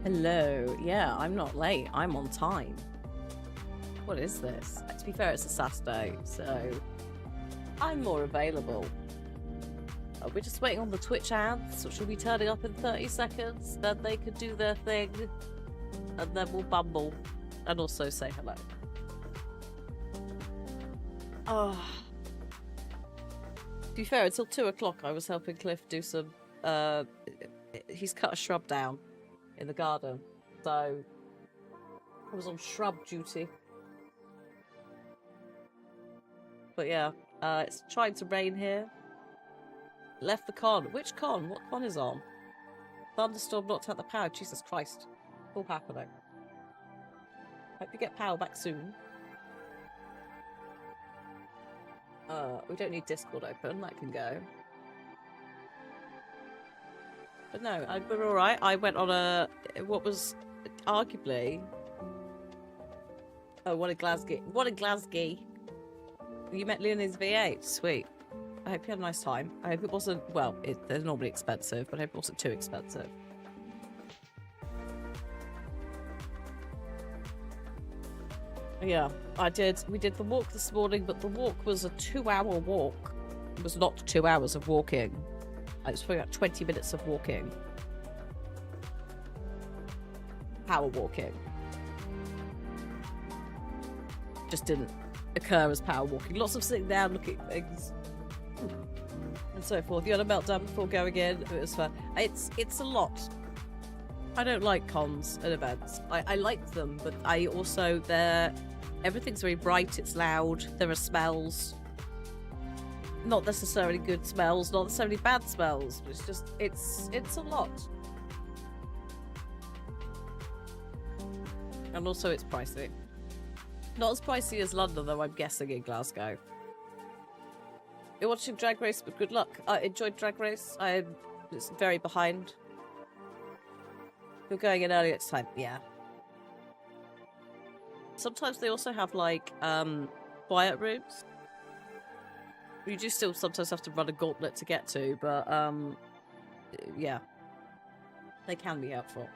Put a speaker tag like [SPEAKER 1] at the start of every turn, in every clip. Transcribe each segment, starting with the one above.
[SPEAKER 1] Hello. Yeah, I'm not late. I'm on time. What is this? To be fair, it's a Saturday, so I'm more available. We're just waiting on the Twitch ads, which will be turning up in 30 seconds. Then they could do their thing, and then we'll bumble and also say hello. Oh. To be fair, until 2 o'clock, I was helping Cliff do some. He's cut a shrub down in the garden, so I was on shrub duty. But yeah, it's trying to rain here. Left the con. Which con? What con is on? Thunderstorm knocked out the power. Jesus Christ. All happening. Hope you get power back soon. We don't need Discord open. That can go. But no, we're alright. I went on what was arguably... Oh, what a Glasgow. What a Glasgow. You met Leonie's V8. Sweet. I hope you had a nice time. I hope it wasn't... Well, they're normally expensive, but I hope it wasn't too expensive. Yeah, we did the walk this morning, but the walk was a 2-hour walk. It was not 2 hours of walking. It was probably about 20 minutes of walking. Power walking. Just didn't occur as power walking. Lots of sitting down, looking at things, and so forth. You had a meltdown before going in. It was fun. It's a lot. I don't like cons and events. I like them, but I also everything's very bright. It's loud. There are smells. Not necessarily good smells, not necessarily bad smells, but it's a lot. And also it's pricey. Not as pricey as London, though, I'm guessing, in Glasgow. You're watching Drag Race, but good luck. I enjoyed Drag Race. I'm just very behind. You're going in early next time. Yeah. Sometimes they also have, like, quiet rooms. You do still sometimes have to run a gauntlet to get to, but, yeah. They can be helpful.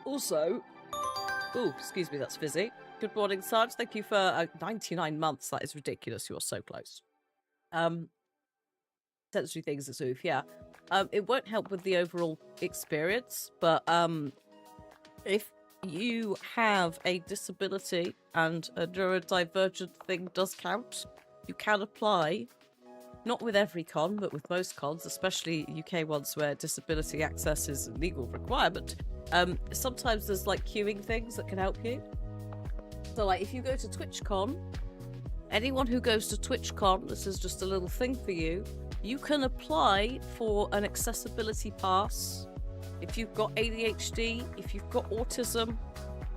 [SPEAKER 1] Also, oh, excuse me, that's fizzy. Good morning, Sarge. Thank you for 99 months. That is ridiculous. You are so close. Sensory things as oof, yeah. It won't help with the overall experience, but if you have a disability and a neurodivergent thing does count, you can apply. Not with every con, but with most cons, especially UK ones where disability access is a legal requirement. Sometimes there's like queuing things that can help you. So like if you go to TwitchCon, anyone who goes to TwitchCon, this is just a little thing for you, you can apply for an accessibility pass if you've got ADHD, if you've got autism.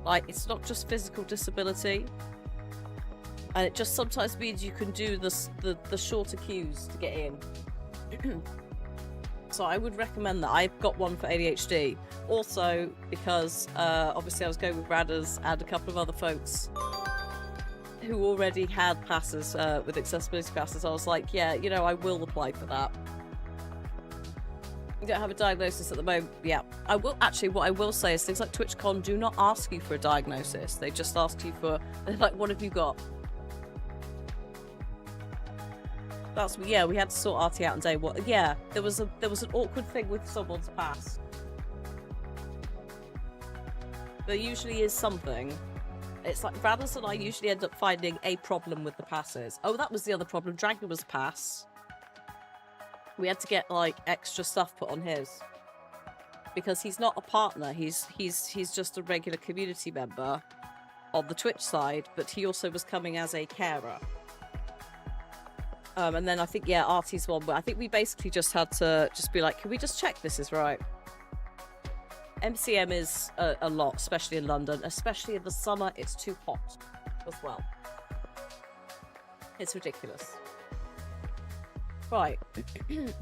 [SPEAKER 1] Like, it's not just physical disability. And it just sometimes means you can do the shorter queues to get in. So I would recommend that. I've got one for ADHD. Also, because obviously I was going with Radders and a couple of other folks who already had passes with accessibility passes. I was like, yeah, you know, I will apply for that. You don't have a diagnosis at the moment. Yeah, I will. Actually, what I will say is things like TwitchCon do not ask you for a diagnosis. They just ask you for, like, what have you got? That's, yeah, we had to sort Artie out on day one. Yeah, there was an awkward thing with someone's pass. There usually is something. It's like Radis and I usually end up finding a problem with the passes. Oh, that was the other problem. Dragon was pass. We had to get like extra stuff put on his because he's not a partner. He's just a regular community member on the Twitch side, but he also was coming as a carer. And then I think, yeah, Artie's one, but I think we basically just had to just be like, can we just check this is right? MCM is a lot, especially in London, especially in the summer. It's too hot as well. It's ridiculous. Right. Too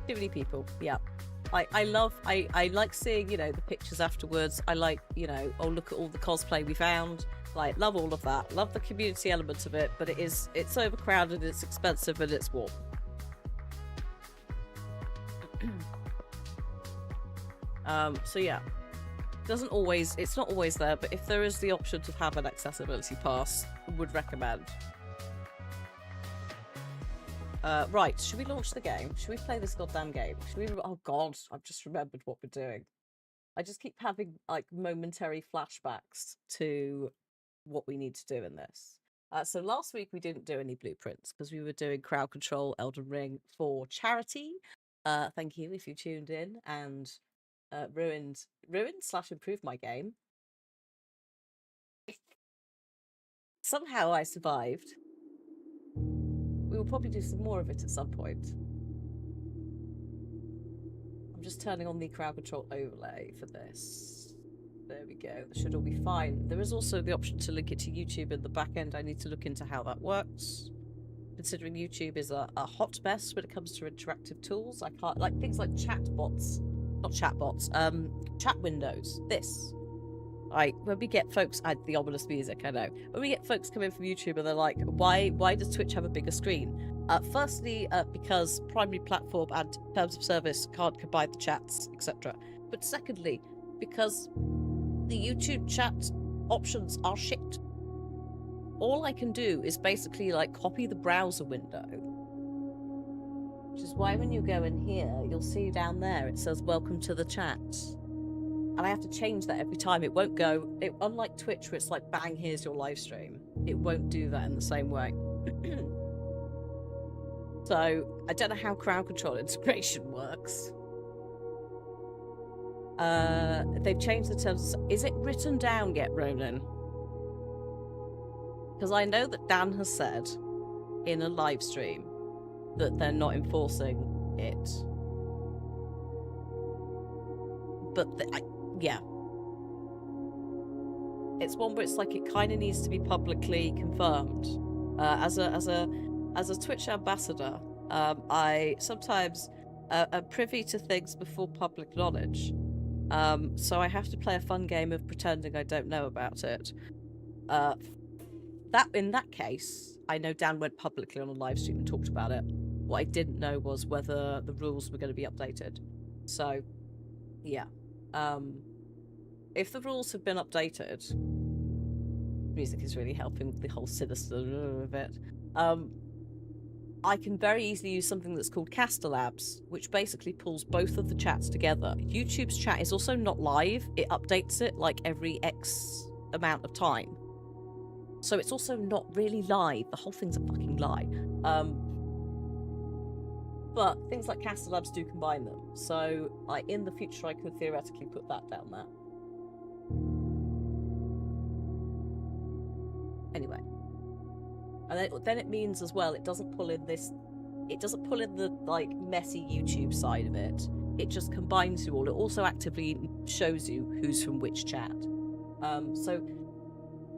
[SPEAKER 1] many people. Yeah. I like seeing, you know, the pictures afterwards. I like, you know, oh, look at all the cosplay we found. Like, love all of that. Love the community element of it, but it's overcrowded, it's expensive, and it's warm. So yeah. It's not always there, but if there is the option to have an accessibility pass, I would recommend. Right, should we launch the game? Should we play this goddamn game? Oh god, I've just remembered what we're doing. I just keep having, like, momentary flashbacks to what we need to do in this. So last week we didn't do any blueprints because we were doing crowd control Elden Ring for charity. Thank you if you tuned in and ruined/improved my game. Somehow I survived. We will probably do some more of it at some point. I'm just turning on the crowd control overlay for this. There we go. That should all be fine. There is also the option to link it to YouTube in the back end. I need to look into how that works. Considering YouTube is a hot mess when it comes to interactive tools. I can't, like, things like chat windows. This. Like, when we get folks, the ominous music, I know. When we get folks come in from YouTube and they're like, why does Twitch have a bigger screen? Firstly, because primary platform and terms of service can't combine the chats, etc. But secondly, because the YouTube chat options are shit. All I can do is basically, like, copy the browser window. Which is why when you go in here, you'll see down there it says, welcome to the chat. And I have to change that every time. It won't go, unlike Twitch where it's like, bang, here's your live stream. It won't do that in the same way. So, I don't know how crowd control integration works. They've changed the terms. Is it written down yet, Ronan? Because I know that Dan has said in a live stream that they're not enforcing it. But yeah, it's one where it's like it kind of needs to be publicly confirmed. As a Twitch ambassador, I sometimes am privy to things before public knowledge. So I have to play a fun game of pretending I don't know about it. In that case, I know Dan went publicly on a live stream and talked about it. What I didn't know was whether the rules were going to be updated. So, yeah. If the rules have been updated, music is really helping with the whole sinister of it. I can very easily use something that's called Caster Labs, which basically pulls both of the chats together. YouTube's chat is also not live. It updates it like every X amount of time. So it's also not really live. The whole thing's a fucking lie. But things like Caster Labs do combine them. So in the future, I could theoretically put that down there. Anyway. And then it means as well, it doesn't pull in the, like, messy YouTube side of it. It just combines you all. It also actively shows you who's from which chat. So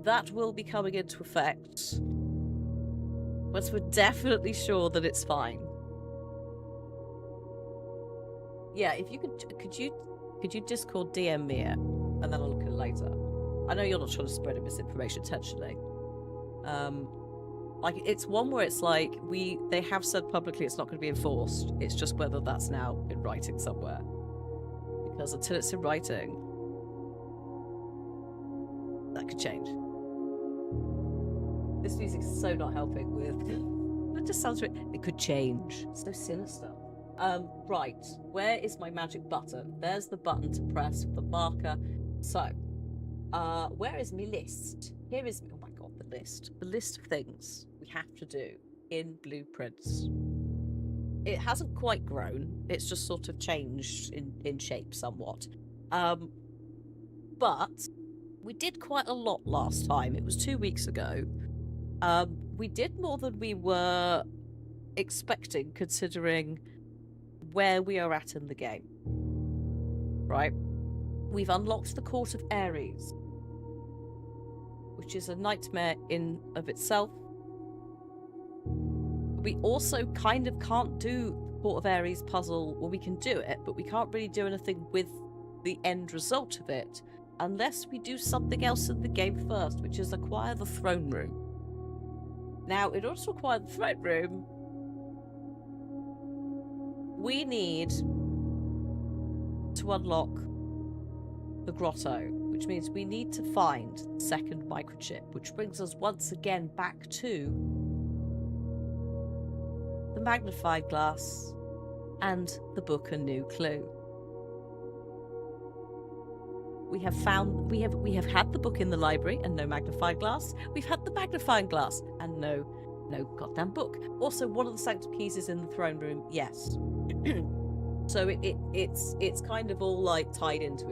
[SPEAKER 1] that will be coming into effect once we're definitely sure that it's fine. Yeah, if you could you Discord DM me it, and then I'll look at it later. I know you're not trying to spread misinformation intentionally. Like, it's one where it's like, they have said publicly it's not going to be enforced. It's just whether that's now in writing somewhere. Because until it's in writing, that could change. This music is so not helping with... It just sounds... It could change. It's so sinister. Right. Where is my magic button? There's the button to press with the marker. So, where is my list? Here is... Oh my god, the list. The list of things we have to do in Blueprints. It hasn't quite grown. It's just sort of changed in shape somewhat. But we did quite a lot last time. It was 2 weeks ago. We did more than we were expecting, considering where we are at in the game. Right? We've unlocked the Court of Ares, which is a nightmare in of itself. We also kind of can't do the Court of Ares puzzle. Well, we can do it, but we can't really do anything with the end result of it unless we do something else in the game first, which is acquire the throne room. Now, in order to acquire the throne room, we need to unlock the grotto, which means we need to find the second microchip, which brings us once again back to the magnifying glass and the book A New Clue. We have had the book in the library and no magnifying glass. We've had the magnifying glass and no goddamn book. Also, one of the sanctum keys is in the throne room. Yes. So it's kind of all like tied into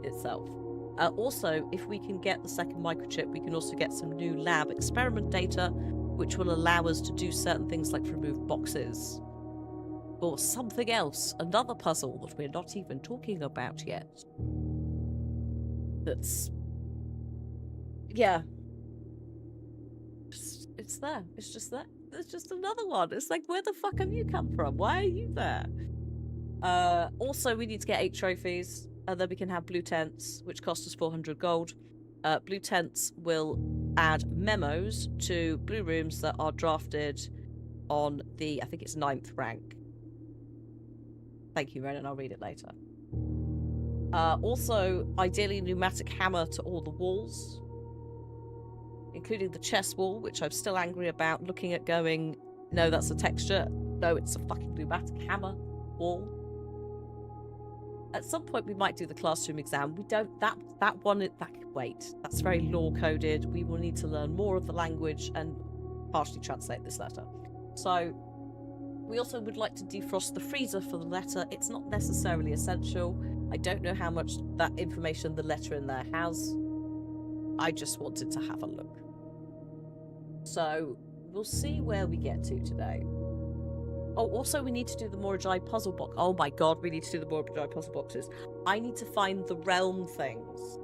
[SPEAKER 1] itself. Also, if we can get the second microchip, we can also get some new lab experiment data, which will allow us to do certain things like remove boxes or something else, another puzzle that we're not even talking about yet. That's, yeah, it's there. It's just there. There's just another one. It's like, where the fuck have you come from? Why are you there? Also, we need to get 8 trophies, and then we can have blue tents, which cost us 400 gold. Blue tents will add memos to blue rooms that are drafted on the, I think it's 9th rank. Thank you, Renan. I'll read it later. Also, ideally, pneumatic hammer to all the walls, including the chest wall, which I'm still angry about looking at going, no, that's a texture. No, it's a fucking pneumatic hammer wall. At some point, we might do the classroom exam. We don't, wait, that's very law-coded. We will need to learn more of the language and partially translate this letter. So, we also would like to defrost the freezer for the letter. It's not necessarily essential. I don't know how much that information the letter in there has. I just wanted to have a look. So, we'll see where we get to today. Oh, also we need to do the Morajai puzzle box. Oh my god, we need to do the Morajai puzzle boxes. I need to find the realm things.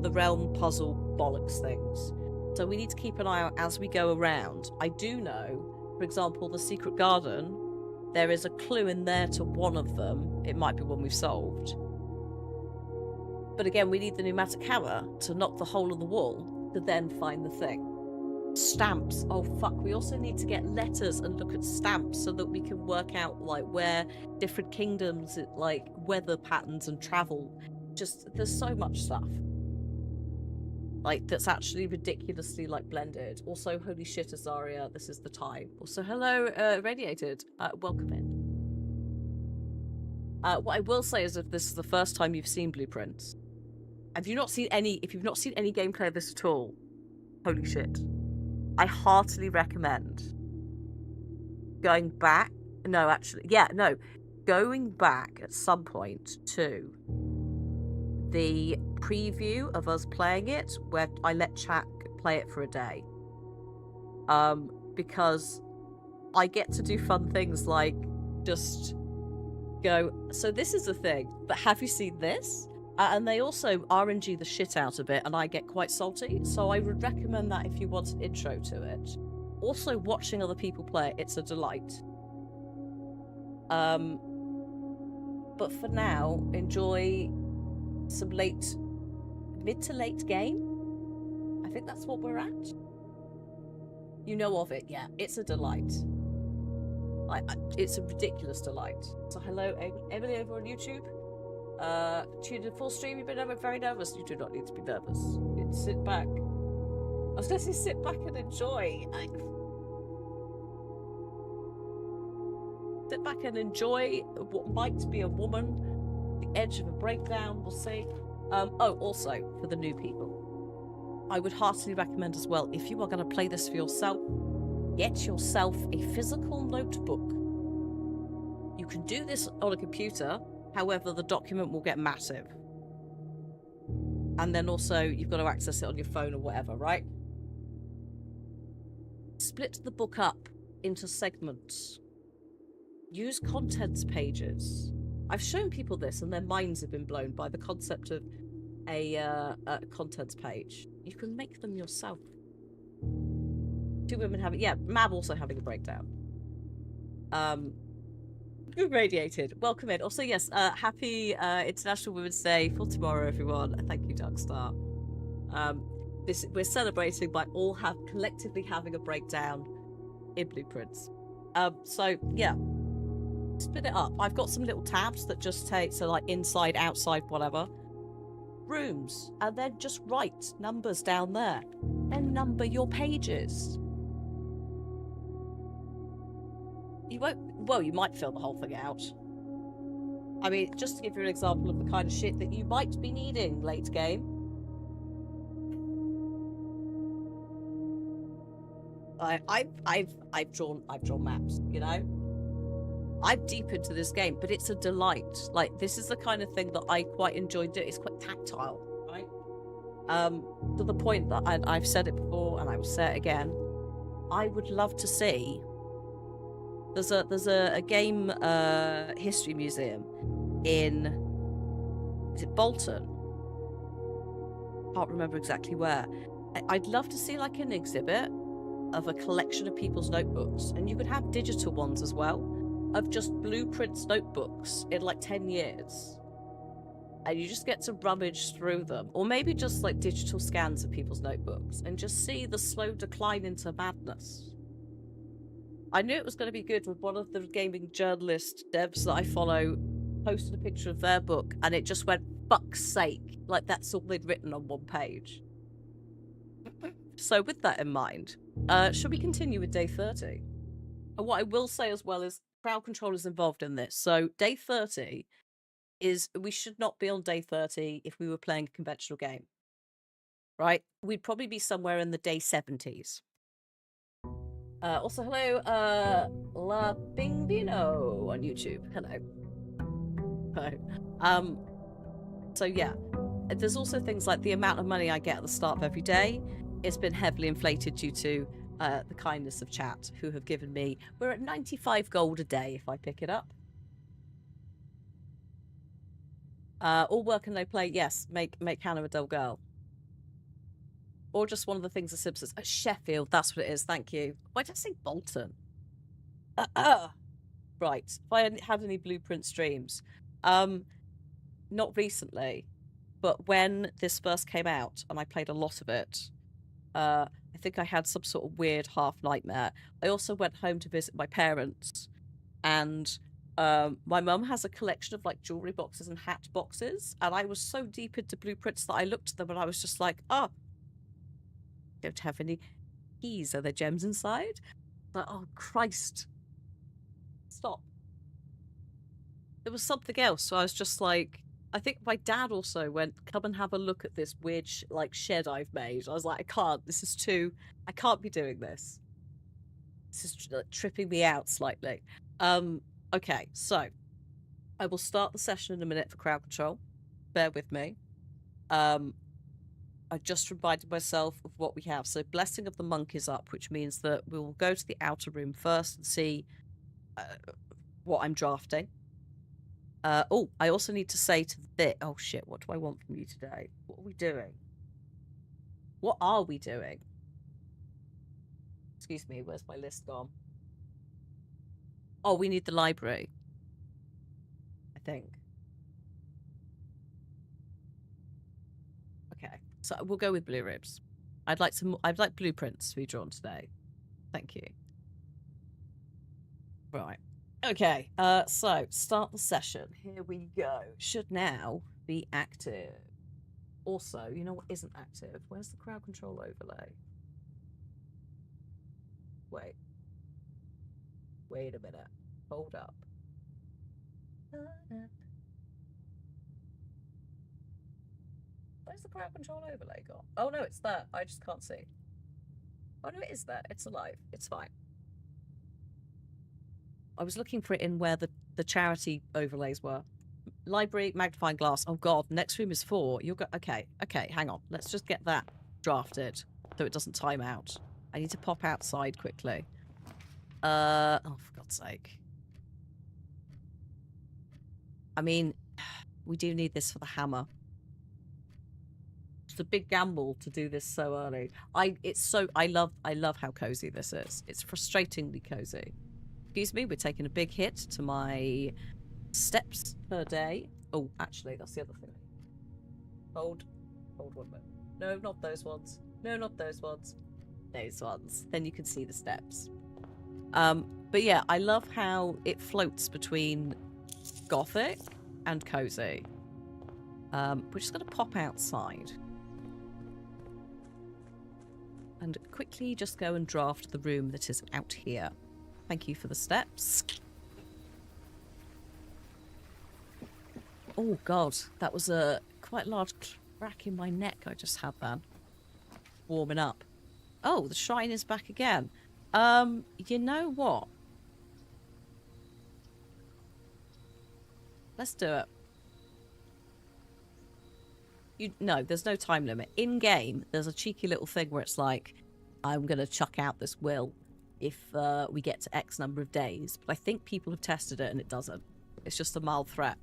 [SPEAKER 1] The realm puzzle bollocks things. So we need to keep an eye out as we go around. I do know, for example, the secret garden, there is a clue in there to one of them. It might be one we've solved. But again, we need the pneumatic hammer to knock the hole in the wall to then find the thing. Stamps. Oh fuck, we also need to get letters and look at stamps so that we can work out like where different kingdoms, like weather patterns and travel. Just, there's so much stuff. Like, that's actually ridiculously, like, blended. Also, holy shit, Azaria, this is the time. Also, hello, Radiated. Welcome in. What I will say is if this is the first time you've seen Blueprints, if you've not seen any gameplay of this at all, holy shit. I heartily recommend going back. No, actually, yeah, no. Going back at some point to the preview of us playing it, where I let chat play it for a day. Because I get to do fun things like just go, so this is the thing, but have you seen this? And they also RNG the shit out of it, and I get quite salty, so I would recommend that if you want an intro to it. Also, watching other people play it, it's a delight. But for now, enjoy some mid to late game. I think that's what we're at. You know of it, yeah. It's a delight. It's a ridiculous delight. So hello, Emily over on YouTube. Tuned in full stream, you've been very nervous. You do not need to be nervous. Sit back. I was going to say sit back and enjoy. Sit back and enjoy what might be a woman, the edge of a breakdown, we'll see. Oh, also, for the new people, I would heartily recommend as well, if you are going to play this for yourself, get yourself a physical notebook. You can do this on a computer, however, the document will get massive. And then also, you've got to access it on your phone or whatever, right? Split the book up into segments. Use contents pages. I've shown people this and their minds have been blown by the concept of a contents page. You can make them yourself. Two women having... Yeah, Mab also having a breakdown. Radiated. Welcome in. Also, yes, happy International Women's Day for tomorrow, everyone. Thank you, Darkstar. We're celebrating by all collectively having a breakdown in Blueprints. So yeah, split it up. I've got some little tabs that just take, so like inside, outside, whatever. Rooms, and then just write numbers down there. Then number your pages. You won't, well, you might fill the whole thing out. I mean, just to give you an example of the kind of shit that you might be needing late game. I've drawn maps, you know? I'm deep into this game, but it's a delight. Like, this is the kind of thing that I quite enjoy doing. It's quite tactile, right? To the point that I've said it before and I will say it again. I would love to see... There's a game history museum in, is it Bolton? Can't remember exactly where. I'd love to see like an exhibit of a collection of people's notebooks, and you could have digital ones as well, of just Blueprints notebooks in like 10 years. And you just get to rummage through them, or maybe just like digital scans of people's notebooks and just see the slow decline into madness. I knew it was going to be good with one of the gaming journalist devs that I follow posted a picture of their book and it just went, fuck's sake. Like that's all they'd written on one page. So with that in mind, should we continue with day 30? And what I will say as well is crowd control is involved in this. So day 30 is, we should not be on day 30 if we were playing a conventional game. Right? We'd probably be somewhere in the day 70s. Also, hello, La Bingvino on YouTube. Hello. Hello. So yeah, there's also things like the amount of money I get at the start of every day. It's been heavily inflated due to the kindness of chat, who have given me... We're at 95 gold a day if I pick it up. All work and no play. Yes, make Hannah a dull girl. Or just one of the things the Simpsons... Sheffield, that's what it is. Thank you. Why did I say Bolton? Right. If I hadn't had any Blueprint streams. Not recently, but when this first came out, and I played a lot of it, I think I had some sort of weird half nightmare. I also went home to visit my parents, and my mum has a collection of like jewelry boxes and hat boxes, and I was so deep into Blueprints that I looked at them and I was just like, oh, don't have any keys. Are there gems inside? Like, oh Christ, stop. There was something else, so I was just like, I think my dad also went, come and have a look at this weird like shed I've made. I was like, I can't, this is too, I can't be doing this. This is tripping me out slightly. Okay, so I will start the session in a minute for crowd control. Bear with me. I just reminded myself of what we have. So Blessing of the Monk is up, which means that we will go to the outer room first and see what I'm drafting. Oh, I also need to say to the... Oh shit, what do I want from you today? What are we doing? What are we doing? Excuse me, where's my list gone? Oh, we need the library, I think. Okay, so we'll go with blue ribs. I'd like blueprints to be drawn today. Thank you. Right. Okay, so start the session. Here we go. Should now be active. Also, you know what isn't active? Where's the crowd control overlay? Wait a minute. Hold up. Where's the crowd control overlay gone? Oh no, it's there. I just can't see. Oh no, it is there. It's alive. It's fine. I was looking for it in where the charity overlays were. Library, magnifying glass. Oh god, next room is 4. You'll go. Okay, hang on. Let's just get that drafted so it doesn't time out. I need to pop outside quickly. Oh, for God's sake. I mean, we do need this for the hammer. It's a big gamble to do this so early. I love how cozy this is. It's frustratingly cozy. Excuse me, we're taking a big hit to my steps per day. Oh, actually, that's the other thing. Hold 1 moment. No, not those ones. No, not those ones. Those ones. Then you can see the steps. But yeah, I love how it floats between gothic and cozy. We're just going to pop outside. And quickly just go and draft the room that is out here. Thank you for the steps. Oh god, that was a quite large crack in my neck I just had then. Warming up. Oh, the shrine is back again. You know what? Let's do it. No, there's no time limit. In game, there's a cheeky little thing where it's like, I'm going to chuck out this will if we get to X number of days. But I think people have tested it and it doesn't. It's just a mild threat.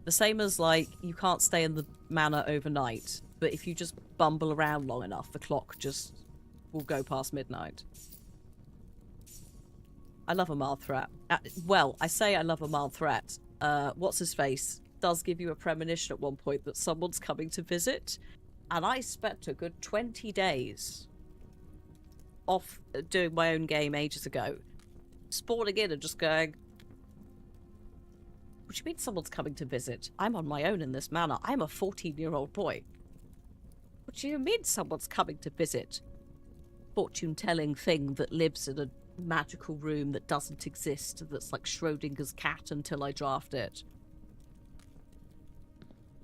[SPEAKER 1] The same as, like, you can't stay in the manor overnight, but if you just bumble around long enough, the clock just will go past midnight. I love a mild threat. Well, I say I love a mild threat. What's-his-face does give you a premonition at one point that someone's coming to visit, and I spent a good 20 days off doing my own game ages ago, spawning in and just going, what do you mean someone's coming to visit? I'm on my own in this manor. I'm a 14-year-old boy. What do you mean someone's coming to visit? Fortune-telling thing that lives in a magical room that doesn't exist, that's like Schrodinger's cat until I draft it.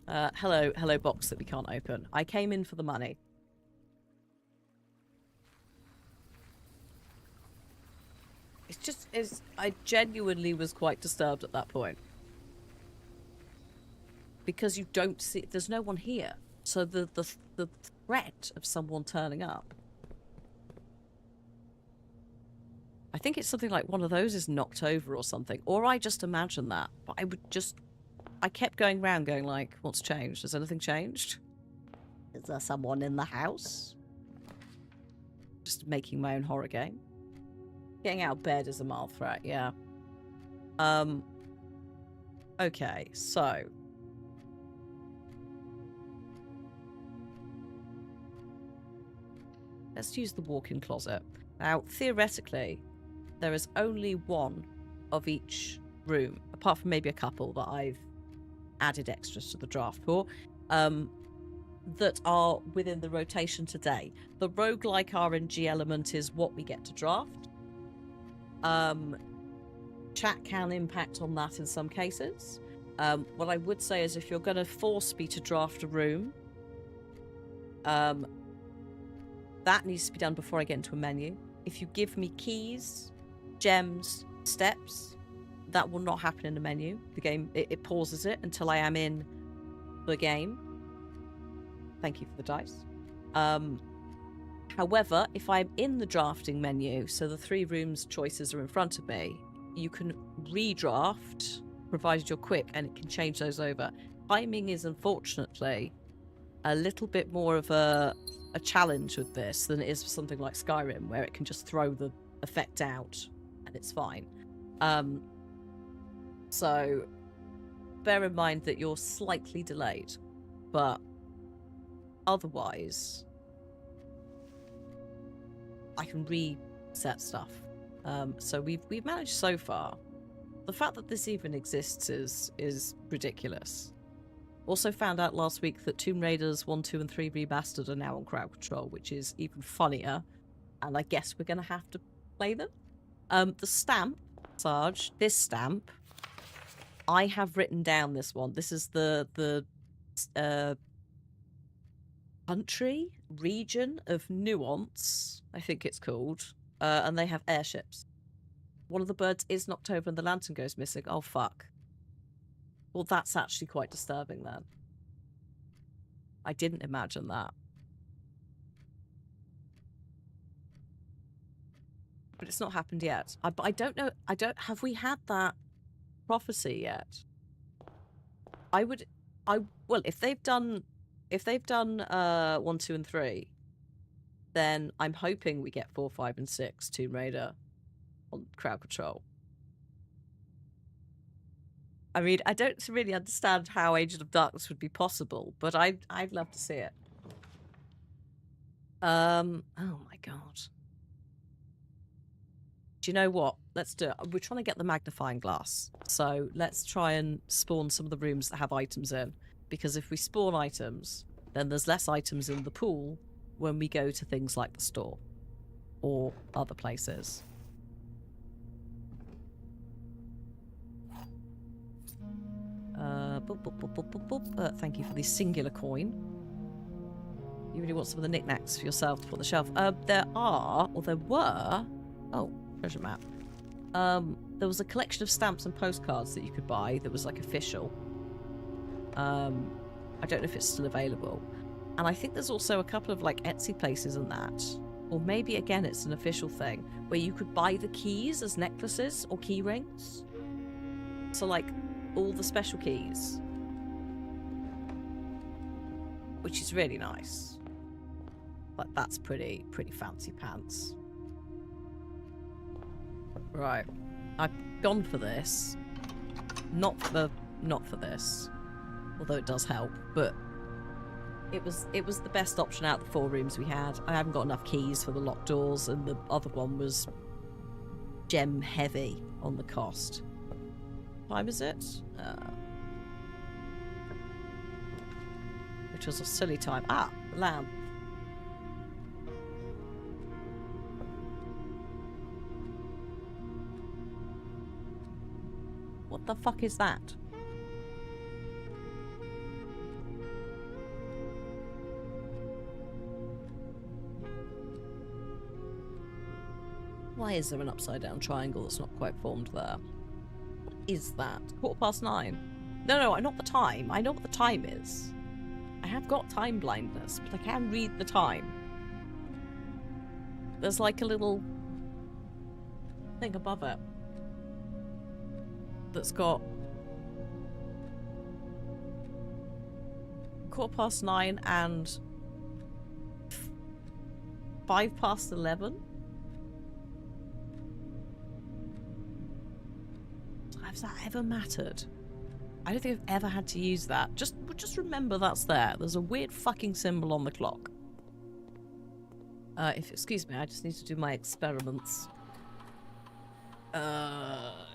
[SPEAKER 1] Hello box that we can't open. I came in for the money. It's just, I genuinely was quite disturbed at that point. Because you don't see, there's no one here. So the threat of someone turning up. I think it's something like one of those is knocked over or something. Or I just imagine that. But I kept going round going like, what's changed? Has anything changed? Is there someone in the house? Just making my own horror game. Getting out of bed is a mild threat, yeah. Okay, so. Let's use the walk-in closet. Now, theoretically, there is only one of each room, apart from maybe a couple that I've added extras to the draft for, that are within the rotation today. The roguelike RNG element is what we get to draft. Chat can impact on that in some cases. What I would say is if you're going to force me to draft a room, that needs to be done before I get into a menu. If you give me keys, gems, steps, that will not happen in the menu. The game, it pauses it until I am in the game. Thank you for the dice. However, if I'm in the drafting menu, so the 3 rooms choices are in front of me, you can redraft, provided you're quick, and it can change those over. Timing is unfortunately a little bit more of a challenge with this than it is for something like Skyrim, where it can just throw the effect out and it's fine. So bear in mind that you're slightly delayed, but otherwise I can reset stuff. So we've managed so far. The fact that this even exists is ridiculous. Also found out last week that Tomb Raiders 1, 2, and 3 Remastered are now on crowd control, which is even funnier. And I guess we're going to have to play them. The stamp, Sarge, this stamp, I have written down this one. This is the country, region of Nuance, I think it's called. And they have airships. one of the birds is knocked over and the lantern goes missing. Oh, fuck. Well, that's actually quite disturbing then. I didn't imagine that. But it's not happened yet. But I don't know. Have we had that prophecy yet? Well, if they've done 1, 2, and 3, then I'm hoping we get 4, 5, and 6 Tomb Raider on crowd control. I mean, I don't really understand how Agent of Darkness would be possible, but I'd love to see it. Oh my god. Do you know what? Let's do it. We're trying to get the magnifying glass. So let's try and spawn some of the rooms that have items in. Because if we spawn items, then there's less items in the pool when we go to things like the store. Or other places. Thank you for the singular coin. You really want some of the knickknacks for yourself to put on the shelf. There were... Oh, treasure map. There was a collection of stamps and postcards that you could buy that was like official. I don't know if it's still available. And I think there's also a couple of like Etsy places and that. Or maybe again it's an official thing where you could buy the keys as necklaces or key rings. So like all the special keys. Which is really nice. But that's pretty fancy pants. Right. I've gone for this. Not for this. Although it does help, but it was the best option out of the 4 rooms we had. I haven't got enough keys for the locked doors, and the other one was gem heavy on the cost. What time is it? Which was a silly time. Ah, the lamb. What the fuck is that? Why is there an upside down triangle that's not quite formed there? What is that? 9:15. No, not the time. I know what the time is. I have got time blindness, but I can read the time. There's like a little thing above it that's got 9:15 and 11:05. Has that ever mattered? I don't think I've ever had to use that. Just remember that's there. There's a weird fucking symbol on the clock. Excuse me, I just need to do my experiments.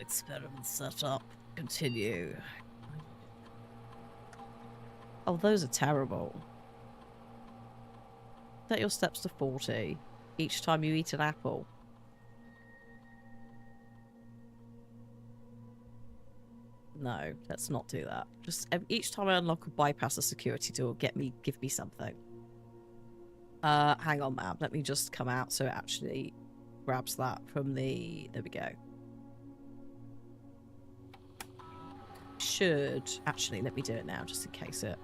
[SPEAKER 1] Experiment set up. Continue. Oh, those are terrible. Set your steps to 40 each time you eat an apple. No, let's not do that. Just each time I unlock or bypass a security door, give me something. Hang on, ma'am. Let me just come out so it actually grabs that from the... There we go. Should... Actually, let me do it now, just in case it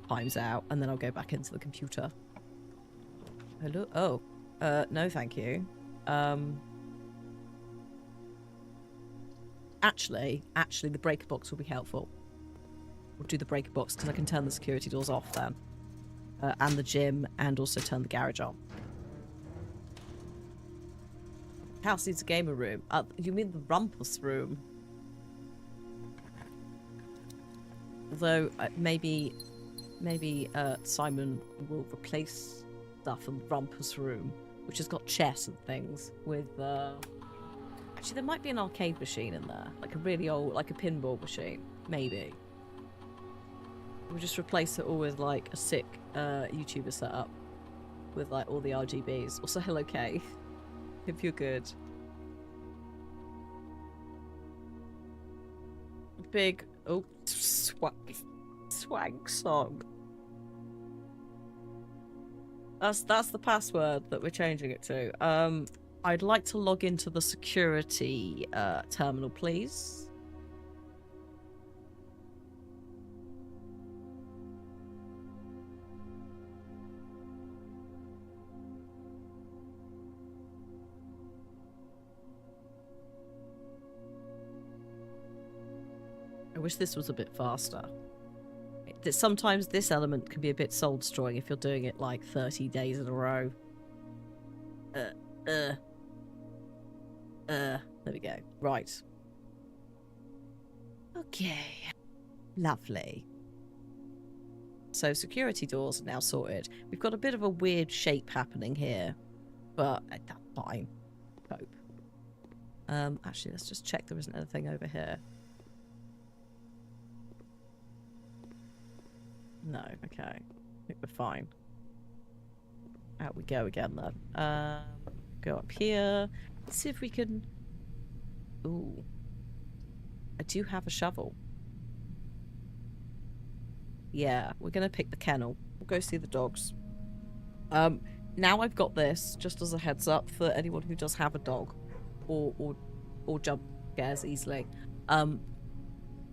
[SPEAKER 1] times out, and then I'll go back into the computer. Hello? Oh. No, thank you. Actually, the breaker box will be helpful. We'll do the breaker box because I can turn the security doors off then. And the gym, and also turn the garage on. House needs a gamer room. You mean the rumpus room? Although, maybe Simon will replace stuff in the rumpus room, which has got chess and things, with... Actually, there might be an arcade machine in there. Like a really old, like a pinball machine. Maybe. We'll just replace it all with like a sick YouTuber setup. With like all the RGBs. Also, hello Kay. If you're good. Big, oh, swag song. That's the password that we're changing it to. I'd like to log into the security terminal, please. I wish this was a bit faster. Sometimes this element can be a bit soul-destroying if you're doing it like 30 days in a row. There we go. Right. Okay. Lovely. So security doors are now sorted. We've got a bit of a weird shape happening here, but that's fine. Hope. Actually, let's just check there isn't anything over here. No, okay. I think we're fine. Out we go again then. Go up here. Let's see if we can... Ooh. I do have a shovel. Yeah, we're going to pick the kennel. We'll go see the dogs. Now I've got this, just as a heads up for anyone who does have a dog. Or jump scares easily.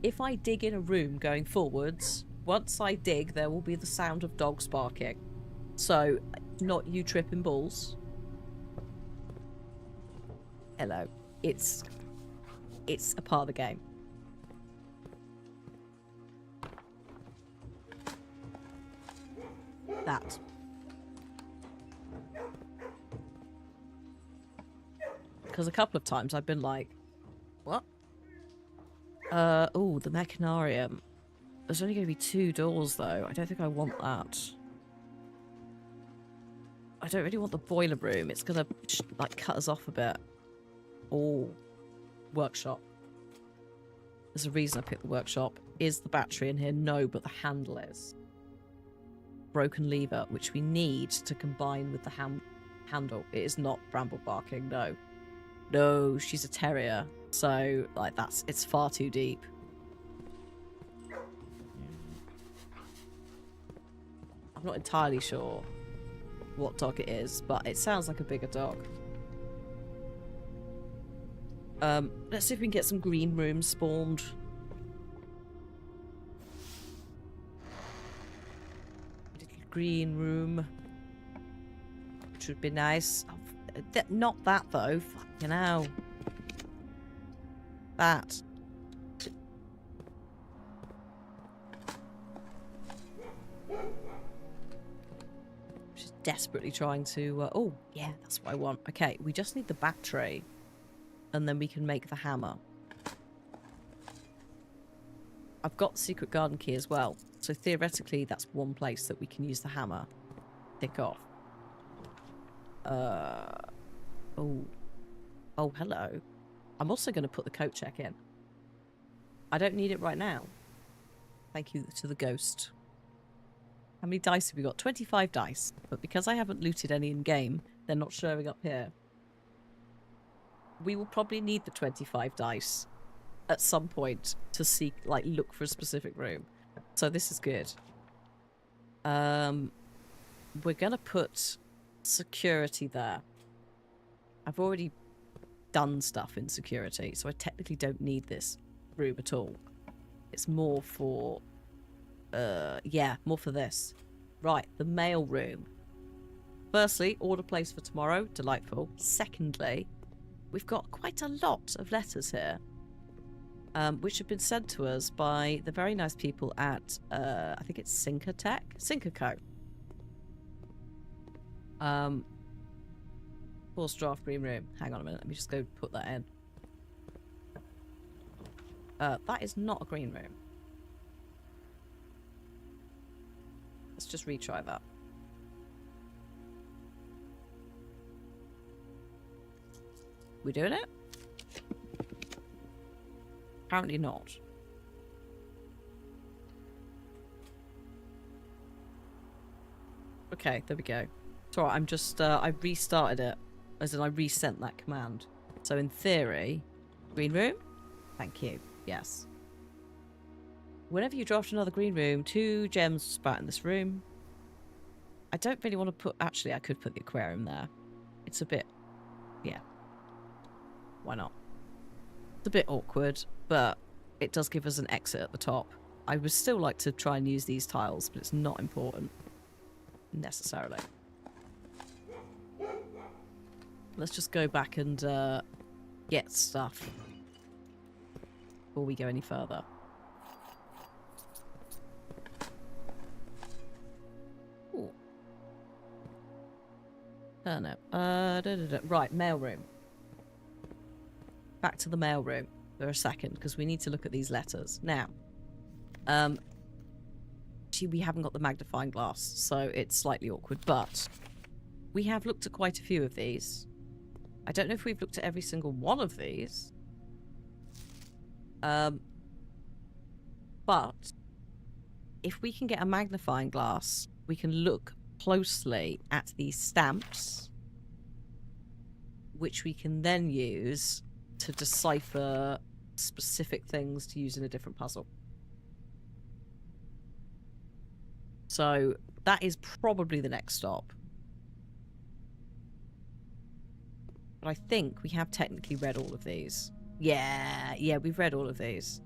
[SPEAKER 1] If I dig in a room going forwards... Once I dig, there will be the sound of dogs barking. So, not you tripping balls. Hello. It's a part of the game. That. Because a couple of times I've been like, what? Oh, the mechanarium. There's only going to be 2 doors, though. I don't think I want that. I don't really want the boiler room. It's going to, like, cut us off a bit. Oh. Workshop. There's a reason I picked the workshop. Is the battery in here? No, but the handle is. Broken lever, which we need to combine with the handle. It is not bramble barking, no. No, she's a terrier. So, like, it's far too deep. I'm not entirely sure what dog it is, but it sounds like a bigger dog. Let's see if we can get some green rooms spawned. Little green room. Which would be nice. Oh, not that, though. Fucking hell. That. Desperately trying to... oh, yeah, that's what I want. Okay, we just need the battery. And then we can make the hammer. I've got the secret garden key as well. So theoretically, that's one place that we can use the hammer. Tick off. Oh. Oh, hello. I'm also going to put the coat check in. I don't need it right now. Thank you to the ghost. How many dice have we got? 25 dice. But because I haven't looted any in-game, they're not showing up here. We will probably need the 25 dice at some point to seek, like, look for a specific room. So this is good. We're going to put security there. I've already done stuff in security, so I technically don't need this room at all. It's more for... yeah, more for this. Right, the mail room. Firstly, order placed for tomorrow. Delightful. Secondly, we've got quite a lot of letters here, which have been sent to us by the very nice people at, I think it's Sinkerco. Force draft green room. Hang on a minute, let me just go put that in. That is not a green room. Let's just retry that. We doing it? Apparently not. Okay, there we go. It's alright, I'm just, I restarted it. As in, I resent that command. So in theory, green room? Thank you. Yes. Whenever you draft another green room, 2 gems sprout in this room. I don't really want to put... Actually, I could put the aquarium there. It's a bit Yeah. Why not? It's a bit awkward, but it does give us an exit at the top. I would still like to try and use these tiles, but it's not important necessarily. Let's just go back and get stuff before we go any further. Ooh. Turnip. Right, mailroom. Back to the mailroom for a second, because we need to look at these letters. Now, actually, we haven't got the magnifying glass, so it's slightly awkward, but we have looked at quite a few of these. I don't know if we've looked at every single one of these. But if we can get a magnifying glass, we can look closely at these stamps, which we can then use to decipher specific things to use in a different puzzle. So that is probably the next stop. But I think we have technically read all of these. Yeah, we've read all of these.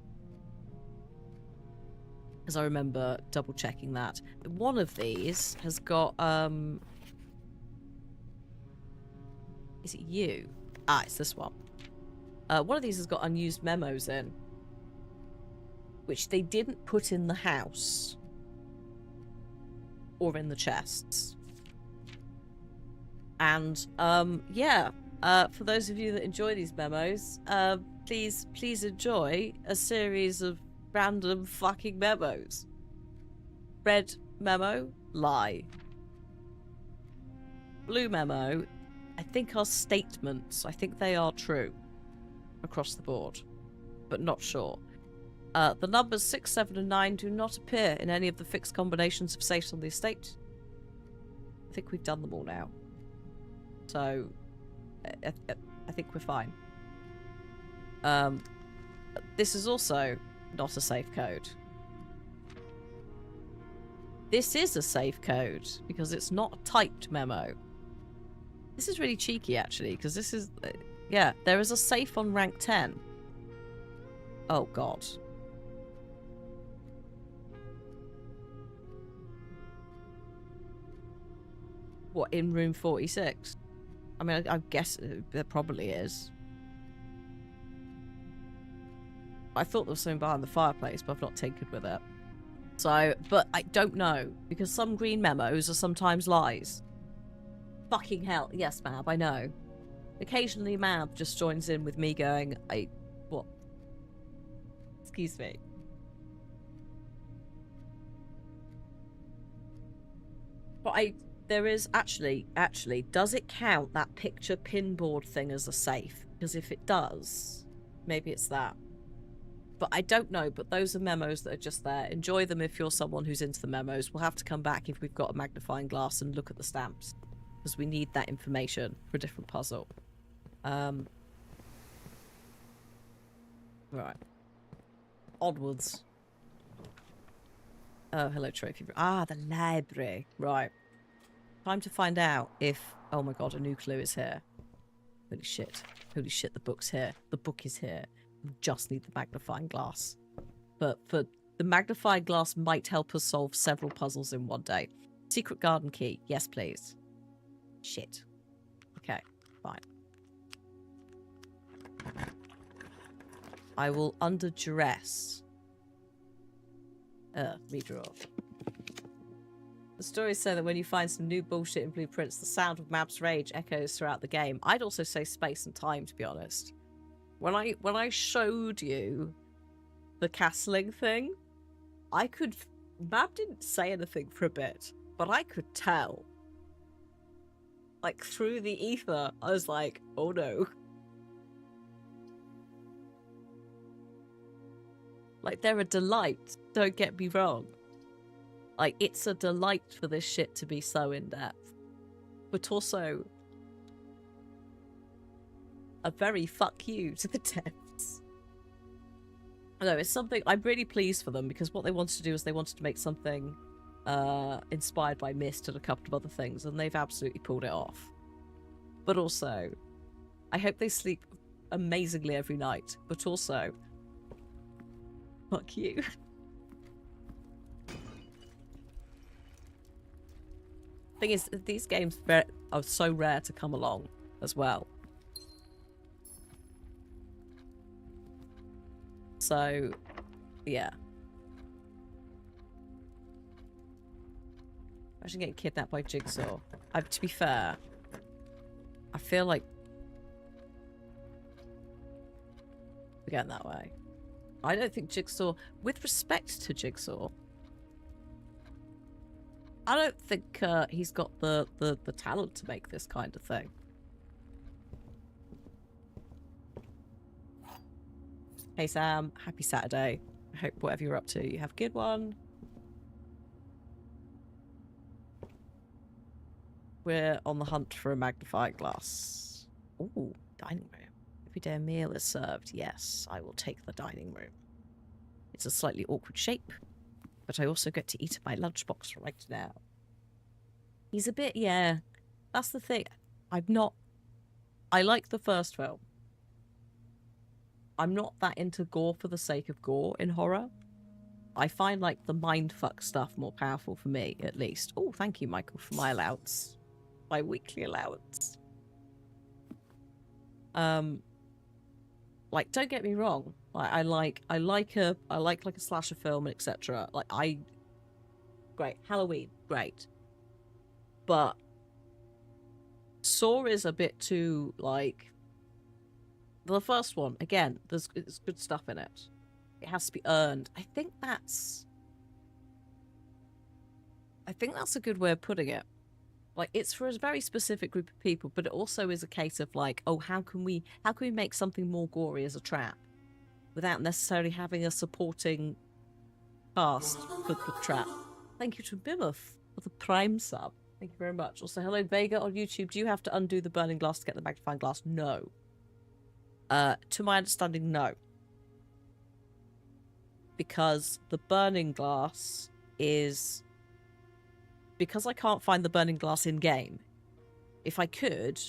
[SPEAKER 1] Because I remember double checking that. One of these has got, is it you? Ah, it's this one. One of these has got unused memos in, which they didn't put in the house or in the chests. And, yeah. For those of you that enjoy these memos, please enjoy a series of random fucking memos. Red memo, lie. Blue memo, I think are statements. I think they are true across the board, but not sure. The numbers 6, 7, and 9 do not appear in any of the fixed combinations of safes on the estate. I think we've done them all now. So I think we're fine. This is also not a safe code. This is a safe code because it's not a typed memo. This is really cheeky, actually, because this is... yeah, there is a safe on rank 10. Oh, God. What, in room 46? I mean, I guess there probably is. I thought there was something behind the fireplace, but I've not tinkered with it. So, but I don't know, because some green memos are sometimes lies. Fucking hell. Yes, Mab, I know. Occasionally Mab just joins in with me going, what? Excuse me. But there is actually, does it count that picture pinboard thing as a safe? Because if it does, maybe it's that. But I don't know, but those are memos that are just there. Enjoy them if you're someone who's into the memos. We'll have to come back if we've got a magnifying glass and look at the stamps. Because we need that information for a different puzzle. Right. Onwards. Oh, hello, trophy. Ah, the library. Right. Time to find out if... oh my god, a new clue is here. Holy shit. Holy shit, the book's here. The book is here. We just need the magnifying glass. But the magnifying glass might help us solve several puzzles in one day. Secret garden key. Yes, please. Shit. Okay, fine. I will, under duress, redraw. The stories say that when you find some new bullshit in blueprints, the sound of Mab's rage echoes throughout the game. I'd also say space and time, to be honest. When I showed you the castling thing, I could... Mab didn't say anything for a bit, but I could tell. Like, through the ether, I was like, oh no. Like, they're a delight, don't get me wrong. Like, it's a delight for this shit to be so in-depth. But also... a very fuck you to the depths. I know, it's something... I'm really pleased for them, because what they wanted to do is they wanted to make something inspired by Myst and a couple of other things, and they've absolutely pulled it off. But also, I hope they sleep amazingly every night, but also, fuck you. Thing is, these games are so rare to come along as well. So, yeah. Imagine getting kidnapped by Jigsaw. To be fair, I feel like we're going that way. I don't think Jigsaw, with respect to Jigsaw, I don't think he's got the talent to make this kind of thing. Hey Sam, happy Saturday. I hope whatever you're up to, you have a good one. We're on the hunt for a magnifying glass. Ooh, dining room. Every day a meal is served. Yes, I will take the dining room. It's a slightly awkward shape, but I also get to eat my lunchbox right now. He's a bit, yeah. That's the thing. I like the first film. I'm not that into gore for the sake of gore in horror. I find, like, the mindfuck stuff more powerful for me, at least. Oh, thank you, Michael, for my allowance. My weekly allowance. Like, don't get me wrong. Like, I like a slasher film, etc. Like, great. Halloween, great. But Saw is a bit too, like, the first one, again, there's good stuff in it. It has to be earned. I think that's a good way of putting it. Like, it's for a very specific group of people, but it also is a case of, like, oh, how can we make something more gory as a trap without necessarily having a supporting cast for the trap? Thank you to Bimoth for the Prime sub. Thank you very much. Also, hello, Vega on YouTube. Do you have to undo the burning glass to get the magnifying glass? No. To my understanding, no. Because the burning glass is... Because I can't find the burning glass in-game, if I could,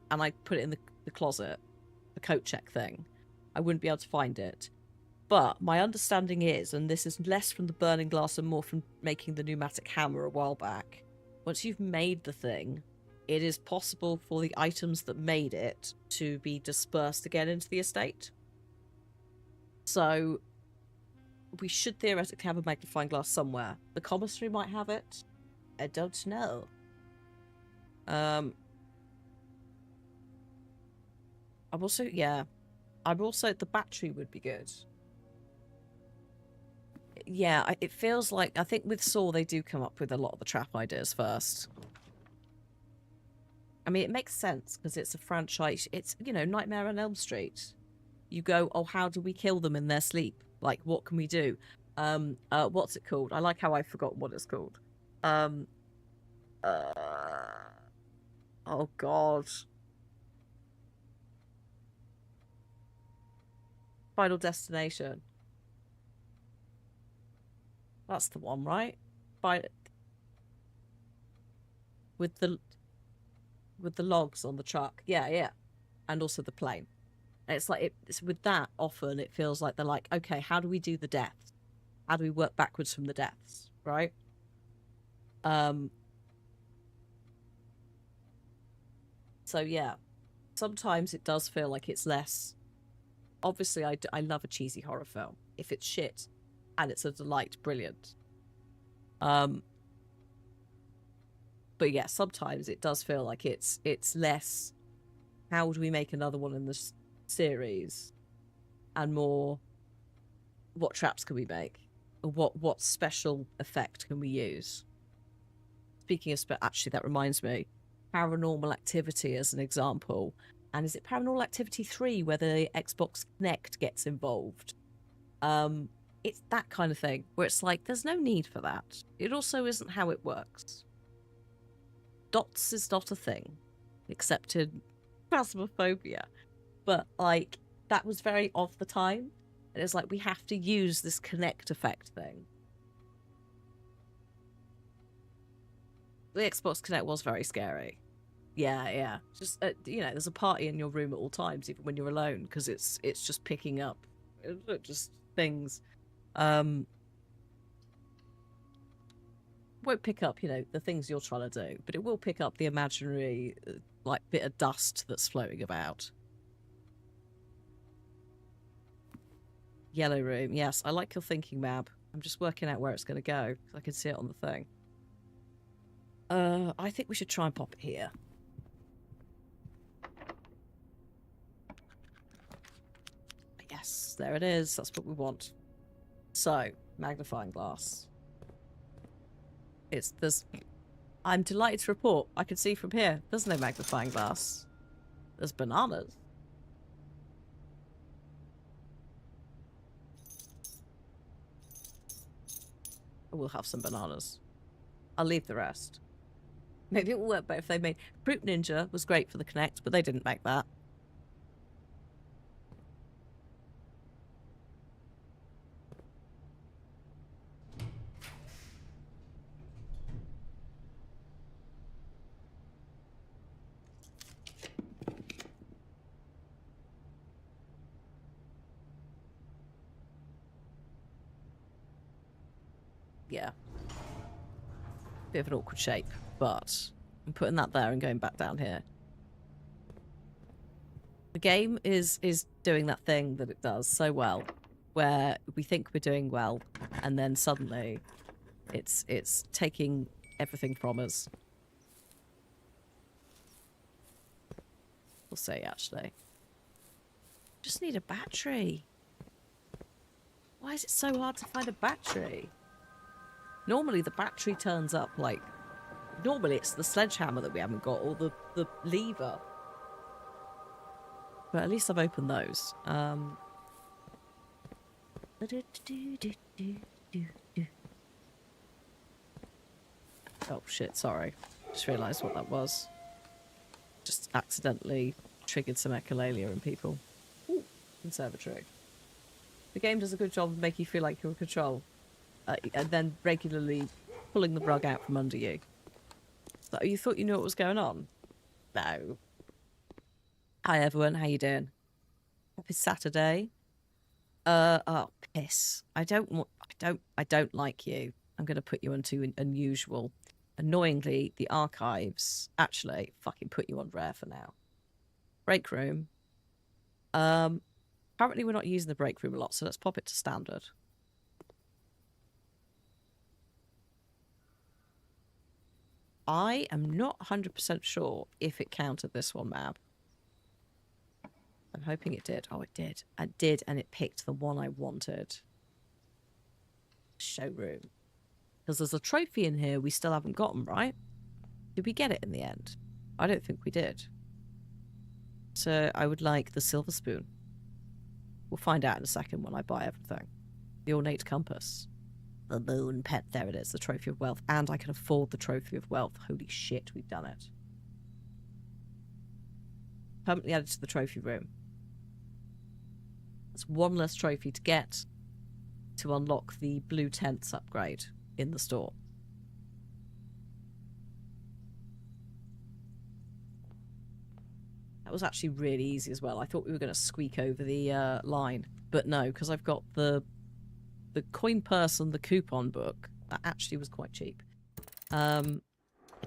[SPEAKER 1] and I put it in the closet, the coat check thing, I wouldn't be able to find it. But my understanding is, and this is less from the burning glass and more from making the pneumatic hammer a while back, once you've made the thing, it is possible for the items that made it to be dispersed again into the estate. So we should theoretically have a magnifying glass somewhere. The commissary might have it. I don't know. I'm also, the battery would be good. Yeah, it feels like, I think with Saw they do come up with a lot of the trap ideas first. I mean, it makes sense because it's a franchise. It's, you know, Nightmare on Elm Street. You go, oh, how do we kill them in their sleep? Like, what can we do? What's it called? I like how I forgot what it's called. Oh God. Final Destination. That's the one, right? With the logs on the truck. Yeah. And also the plane. And it's like, it's with that, often it feels like they're like, okay, how do we do the deaths? How do we work backwards from the deaths, right? So yeah, sometimes it does feel like it's less. Obviously, I love a cheesy horror film. If it's shit and it's a delight, brilliant. But yeah, sometimes it does feel like it's less, how do we make another one in this series, and more, what traps can we make? Or what special effect can we use? Speaking of actually, that reminds me, Paranormal Activity as an example. And is it Paranormal Activity 3 where the Xbox Kinect gets involved? It's that kind of thing where it's like, there's no need for that. It also isn't how it works. Dots is not a thing, except in Phasmophobia. But, like, that was very of the time. And it's like, we have to use this Kinect effect thing. The Xbox Kinect was very scary. Yeah. Just you know, there's a party in your room at all times, even when you're alone, because it's just picking up just things. Won't pick up, you know, the things you're trying to do, but it will pick up the imaginary like bit of dust that's floating about. Yellow room. Yes, I like your thinking, Mab. I'm just working out where it's going to go because I can see it on the thing. I think we should try and pop it here. Yes, there it is. That's what we want. So, magnifying glass. I'm delighted to report, I can see from here, there's no magnifying glass. There's bananas. We'll have some bananas. I'll leave the rest. Maybe it will work better if they made... Fruit Ninja was great for the Connect, but they didn't make that. Yeah. Bit of an awkward shape, but I'm putting that there and going back down here. The game is doing that thing that it does so well, where we think we're doing well, and then suddenly it's taking everything from us. We'll see, actually. Just need a battery. Why is it so hard to find a battery? Normally the battery turns up like... Normally it's the sledgehammer that we haven't got, or the lever. But at least I've opened those. Oh shit, sorry. Just realised what that was. Just accidentally triggered some echolalia in people. Ooh, conservatory. The game does a good job of making you feel like you're in control. And then regularly pulling the rug out from under you. So you thought you knew what was going on? No. Hi everyone, how you doing? Happy Saturday. Oh piss. I don't like you. I'm gonna put you onto unusual. Annoyingly, the archives actually fucking put you on rare for now. Break room. Apparently we're not using the break room a lot, so let's pop it to standard. I am not 100% sure if it counted this one, Mab. I'm hoping it did. Oh, it did. It did, and it picked the one I wanted. Showroom. Because there's a trophy in here we still haven't gotten, right? Did we get it in the end? I don't think we did. So I would like the silver spoon. We'll find out in a second when I buy everything. The ornate compass. The moon pet, there it is, the trophy of wealth. And I can afford the trophy of wealth. Holy shit, we've done it. Permanently added to the trophy room. That's one less trophy to get to unlock the blue tents upgrade in the store. That was actually really easy as well. I thought we were going to squeak over the line, but no, because I've got the coin purse and the coupon book. That actually was quite cheap. I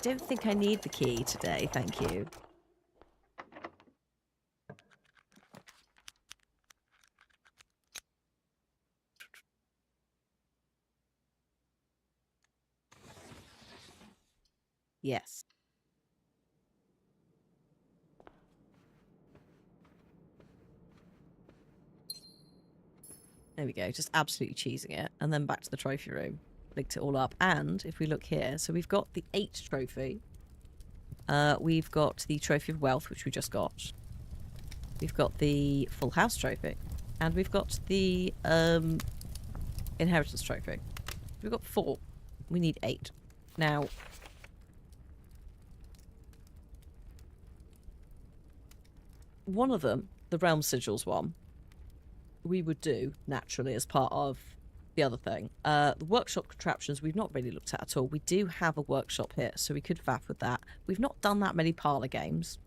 [SPEAKER 1] don't think I need the key today, thank you. Yes. There we go, just absolutely cheesing it. And then back to the trophy room. Linked it all up. And if we look here, so we've got the 8 trophy. We've got the trophy of wealth, which we just got. We've got the full house trophy. And we've got the inheritance trophy. We've got 4. We need 8. Now, one of them, the realm sigils one, we would do naturally as part of the other thing. The workshop contraptions we've not really looked at all. We do have a workshop here, so we could faff with that. We've not done that many parlour games.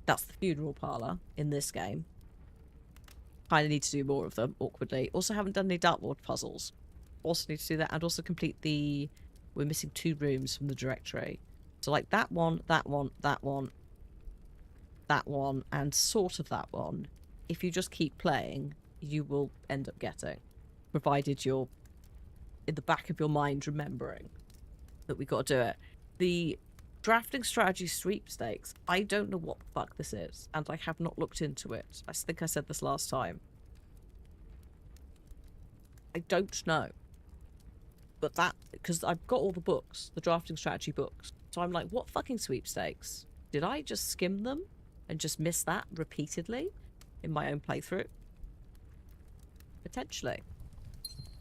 [SPEAKER 1] That's the funeral parlour in this game. Kind of need to do more of them, awkwardly. Also haven't done any dartboard puzzles. Also need to do that, and also complete the... We're missing 2 rooms from the directory. So like that one, that one, that one, that one, and sort of that one. If you just keep playing, you will end up getting. Provided you're in the back of your mind remembering that we got to do it. The drafting strategy sweepstakes, I don't know what the fuck this is, and I have not looked into it. I think I said this last time. I don't know. But that, because I've got all the books, the drafting strategy books. So I'm like, what fucking sweepstakes? Did I just skim them and just miss that repeatedly in my own playthrough? Potentially.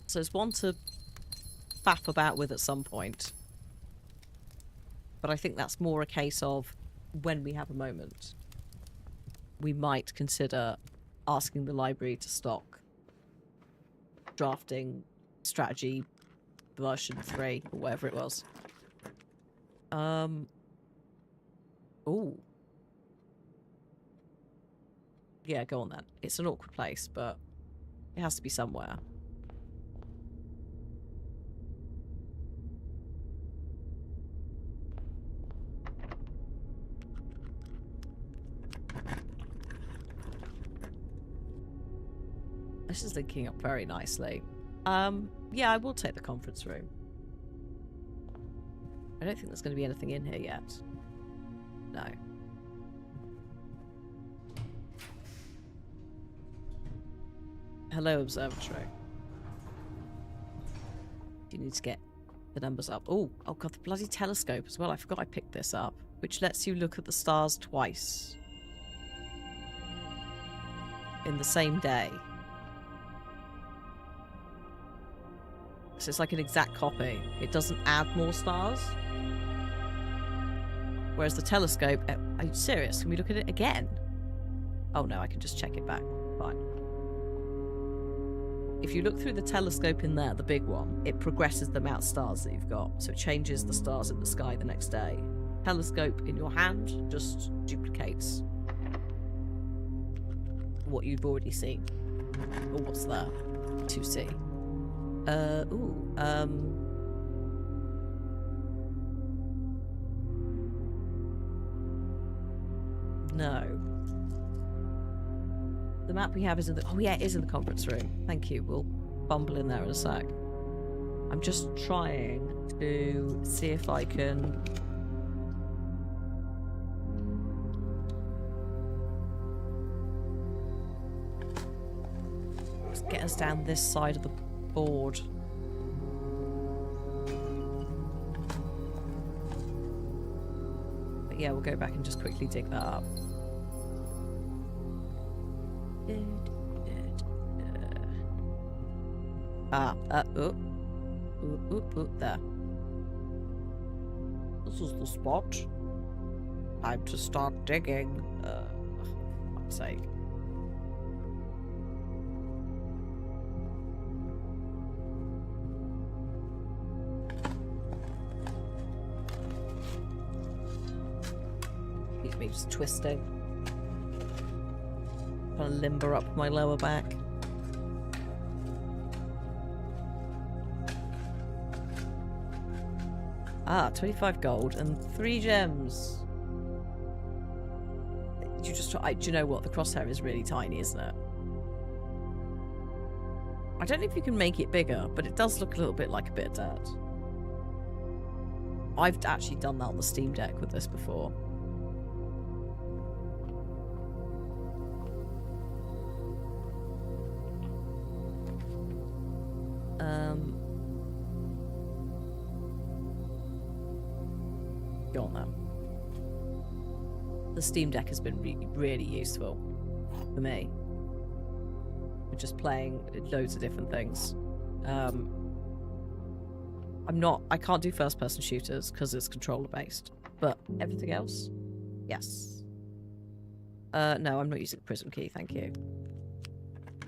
[SPEAKER 1] So it's one to faff about with at some point. But I think that's more a case of when we have a moment, we might consider asking the library to stock drafting strategy version 3 or whatever it was. Ooh. Yeah, go on then. It's an awkward place, but it has to be somewhere. This is linking up very nicely. Yeah, I will take the conference room. I don't think there's going to be anything in here yet. No. Hello, observatory. You need to get the numbers up. Oh god, the bloody telescope as well. I forgot I picked this up. Which lets you look at the stars twice. In the same day. So it's like an exact copy. It doesn't add more stars. Whereas the telescope... Are you serious? Can we look at it again? Oh no, I can just check it back. Fine. If you look through the telescope in there, the big one, it progresses the amount of stars that you've got. So it changes the stars in the sky the next day. Telescope in your hand just duplicates what you've already seen. Or what's there to see. No. The map we have is in the... Oh yeah, it is in the conference room. Thank you. We'll bumble in there in a sec. I'm just trying to see if I can... Just get us down this side of the board. But yeah, we'll go back and just quickly dig that up. There. This is the spot. Time to start digging. For fuck's sake. Keeps me just twisting. Trying to limber up my lower back. Ah, 25 gold and 3 gems. You just try. Do you know what? The crosshair is really tiny, isn't it? I don't know if you can make it bigger, but it does look a little bit like a bit of dirt. I've actually done that on the Steam Deck with this before. Go on then. The Steam Deck has been really useful for me. We're just playing loads of different things. I can't do first person shooters because it's controller based, but everything else, yes. No, I'm not using the prism key, thank you.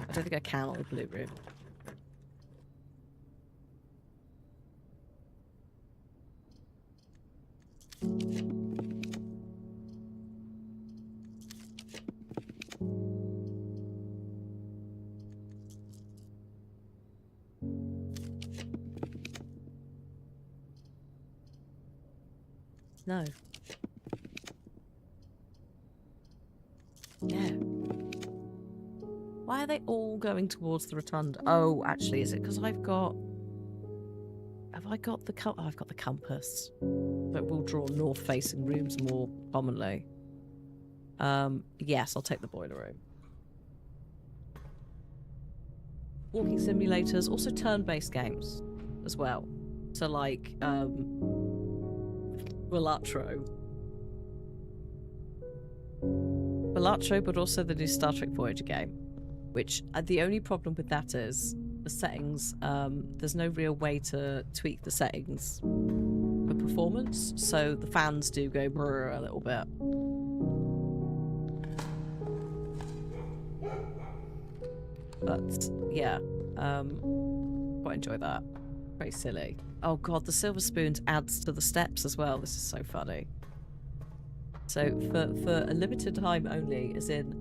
[SPEAKER 1] I don't think I can on the blue room. No. Yeah. Why are they all going towards the rotunda? Oh, actually, is it because I've got... Have I got the... Oh, I've got the compass. But we'll draw north-facing rooms more commonly. Yes, I'll take the boiler room. Walking simulators, also turn-based games as well. So like, Balatro, but also the new Star Trek Voyager game, which the only problem with that is the settings. There's no real way to tweak the settings for performance, so the fans do go brrr a little bit. But yeah, quite enjoy that. Very silly. Oh god, the silver spoons adds to the steps as well. This is so funny. So for a limited time only, as in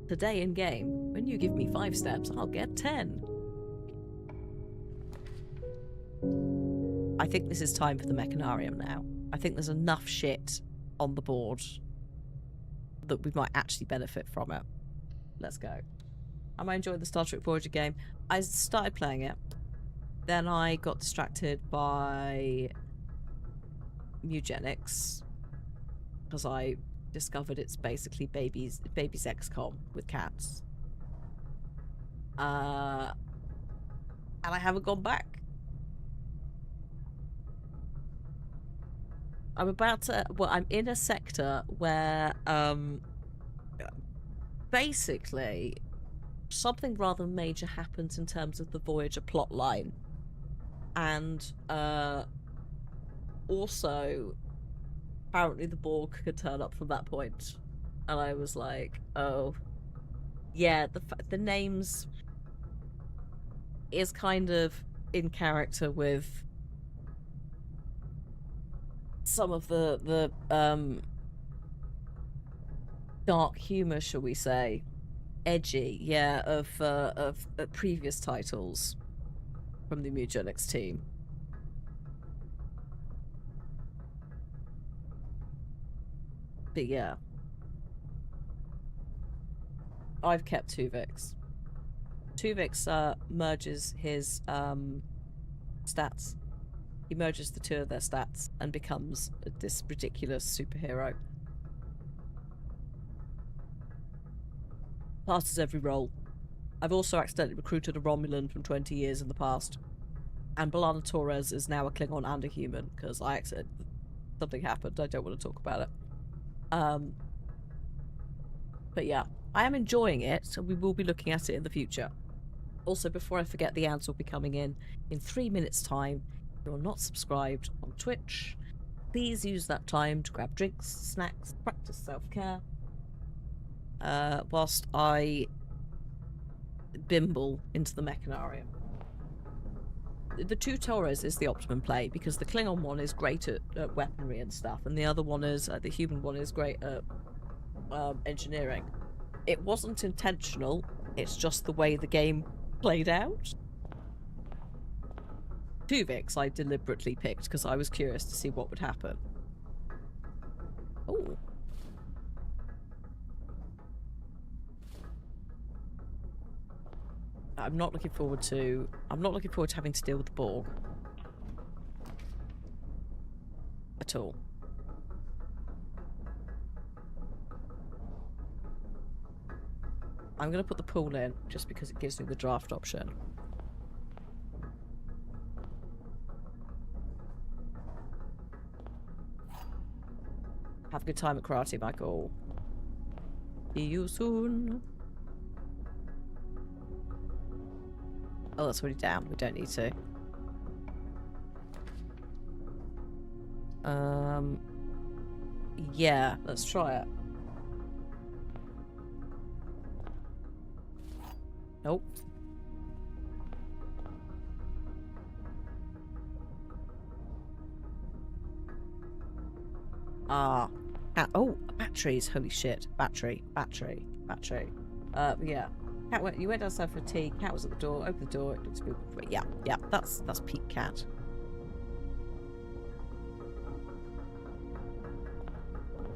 [SPEAKER 1] today in game, when you give me 5 steps, I'll get 10. I think this is time for the mechanarium now. I think there's enough shit on the board that we might actually benefit from it. Let's go. Am I enjoying the Star Trek Voyager game? I started playing it. Then I got distracted by eugenics because I discovered it's basically babies XCOM with cats. And I haven't gone back. I'm about to... Well, I'm in a sector where basically something rather major happens in terms of the Voyager plotline. And also apparently the Borg could turn up from that point. And I was like, oh yeah, the names is kind of in character with some of the dark humor, shall we say, edgy, yeah, of previous titles from the eugenics team. But yeah, I've kept Tuvix. Tuvix merges his stats. He merges the two of their stats and becomes this ridiculous superhero. Passes every role. I've also accidentally recruited a Romulan from 20 years in the past. And B'Elanna Torres is now a Klingon and a human, because something happened. I don't want to talk about it. But yeah, I am enjoying it, so we will be looking at it in the future. Also, before I forget, the ads will be coming in 3 minutes' time. If you're not subscribed on Twitch, please use that time to grab drinks, snacks, practice self-care, whilst I bimble into the mechanarium. The two Torres is the optimum play, because the Klingon one is great at weaponry and stuff, and the other one is, the human one is great at engineering. It wasn't intentional, it's just the way the game played out. Tuvix I deliberately picked because I was curious to see what would happen. Oh. I'm not looking forward to having to deal with the Borg. At all. I'm going to put the pool in just because it gives me the draft option. Have a good time at karate, Michael. See you soon. Oh, that's already down. We don't need to. Yeah, let's try it. Nope. Ah. Oh, batteries. Holy shit. Battery. Yeah. Cat you went outside for tea. Cat was at the door. Open the door. It looks good. Yeah. That's peak cat.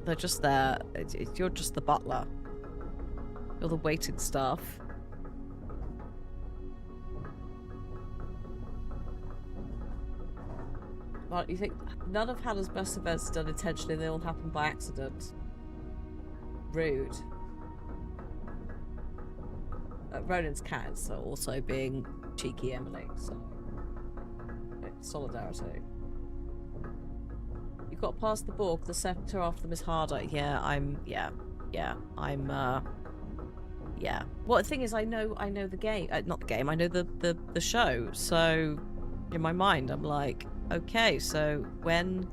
[SPEAKER 1] They're just there. You're just the butler. You're the waiting staff. But you think none of Hannah's best events are done intentionally, they all happen by accident. Rude. Ronan's cats are also being cheeky Emily, so solidarity. You've got past the Borg, the sector after them is harder. Yeah. Well, the thing is, I know the game, not the game. I know the show. So, in my mind, I'm like, okay, so when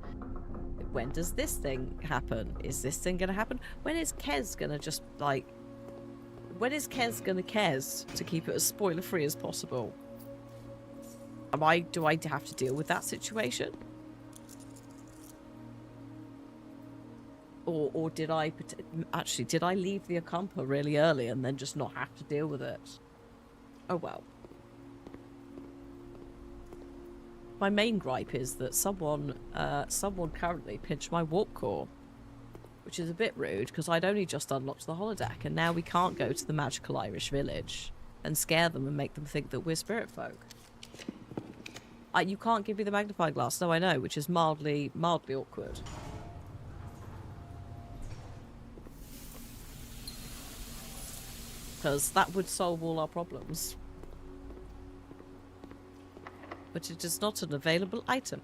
[SPEAKER 1] does this thing happen? Is this thing gonna happen? When is Kez gonna just like? When is Kez gonna Kez to keep it as spoiler free as possible? Do I have to deal with that situation? Or did I leave the Acampa really early and then just not have to deal with it? Oh well. My main gripe is that someone currently pinched my warp core, which is a bit rude because I'd only just unlocked the holodeck and now we can't go to the magical Irish village and scare them and make them think that we're spirit folk. You can't give me the magnifying glass. No, I know, which is mildly awkward. Because that would solve all our problems. But it is not an available item.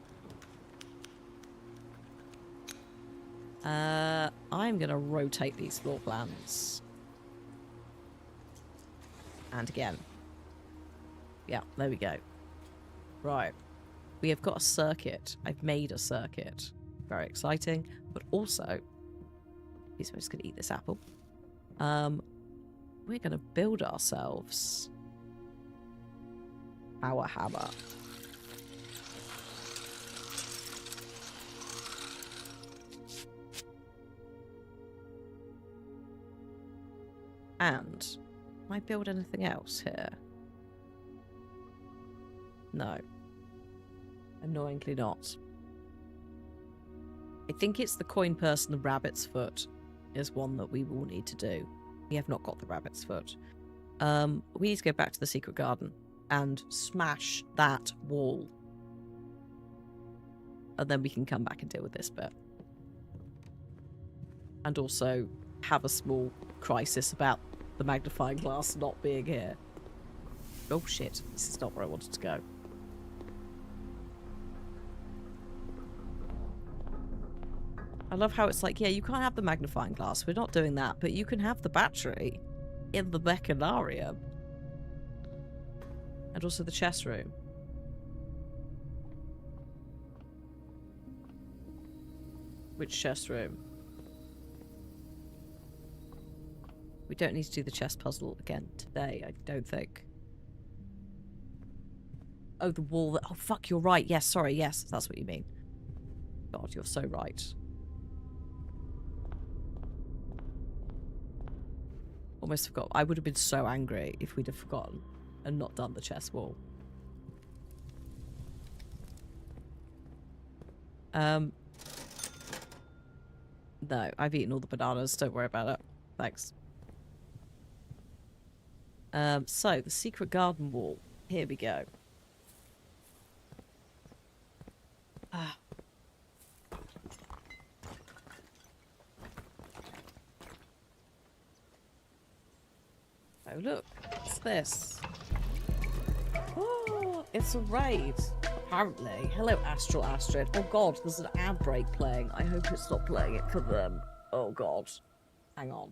[SPEAKER 1] I'm going to rotate these floor plans. And again. Yeah, there we go. Right. We have got a circuit. I've made a circuit. Very exciting. But also, I'm just going to eat this apple. We're going to build ourselves our hammer. And can I build anything else here? No. Annoyingly not. I think it's the coin purse and the rabbit's foot is one that we will need to do. We have not got the rabbit's foot. We need to go back to the secret garden and smash that wall. And then we can come back and deal with this bit. And also have a small crisis about the magnifying glass not being here. Oh shit, this is not where I wanted to go. I love how it's like, yeah, you can't have the magnifying glass. We're not doing that. But you can have the battery in the mechanarium. And also the chess room. Which chess room? We don't need to do the chess puzzle again today, I don't think. Oh, the wall. Oh, fuck, you're right. Yes, sorry. Yes, that's what you mean. God, you're so right. Almost forgot. I would have been so angry if we'd have forgotten and not done the chess wall. No, I've eaten all the bananas. Don't worry about it. Thanks. So, the secret garden wall. Here we go. Ah. Oh, look. What's this? Oh, it's a raid. Apparently. Hello, Astral Astrid. Oh, God, there's an ad break playing. I hope it's not playing it for them. Oh, God. Hang on.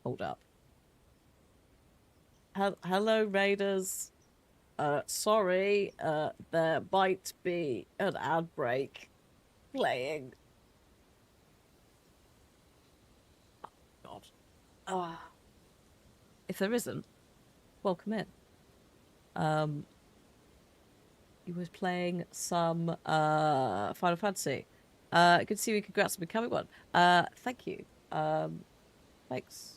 [SPEAKER 1] Hold up. Hello, raiders. Sorry, there might be an ad break playing. Oh, God. If there isn't, welcome in. He was playing some Final Fantasy. Good to see you. Congrats on becoming one. Thank you. Thanks.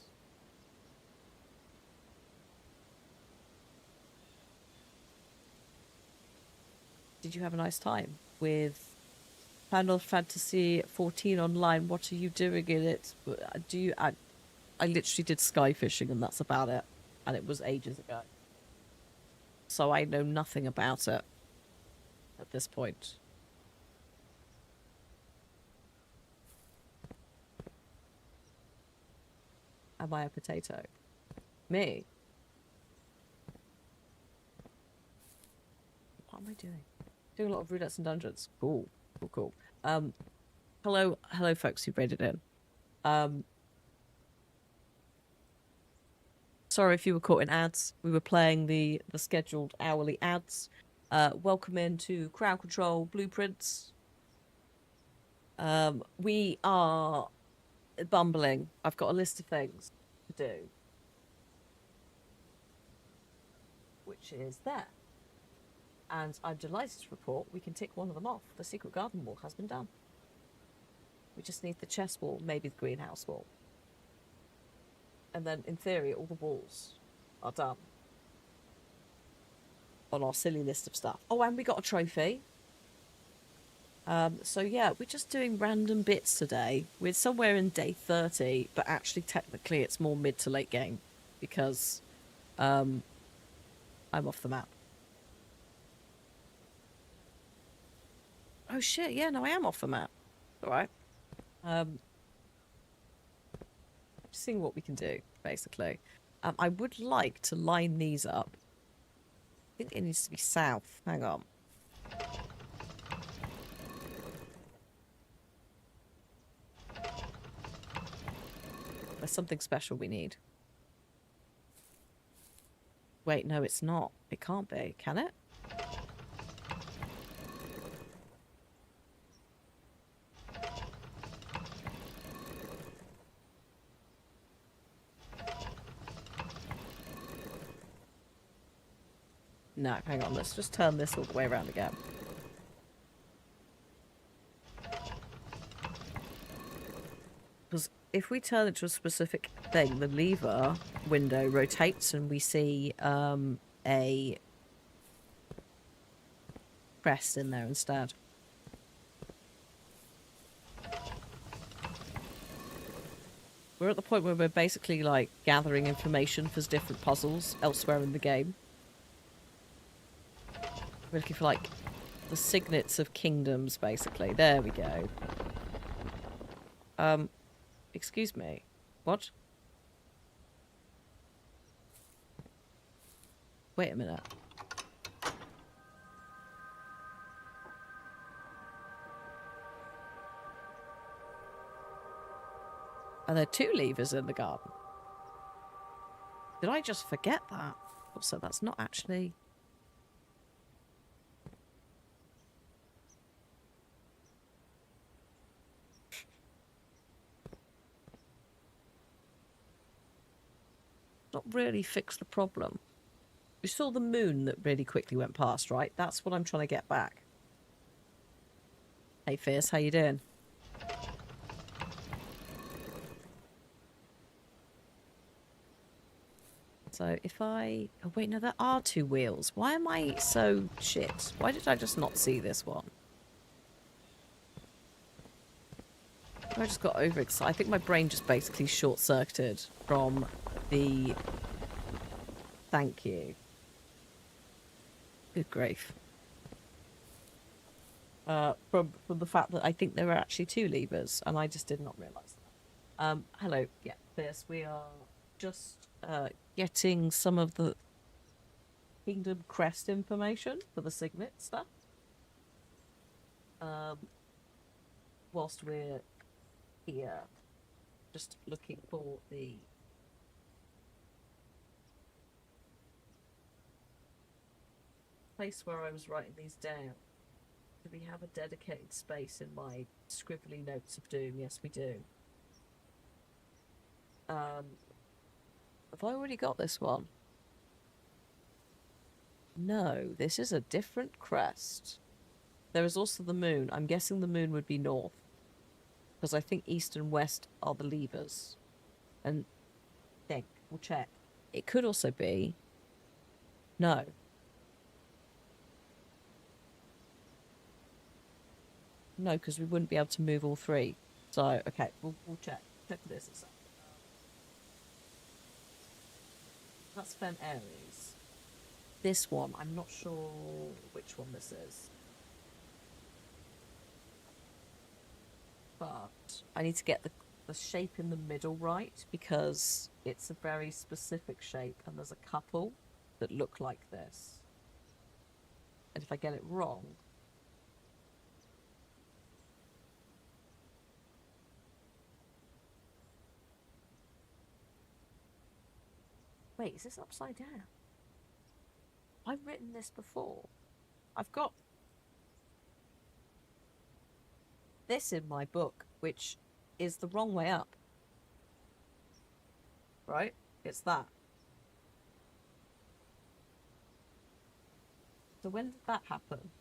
[SPEAKER 1] Did you have a nice time with Final Fantasy 14 online. What are you doing in it? Do you? I literally did sky fishing, and that's about it. And it was ages ago, so I know nothing about it at this point. Am I a potato? Me? What am I doing? Doing a lot of roulettes and dungeons. Cool. Cool, cool. Hello, folks who raided in. Sorry if you were caught in ads. We were playing the scheduled hourly ads. Welcome into Crowd Control Blueprints. We are bumbling. I've got a list of things to do, which is there. And I'm delighted to report we can tick one of them off. The secret garden wall has been done. We just need the chest wall, maybe the greenhouse wall. And then, in theory, all the walls are done on our silly list of stuff. Oh, and we got a trophy. So yeah, we're just doing random bits today. We're somewhere in day 30, but actually technically it's more mid to late game because I'm off the map. Oh shit, yeah, no, I am off the map. Alright. Seeing what we can do, basically. I would like to line these up. I think it needs to be south. Hang on. There's something special we need. Wait, no, it's not. It can't be. Can it? No, hang on. Let's just turn this all the way around again. Because if we turn it to a specific thing, the lever window rotates and we see a crest in there instead. We're at the point where we're basically like gathering information for different puzzles elsewhere in the game. We're looking for like the signets of kingdoms, basically. There we go. Excuse me. What? Wait a minute. Are there two levers in the garden? Did I just forget that? Also, that's not actually... not really fix the problem. You saw the moon that really quickly went past, right? That's what I'm trying to get back. Hey, Fierce, how you doing? So if I... oh, wait, no, there are two wheels. Why am I so shit? Why did I just not see this one? I just got overexcited. I think my brain just basically short-circuited from the... thank you. Good grief. From the fact that I think there were actually two levers, and I just did not realise that. Hello, yeah, Fierce. We are just getting some of the Kingdom Crest information for the Signet stuff. Whilst we're here, just looking for the place where I was writing these down. Do we have a dedicated space in my scribbly notes of doom? Yes, we do. Have I already got this one? No, this is a different crest. There is also the moon. I'm guessing the moon would be north. Because I think east and west are the levers. And think, we'll check. It could also be... no. No, because we wouldn't be able to move all three. So, okay, we'll check. Check for this a sec. That's Fen Aries. This one, I'm not sure which one this is. But I need to get the shape in the middle right, because it's a very specific shape and there's a couple that look like this. And if I get it wrong... Wait, is this upside down? I've written this before. I've got this in my book, which is the wrong way up. Right? It's that. So when did that happen?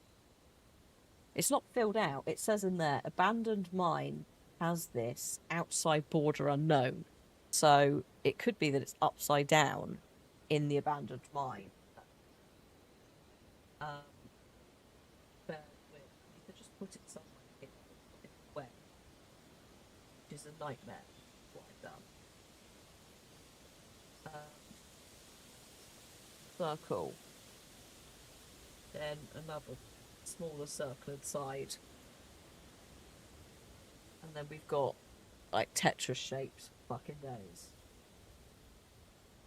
[SPEAKER 1] It's not filled out. It says in there, abandoned mine has this outside border unknown. So it could be that it's upside down in the abandoned mine. But you could just put it somewhere in the way, which is a nightmare. What I've done. Circle. Then another smaller circle inside. And then we've got like Tetris shapes. Fucking days.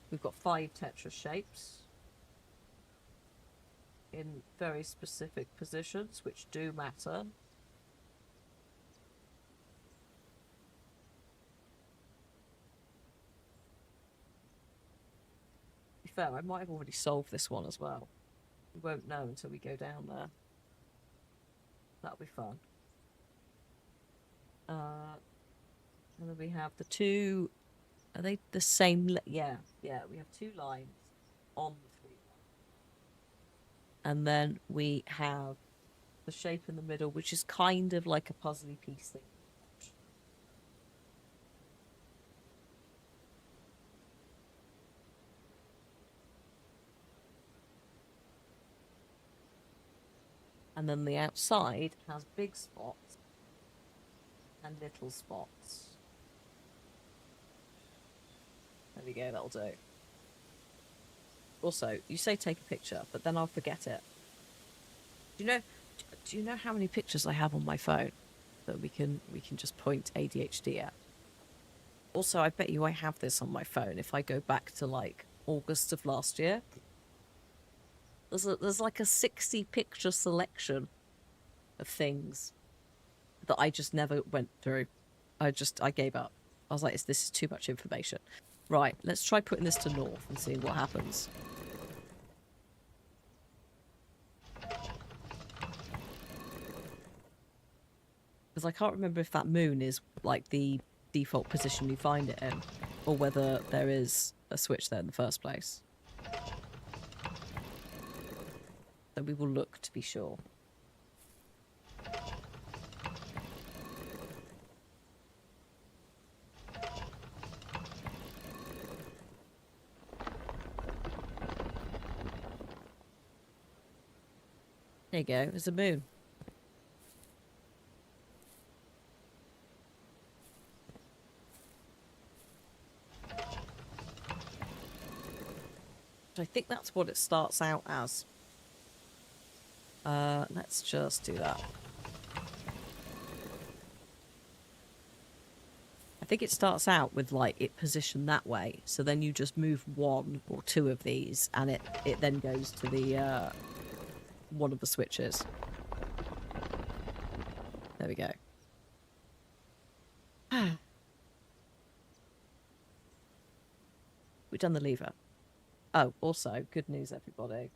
[SPEAKER 1] We've got 5 Tetris shapes in very specific positions, which do matter. To be fair, I might have already solved this one as well. We won't know until we go down there. That'll be fun. And then we have the 2... Are they the same? Yeah, we have 2 lines on the 3 line. And then we have the shape in the middle, which is kind of like a puzzly piece thing. And then the outside has big spots and little spots. There we go, that'll do. Also, you say take a picture, but then I'll forget it. Do you know how many pictures I have on my phone that we can just point ADHD at? Also, I bet you I have this on my phone if I go back to like August of last year. There's like a 60 picture selection of things that I just never went through. I gave up. I was like, this is too much information. Right, let's try putting this to north and seeing what happens. Because I can't remember if that moon is like the default position you find it in, or whether there is a switch there in the first place. So we will look to be sure. There you go, there's a moon. I think that's what it starts out as. Let's just do that. I think it starts out with like it positioned that way, so then you just move 1 or 2 of these and it then goes to the one of the switches. There we go. We've done the lever. Oh, also, good news, everybody.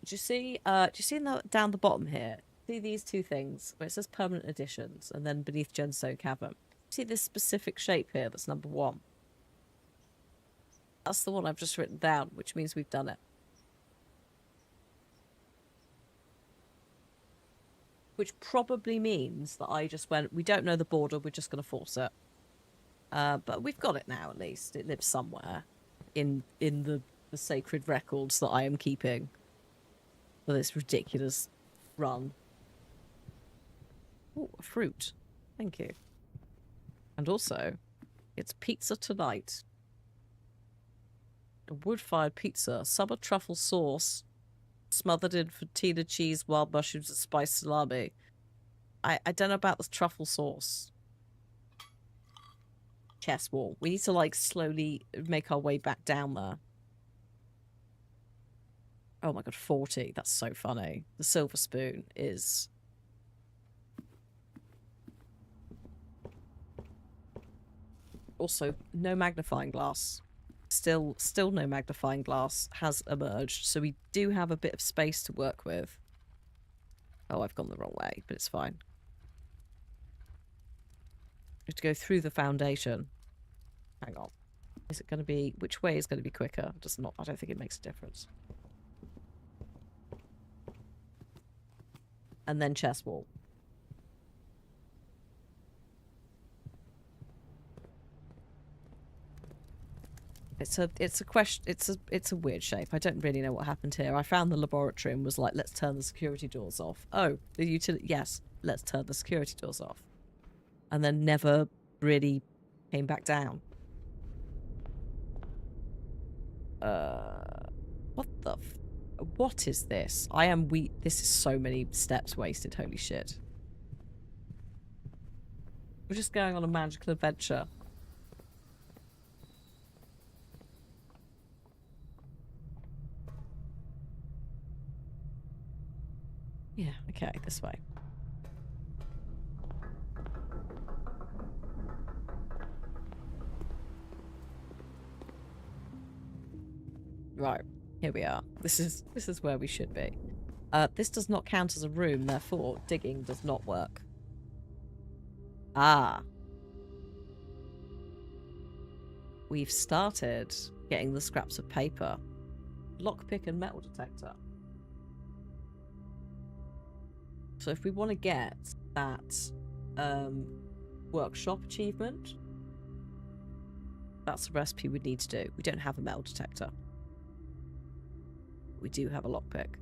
[SPEAKER 1] Do you see down the bottom here? See these 2 things where it says permanent additions and then beneath Gemstone Cavern? See this specific shape here that's number 1? That's the one I've just written down, which means we've done it. Which probably means that I just went, we don't know the border, we're just going to force it. But we've got it now, at least. It lives somewhere in the sacred records that I am keeping for this ridiculous run. Oh, a fruit. Thank you. And also, it's pizza tonight. A wood-fired pizza, summer truffle sauce, smothered in fettuccine cheese, wild mushrooms, and spiced salami. I don't know about the truffle sauce. Chest wall. We need to, like, slowly make our way back down there. Oh my god, 40. That's so funny. The silver spoon is... Also, no magnifying glass. Still no magnifying glass has emerged, so we do have a bit of space to work with. Oh, I've gone the wrong way, but it's fine. We have to go through the foundation. Hang on. Is it going to be... Which way is going to be quicker? Does not... I don't think it makes a difference. And then chest wall. It's a question. It's a weird shape. I don't really know what happened here. I found the laboratory and was like, let's turn the security doors off. Oh, the utility. Yes, let's turn the security doors off. And then never really came back down. What the? What is this? I am weak. This is so many steps wasted. Holy shit. We're just going on a magical adventure. Yeah, okay, this way. Right, here we are. This is where we should be. This does not count as a room, therefore digging does not work. Ah. We've started getting the scraps of paper. Lockpick and metal detector. So if we want to get that workshop achievement, that's the recipe we need to do. We don't have a metal detector. We do have a lockpick.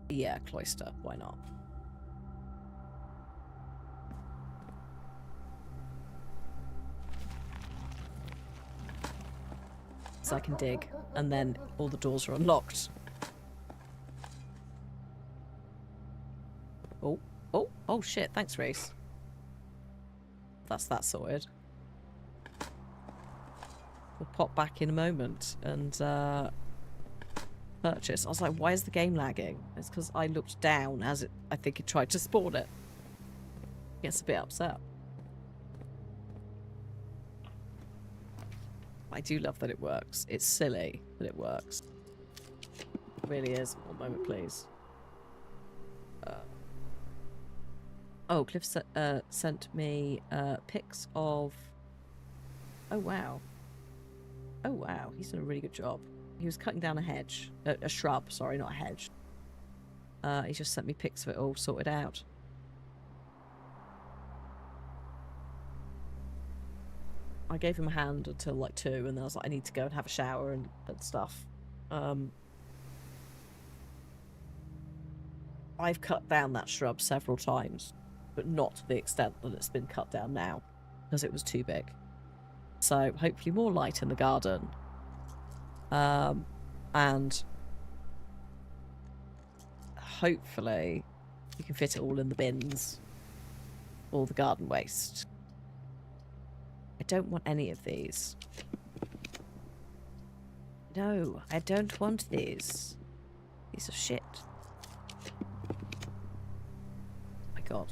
[SPEAKER 1] Yeah, cloister. Why not? So I can dig, and then all the doors are unlocked. Oh shit, thanks, Reese. That's that sorted. We'll pop back in a moment and purchase. I was like, why is the game lagging? It's because I looked down as it, I think it tried to spawn it. Gets a bit upset. I do love that it works. It's silly, but it works. It really is. One moment, please. Oh, Cliff sent me pics of... Oh, wow. Oh, wow. He's done a really good job. He was cutting down a hedge. A shrub, sorry, not a hedge. He just sent me pics of it all sorted out. I gave him a hand until like 2, and then I was like, I need to go and have a shower and stuff. I've cut down that shrub several times, but not to the extent that it's been cut down now, because it was too big. So hopefully more light in the garden. And hopefully you can fit it all in the bins. All the garden waste. I don't want any of these. No, I don't want these. Piece of shit. Oh my god.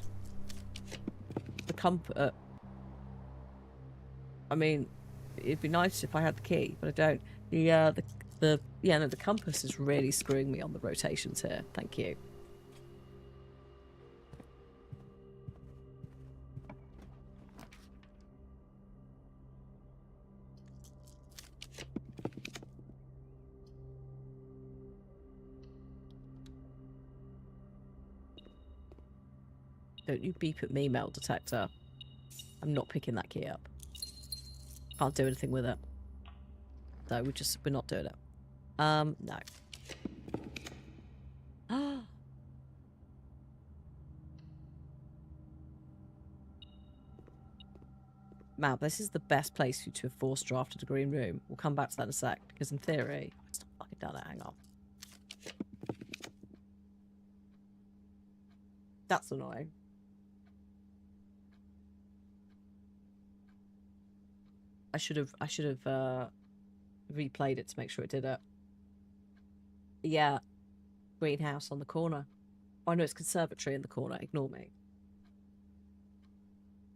[SPEAKER 1] The comfort. I mean, it'd be nice if I had the key, but I don't. The compass is really screwing me on the rotations here. Thank you. Don't you beep at me, metal detector. I'm not picking that key up. Can't do anything with it. So we're not doing it. No. Man, this is the best place for you to have force drafted a green room. We'll come back to that in a sec, because in theory... It's not fucking done it, hang on. That's annoying. I should have replayed it to make sure it did it. Yeah. Greenhouse on the corner. Oh no, it's conservatory in the corner. Ignore me.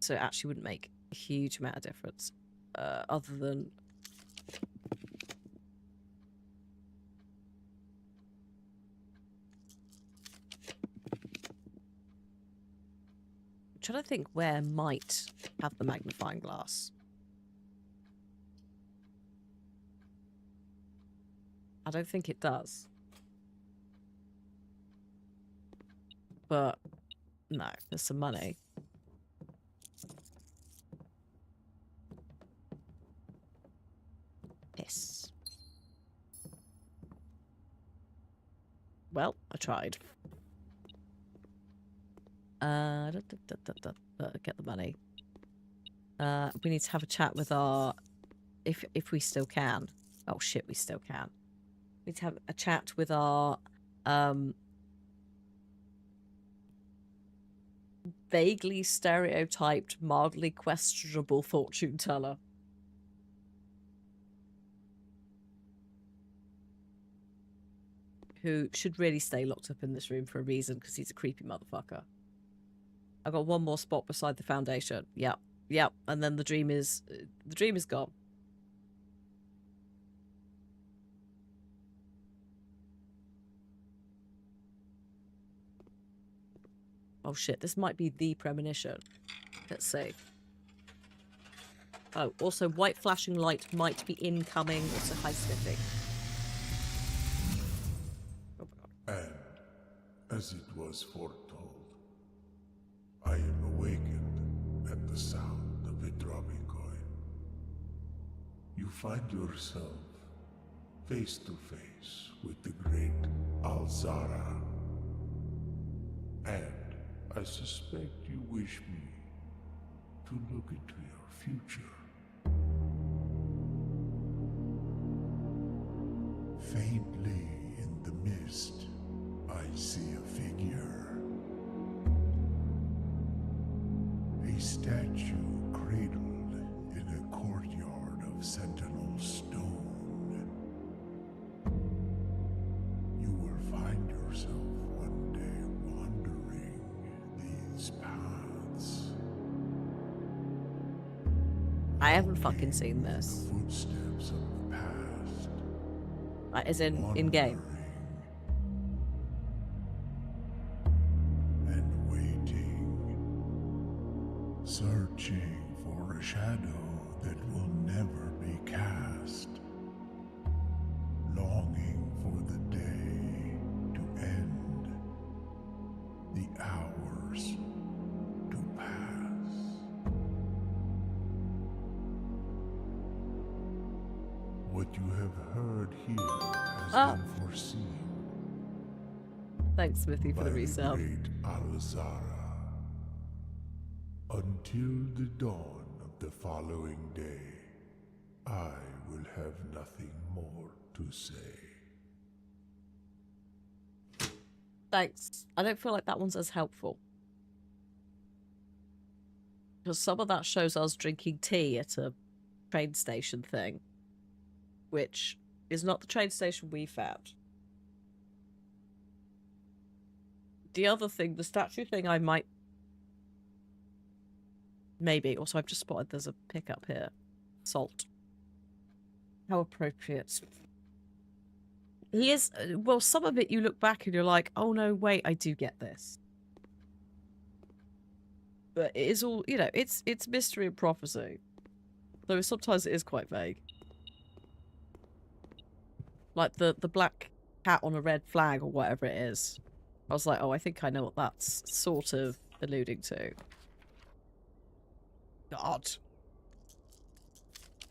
[SPEAKER 1] So it actually wouldn't make a huge amount of difference. Other than... I'm trying to think where might have the magnifying glass. I don't think it does. But, no, there's some money. Piss. Well, I tried. Get the money. We need to have a chat with our... If we still can. Oh shit, we still can. We need to have a chat with our... vaguely stereotyped, mildly questionable fortune teller. Who should really stay locked up in this room for a reason, because he's a creepy motherfucker. I've got one more spot beside the foundation. Yep, yep. And then the dream is gone. Oh shit, this might be the premonition. Let's see. Oh, also white flashing light might be incoming. Also high sniffing. Oh my god.
[SPEAKER 2] And, as it was foretold, I am awakened at the sound of a dropping coin. You find yourself face to face with the great Alzara. And I suspect you wish me to look into your future. Faintly in the mist, I see a figure. A statue cradled in a courtyard of sentinel stone. You will find yourself one day wandering these paths.
[SPEAKER 1] I haven't fucking seen this.
[SPEAKER 2] The footsteps of the past.
[SPEAKER 1] As in game.
[SPEAKER 2] And waiting, searching for a shadow that will never be cast, longing for the day to end, the hours to pass. What you have heard here has been foreseen.
[SPEAKER 1] Thanks, Smithy, for the resale.
[SPEAKER 2] Great Alzara. Until the dawn of the following day, I will have nothing more to say.
[SPEAKER 1] Thanks. I don't feel like that one's as helpful. Because some of that shows us drinking tea at a train station thing. Which is not the train station we found. The other thing, the statue thing, I might... Maybe. Also, I've just spotted there's a pickup here. Salt. How appropriate. He is... Well, some of it you look back and you're like, oh no, wait, I do get this. But it is all, you know, it's mystery and prophecy. Though sometimes it is quite vague. Like the black cat on a red flag or whatever it is. I was like, oh, I think I know what that's sort of alluding to. God.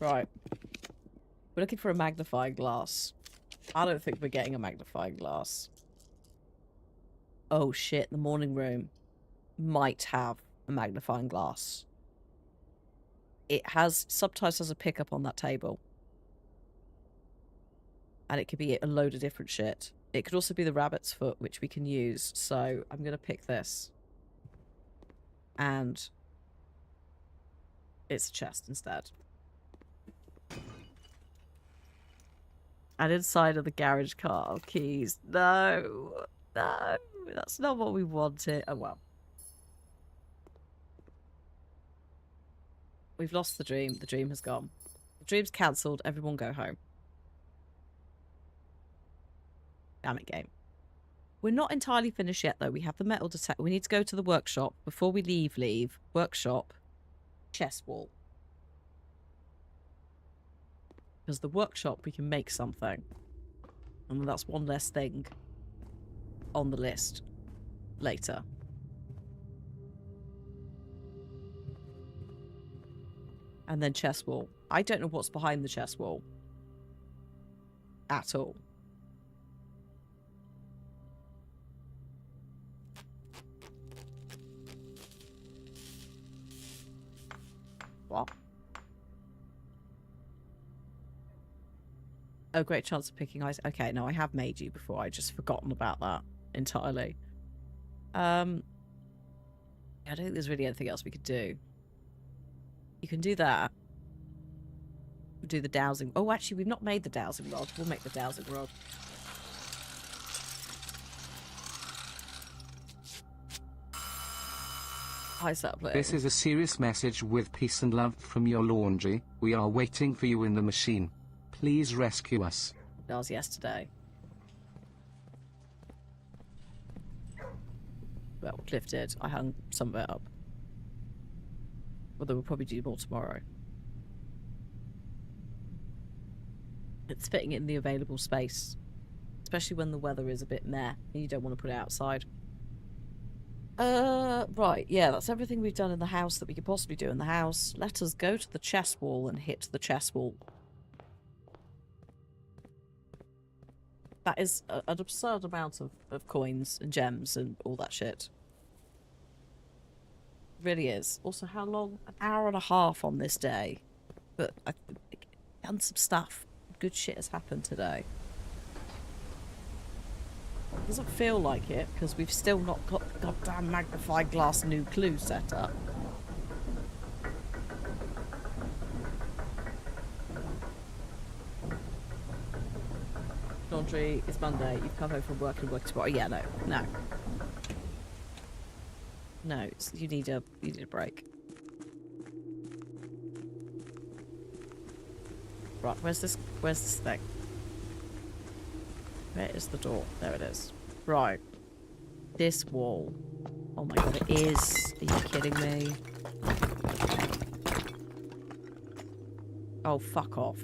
[SPEAKER 1] Right. We're looking for a magnifying glass. I don't think we're getting a magnifying glass. Oh shit, the morning room might have a magnifying glass. It has subtitles as a pickup on that table. And it could be a load of different shit. It could also be the rabbit's foot, which we can use. So I'm going to pick this. And it's a chest instead. And inside of the garage car are keys. No. No. That's not what we wanted. Oh well. We've lost the dream. The dream has gone. The dream's cancelled. Everyone go home. Damn it, game. We're not entirely finished yet, though. We have the metal detector. We need to go to the workshop. Before we leave. Workshop. Chest wall. Because the workshop, we can make something. And that's one less thing on the list later. And then chest wall. I don't know what's behind the chest wall. At all. What? Oh, great chance of picking ice. Okay, no, I have made you before. I just forgotten about that entirely. I don't think there's really anything else we could do. You can do that. Do the dowsing. Oh, actually, we've not made the dowsing rod. We'll make the dowsing rod. Ice up, please.
[SPEAKER 3] This is a serious message with peace and love from your laundry. We are waiting for you in the machine. Please rescue us.
[SPEAKER 1] That was yesterday. Well, Cliff did. I hung some of it up. Although we'll probably do more tomorrow. It's fitting it in the available space. Especially when the weather is a bit meh and you don't want to put it outside. Right, yeah, that's everything we've done in the house that we could possibly do in the house. Let us go to the chest wall and hit the chest wall. That is an absurd amount of coins and gems and all that shit. It really is. Also, how long? An hour and a half on this day. But I've done some stuff. Good shit has happened today. It doesn't feel like it, because we've still not got the goddamn magnifying glass new clue set up. Laundry is Monday. You've come home from work and work tomorrow. Yeah, no. No, you need a break. Right, where's this thing? Where is the door? There it is. Right. This wall. Oh my god, it is. Are you kidding me? Oh, fuck off.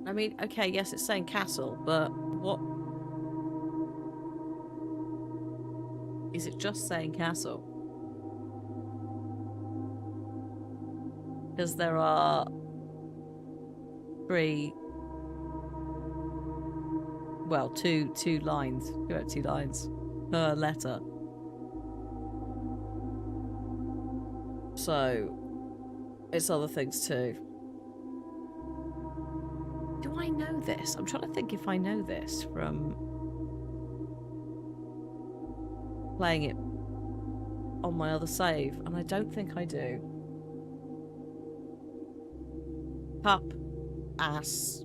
[SPEAKER 1] I mean, okay, yes, it's saying castle, but what? Is it just saying castle? Because there are two lines. You have 2 lines per letter. So, it's other things too. Do I know this? I'm trying to think if I know this from playing it on my other save, and I don't think I do. Cup, ass,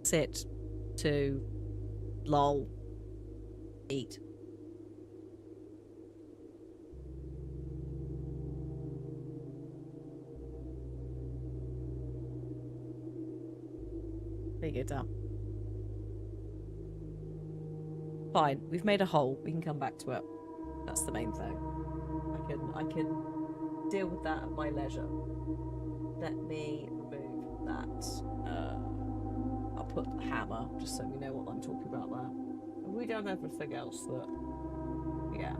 [SPEAKER 1] sit, to, lol, eat. There you go, down. Fine, we've made a hole. We can come back to it. That's the main thing. I can deal with that at my leisure. Let me remove that. I'll put the hammer just so we know what I'm talking about there. And we done everything else that, yeah.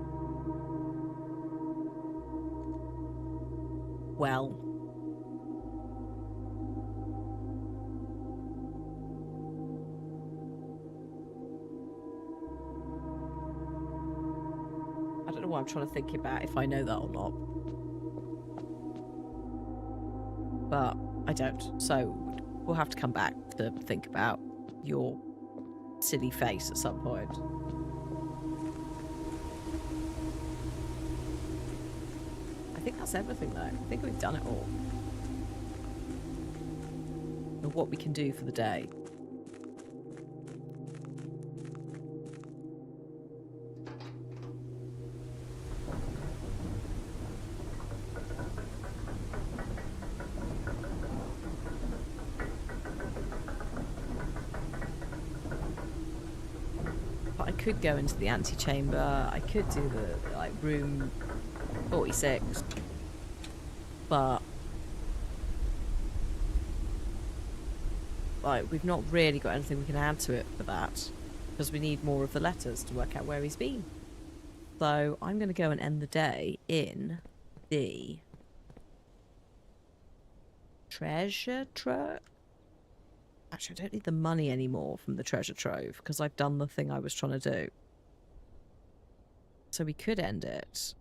[SPEAKER 1] Well. I don't know what I'm trying to think about if I know that or not. But I don't. So we'll have to come back to think about your silly face at some point. I think that's everything though. I think we've done it all. And what we can do for the day. But I could go into the antechamber. I could do the like room 46. But like we've not really got anything we can add to it for that. Because we need more of the letters to work out where he's been. So I'm going to go and end the day in the treasure trove. Actually, I don't need the money anymore from the treasure trove because I've done the thing I was trying to do. So we could end it.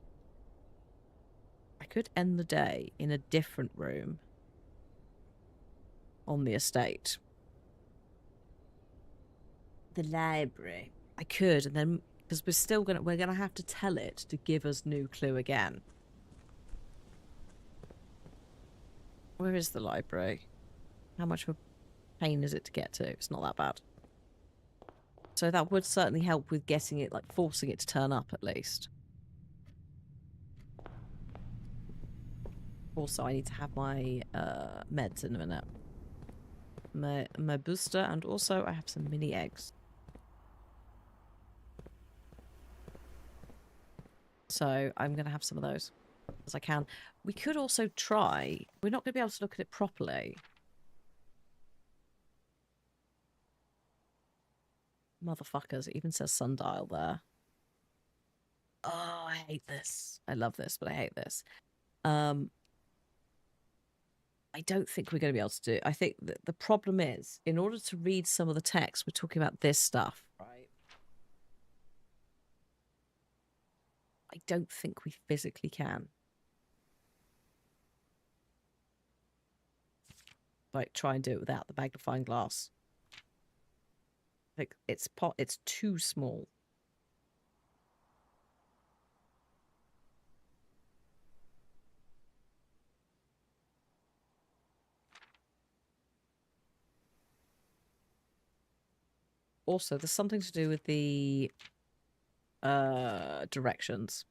[SPEAKER 1] I could end the day in a different room on the estate. The library. I could, and then because we're gonna have to tell it to give us new clue again. Where is the library? How much of a pain is it to get to? It's not that bad. So that would certainly help with getting it, like forcing it to turn up at least. Also, I need to have my meds in a minute. My booster, and also I have some mini eggs. So I'm going to have some of those as I can. We could also try... We're not going to be able to look at it properly. Motherfuckers, it even says sundial there. Oh, I hate this. I love this, but I hate this. I don't think we're going to be able to do it. I think that the problem is, in order to read some of the text, we're talking about this stuff, right? I don't think we physically can. Like, try and do it without the magnifying glass. Like, it's too small. Also, there's something to do with the directions.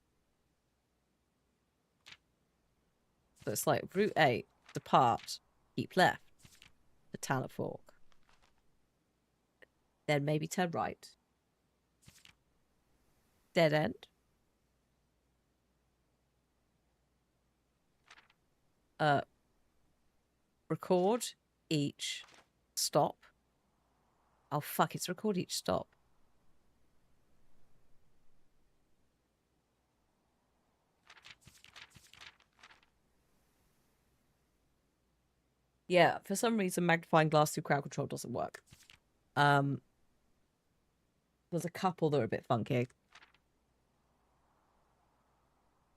[SPEAKER 1] So it's like Route 8, depart, keep left, the town of Fork. Then maybe turn right. Dead end. Record each stop. Oh fuck, it's record each stop. Yeah, for some reason magnifying glass through crowd control doesn't work. There's a couple that are a bit funky.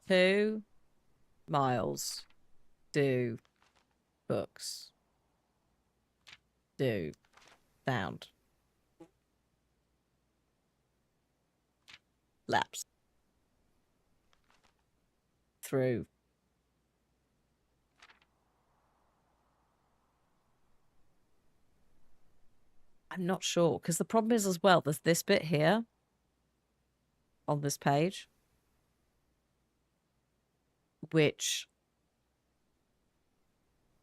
[SPEAKER 1] 2 miles. Do books. Do sound. Laps. Through. I'm not sure, because the problem is as well, there's this bit here on this page, which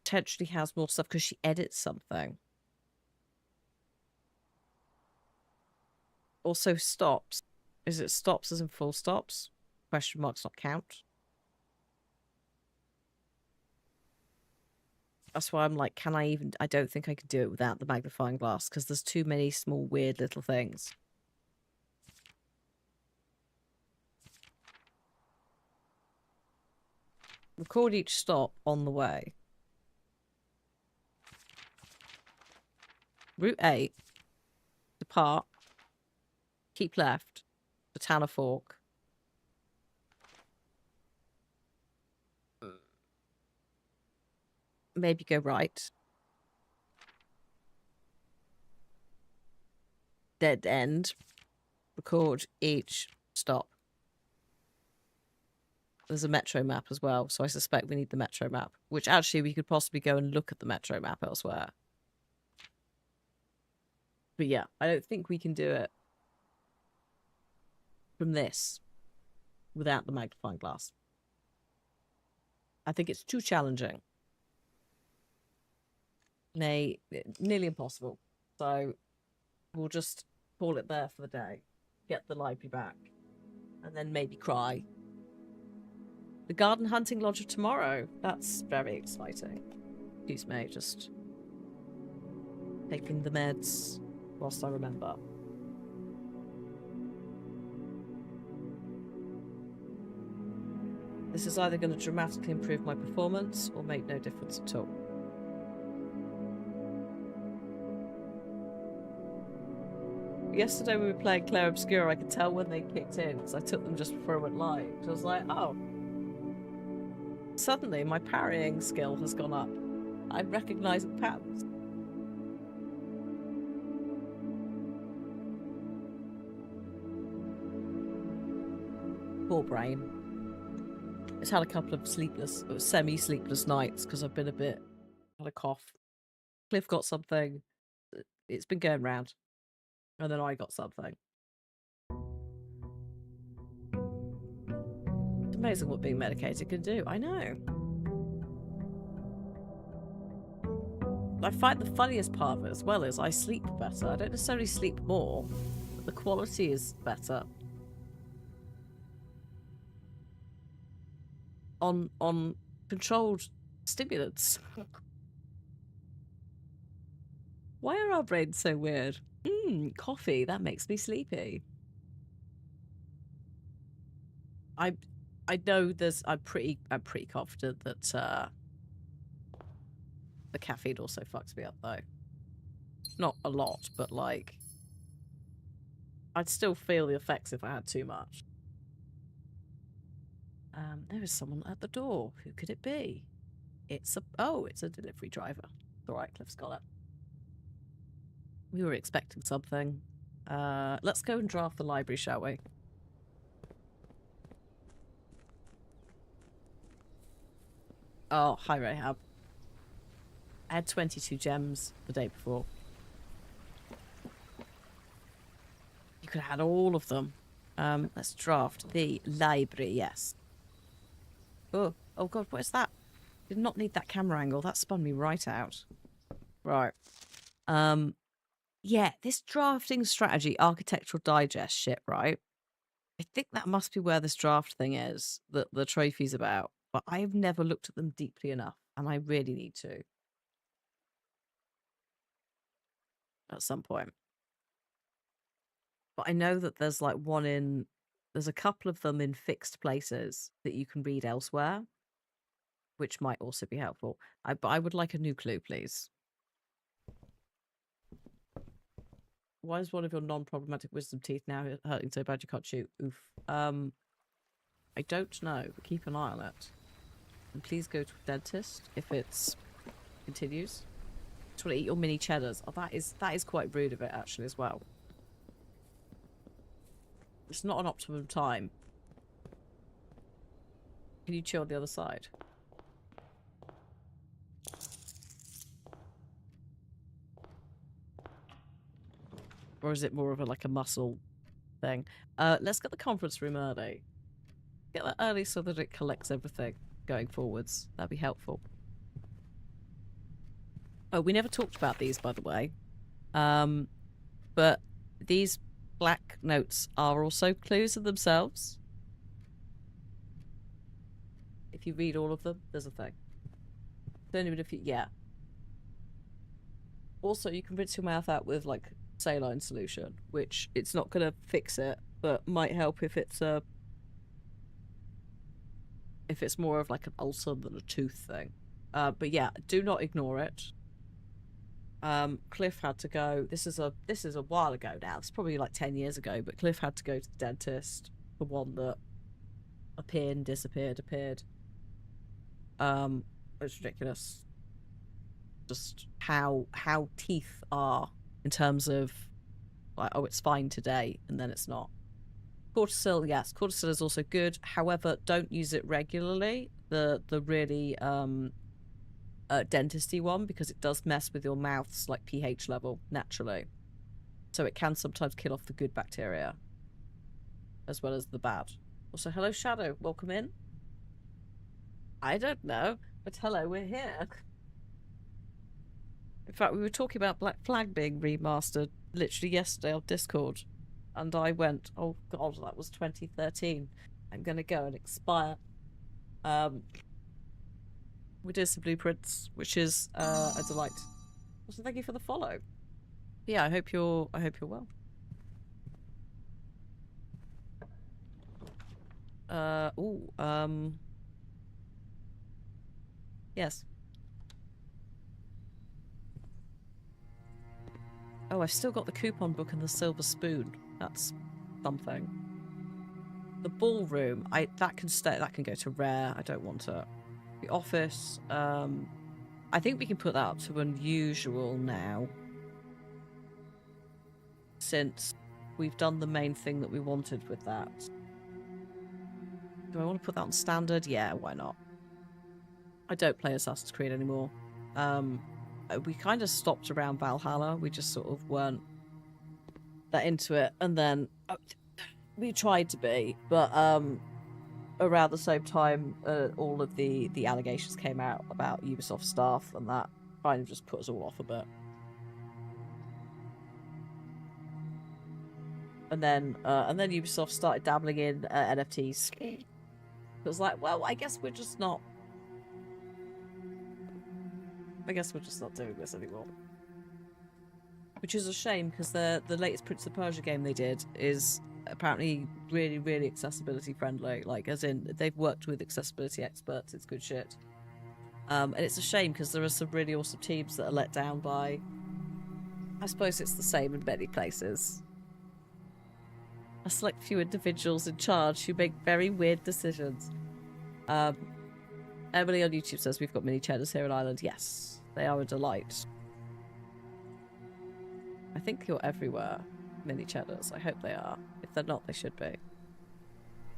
[SPEAKER 1] potentially has more stuff because she edits something. Also stops. Is it stops as in full stops? question marks not count? That's why I'm like, can I even... I don't think I could do it without the magnifying glass, because there's too many small, weird little things. Record each stop on the way. Route 8. Depart. Keep left. The Tanner Fork. Maybe go right. Dead end. Record each stop. There's a metro map as well, so I suspect we need the metro map. Which actually we could possibly go and look at the metro map elsewhere. But yeah, I don't think we can do it from this without the magnifying glass. I think it's too challenging. Nay, nearly impossible. So we'll just call it there for the day. Get the library back. And then maybe cry. The garden hunting lodge of tomorrow. That's very exciting. Excuse me, just taking the meds whilst I remember. This is either going to dramatically improve my performance or make no difference at all. Yesterday we were playing Claire Obscura, I could tell when they kicked in because I took them just before I went live. So I was like, oh. Suddenly my parrying skill has gone up. I'm recognising patterns. Poor brain. It's had a couple of sleepless, semi-sleepless nights because I've been had a cough. Cliff got something. It's been going round. And then I got something. It's amazing what being medicated can do. I know. I find the funniest part of it as well is I sleep better. I don't necessarily sleep more, but the quality is better. On controlled stimulants. Why are our brains so weird? Coffee, that makes me sleepy. I know I'm pretty confident that the caffeine also fucks me up though. Not a lot, but like I'd still feel the effects if I had too much. There is someone at the door. Who could it be? It's a delivery driver. All right, Cliff's got it. We were expecting something. Let's go and draft the library, shall we? Oh, hi Rahab. I had 22 gems the day before. You could have had all of them. Let's draft the library, yes. Oh god, what is that? Did not need that camera angle. That spun me right out. Right. Yeah, this drafting strategy, architectural digest shit, right? I think that must be where this draft thing is, that the trophy's about. But I've never looked at them deeply enough, and I really need to. At some point. But I know that there's like there's a couple of them in fixed places that you can read elsewhere, which might also be helpful. But I would like a new clue, please. Why is one of your non-problematic wisdom teeth now hurting so bad you can't shoot? Oof. I don't know, but keep an eye on it. And please go to a dentist if it continues. Just want to eat your mini cheddars. Oh, that is quite rude of it actually as well. It's not an optimum time. Can you chew on the other side? Or is it more of like a muscle thing? Let's get the conference room early. Get that early so that it collects everything going forwards. That'd be helpful. Oh, we never talked about these, by the way. But these black notes are also clues in themselves. If you read all of them, there's a thing. Don't even if you, yeah. Also, you can rinse your mouth out with like saline solution, which it's not gonna fix it, but might help if it's more of like an ulcer than a tooth thing. But yeah, do not ignore it. Cliff had to go. This is a while ago now. It's probably like 10 years ago. But Cliff had to go to the dentist. The one that appeared and disappeared, appeared. It's ridiculous. Just how teeth are in terms of like, oh, it's fine today, and then it's not. Cortisol, yes, cortisol is also good. However, don't use it regularly. The really dentisty one, because it does mess with your mouth's like pH level naturally, so it can sometimes kill off the good bacteria as well as the bad. Also, hello Shadow, welcome in. I don't know, but hello, we're here. In fact, we were talking about Black Flag being remastered literally yesterday on Discord, and I went, oh god, that was 2013. I'm gonna go and expire. We did some blueprints, which is a delight. Also, thank you for the follow. Yeah, I hope you're well. Yes. Oh, I've still got the coupon book and the silver spoon. That's something. The ballroom, that can go to rare. I don't want it. The office, I think we can put that up to unusual now, since we've done the main thing that we wanted with that. Do I want to put that on standard? Yeah, why not? I don't play Assassin's Creed anymore. We kind of stopped around Valhalla. We just sort of weren't that into it, and then we tried to be, but around the same time, all of the allegations came out about Ubisoft staff, and that kind of just put us all off a bit. And then Ubisoft started dabbling in NFTs. It was like, well, I guess we're just not doing this anymore. Which is a shame, because the latest Prince of Persia game they did is apparently really, really accessibility friendly. Like, as in, they've worked with accessibility experts. It's good shit. And it's a shame, because there are some really awesome teams that are let down by... I suppose it's the same in many places. A select few individuals in charge who make very weird decisions. Emily on YouTube says we've got mini cheddars here in Ireland. Yes, they are a delight. I think you're everywhere, mini cheddars. I hope they are. If they're not, they should be.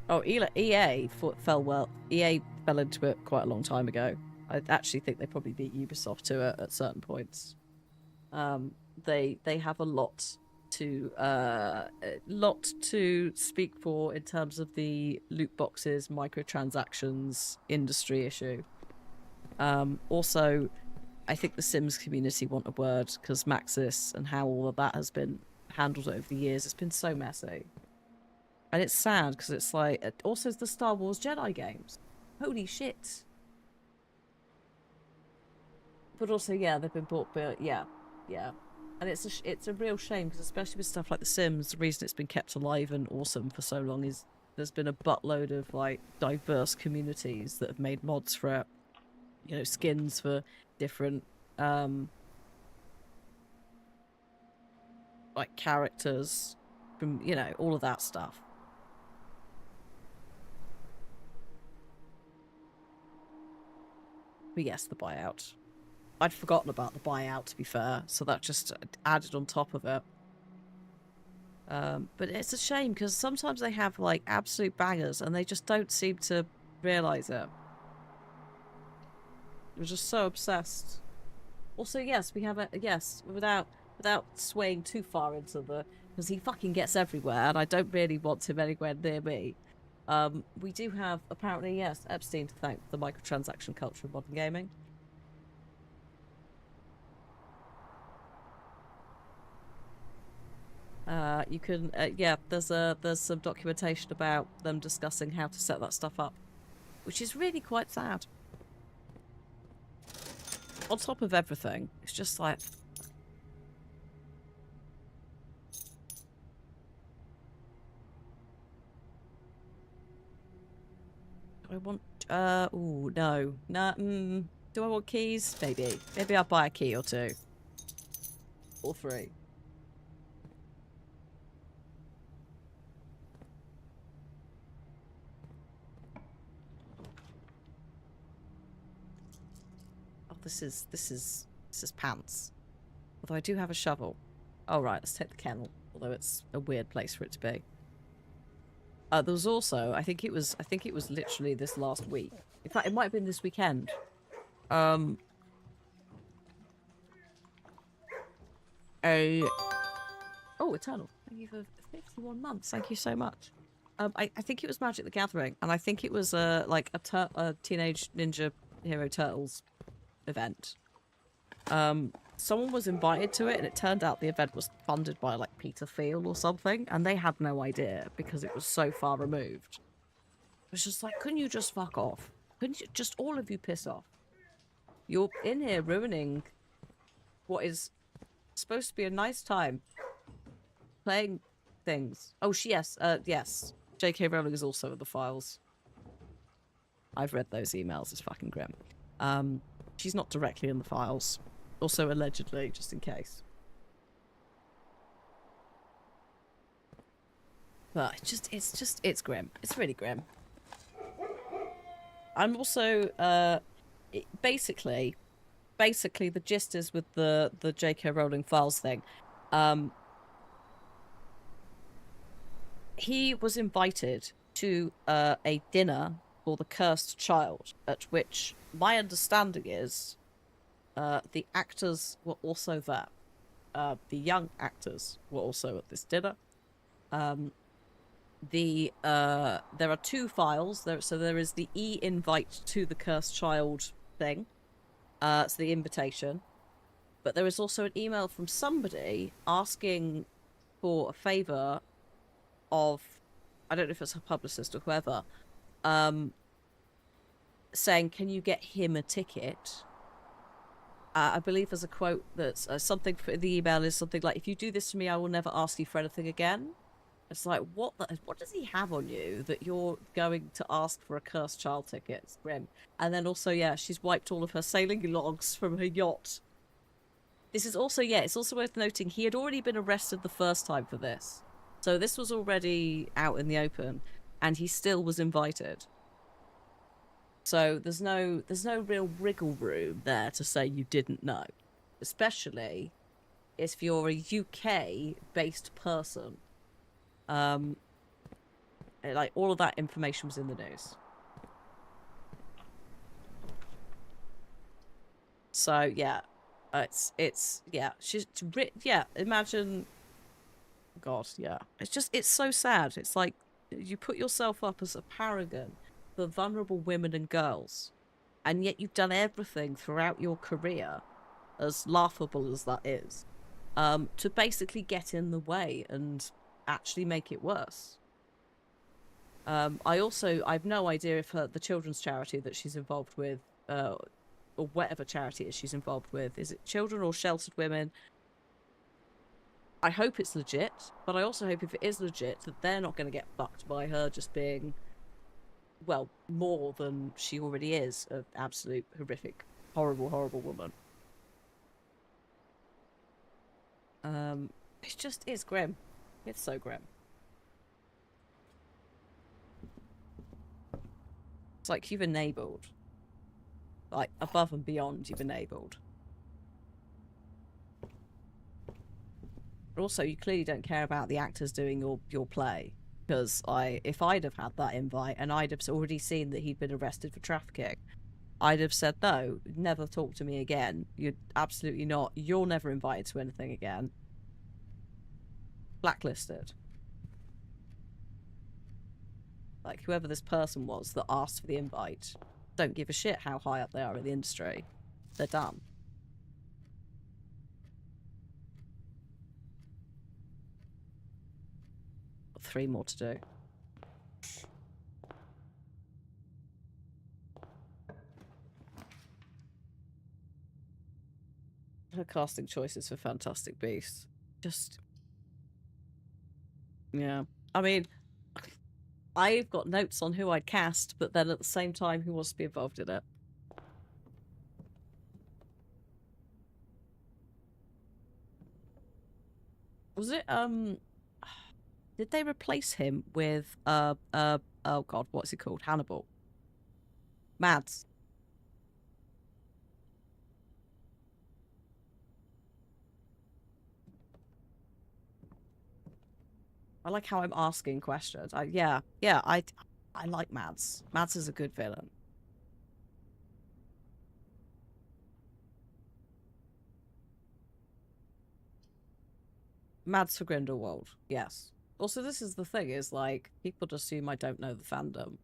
[SPEAKER 1] Oh, EA fell into it quite a long time ago. I actually think they probably beat Ubisoft to it at certain points. They have a lot to speak for in terms of the loot boxes, microtransactions industry issue. Also, I think the Sims community want a word, because Maxis and how all of that has been handled over the years, it's been so messy. And it's sad, because it's like, also the Star Wars Jedi games. Holy shit. But also, yeah, they've been bought, but yeah. And it's a real shame, because especially with stuff like The Sims, the reason it's been kept alive and awesome for so long is there's been a buttload of like diverse communities that have made mods for it. You know, skins for different like characters from, you know, all of that stuff. But yes, the buyout. I'd forgotten about the buyout, to be fair, so that just added on top of it. But it's a shame, because sometimes they have like absolute bangers and they just don't seem to realise it. We're just so obsessed. Also, yes, we have a yes, without swaying too far into the, because he fucking gets everywhere and I don't really want him anywhere near me. We do have, apparently, yes, Epstein to thank for the microtransaction culture of modern gaming. You can, yeah, there's some documentation about them discussing how to set that stuff up. which is really quite sad. On top of everything, it's just like... Do I want... ooh, no. No, do I want keys? Maybe. Maybe I'll buy a key or two. Or three. Oh, this is pants. Although I do have a shovel. Oh, right, let's take the kennel. Although it's a weird place for it to be. There was also, I think it was literally this last week. In fact, it might have been this weekend. Oh, Eternal. Thank you for 51 months. Thank you so much. I think it was Magic the Gathering, and I think it was like a Teenage Ninja Hero Turtles event. Someone was invited to it, and it turned out the event was funded by like Peter Thiel or something, and they had no idea because it was so far removed. It was just like, couldn't you just fuck off? Couldn't you just all of you piss off? You're in here ruining what is supposed to be a nice time playing things. Oh, yes, yes. J.K. Rowling is also in the files. I've read those emails. It's fucking grim. She's not directly in the files. Also, allegedly, just in case. But it's grim. It's really grim. I'm also, basically, the gist is with the J.K. Rowling files thing. He was invited to a dinner for the cursed child, at which my understanding is the actors were also there. The young actors were also at this dinner. There are two files. So there is the e-invite to the cursed child thing. So the invitation. But there is also an email from somebody asking for a favour of, I don't know if it's a publicist or whoever, saying, can you get him a ticket? I believe there's a quote that's something for the email is something like, if you do this to me, I will never ask you for anything again. It's like, what does he have on you that you're going to ask for a cursed child ticket? It's grim. And then also, yeah, she's wiped all of her sailing logs from her yacht. This is also, yeah, it's also worth noting he had already been arrested the first time for this. So this was already out in the open, and he still was invited. So there's no real wriggle room there to say you didn't know, especially if you're a UK-based person. Like all of that information was in the news. So yeah, it's yeah. Imagine, God, yeah. It's so sad. It's like you put yourself up as a paragon for vulnerable women and girls, and yet you've done everything throughout your career, as laughable as that is, to basically get in the way and actually make it worse. I've no idea if the children's charity that she's involved with, or whatever charity it is she's involved with, is it children or sheltered women? I hope it's legit, but I also hope if it is legit that they're not going to get fucked by her just being, well, more than she already is, an absolute horrific, horrible, horrible woman. It's grim. It's so grim. It's like you've enabled. Like, above and beyond, you've enabled. But also, you clearly don't care about the actors doing your play. Because if I'd have had that invite and I'd have already seen that he'd been arrested for trafficking, I'd have said, no, never talk to me again. You're absolutely not. You're never invited to anything again. Blacklisted. Like, whoever this person was that asked for the invite, don't give a shit how high up they are in the industry. They're done. Got 3 more to do. her casting choices for Fantastic Beasts. Just, yeah. I mean, I've got notes on who I'd cast, but then at the same time, who wants to be involved in it? Was it, did they replace him with, oh god, what's he called? Hannibal. Mads. I like how I'm asking questions. Yeah, I like Mads. Mads is a good villain. Mads for Grindelwald, yes. Also, this is the thing, is like, people just assume I don't know the fandom,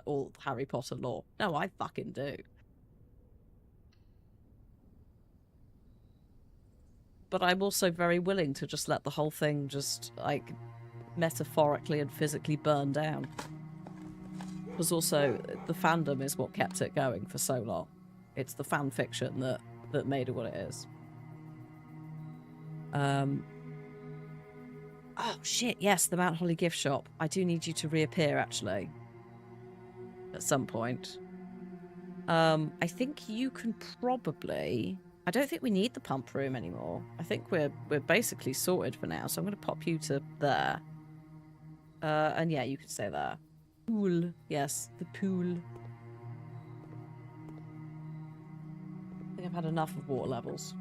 [SPEAKER 1] or Harry Potter lore. No, I fucking do. But I'm also very willing to just let the whole thing just, like, metaphorically and physically burn down. Because also, the fandom is what kept it going for so long. It's the fan fiction that made it what it is. Oh, shit, yes, the Mount Holly gift shop. I do need you to reappear, actually. At some point. I think you can probably... I don't think we need the pump room anymore. I think we're basically sorted for now, so I'm going to pop you to there. And yeah, you can stay there. Pool. Yes, the pool. I think I've had enough of water levels.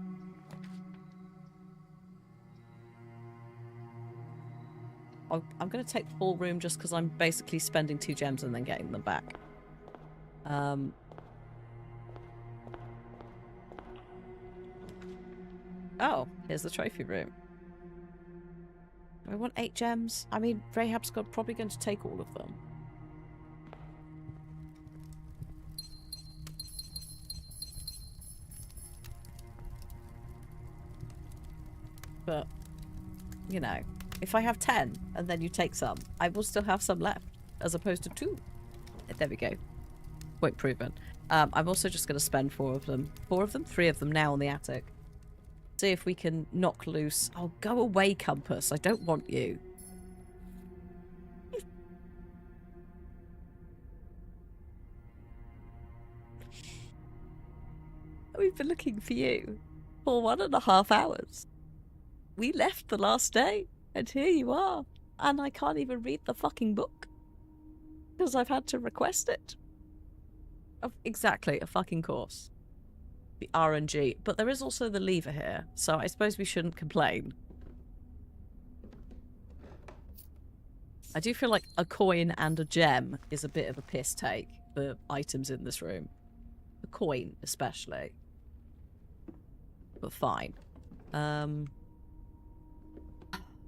[SPEAKER 1] I'm going to take the ballroom just because I'm basically spending 2 gems and then getting them back. Oh, here's the trophy room. Do I want 8 gems? I mean, Rahab's probably going to take all of them. But, you know, if I have 10 and then you take some, I will still have some left, as opposed to 2. There we go. Point proven. I'm also just going to spend 4 of them. 4 of them? 3 of them now on the attic. See if we can knock loose... Oh, go away, Compass. I don't want you. We've been looking for you for 1.5 hours. We left the last day, and here you are. And I can't even read the fucking book. Because I've had to request it. Exactly, a fucking course. The RNG. But there is also the lever here, so I suppose we shouldn't complain. I do feel like a coin and a gem is a bit of a piss take for items in this room. The coin, especially. But fine. I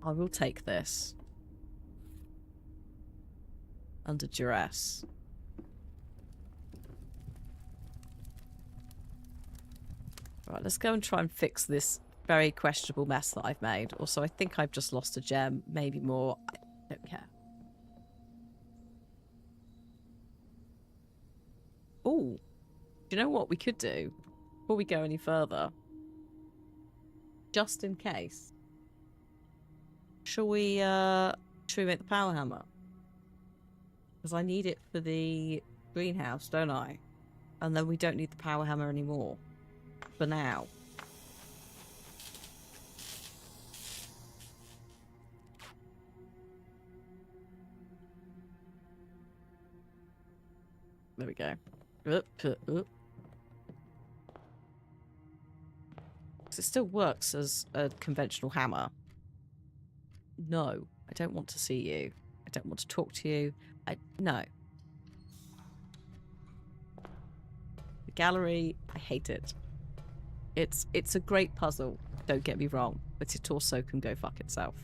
[SPEAKER 1] will take this. Under duress. Right, let's go and try and fix this very questionable mess that I've made. Also, I think I've just lost a gem, maybe more. I don't care. Oh, do you know what we could do before we go any further? Just in case. Shall we make the power hammer? Because I need it for the greenhouse, don't I? And then we don't need the power hammer anymore. For now. There we go. It still works as a conventional hammer. No, I don't want to see you. I don't want to talk to you. No. The gallery, I hate it. It's a great puzzle, don't get me wrong, but it also can go fuck itself.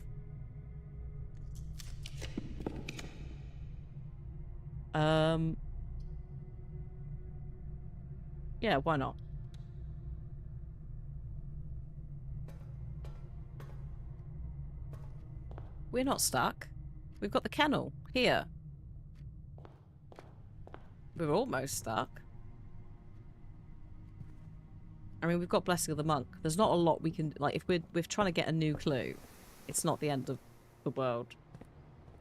[SPEAKER 1] Yeah, why not? We're not stuck. We've got the kennel here. We're almost stuck. I mean, we've got Blessing of the Monk. There's not a lot we can... Like, if we're trying to get a new clue, it's not the end of the world.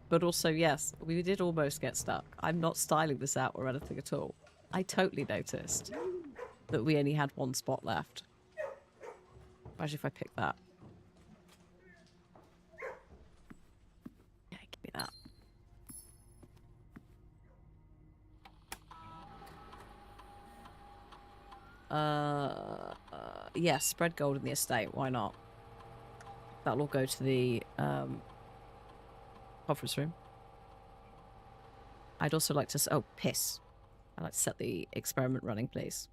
[SPEAKER 1] But also, yes, we did almost get stuck. I'm not styling this out or anything at all. I totally noticed that we only had one spot left. Imagine if I pick that. Yeah, give me that. Yeah, spread gold in the estate. Why not? That'll all go to the conference room. I'd also like to... Oh, piss. I'd like to set the experiment running, please.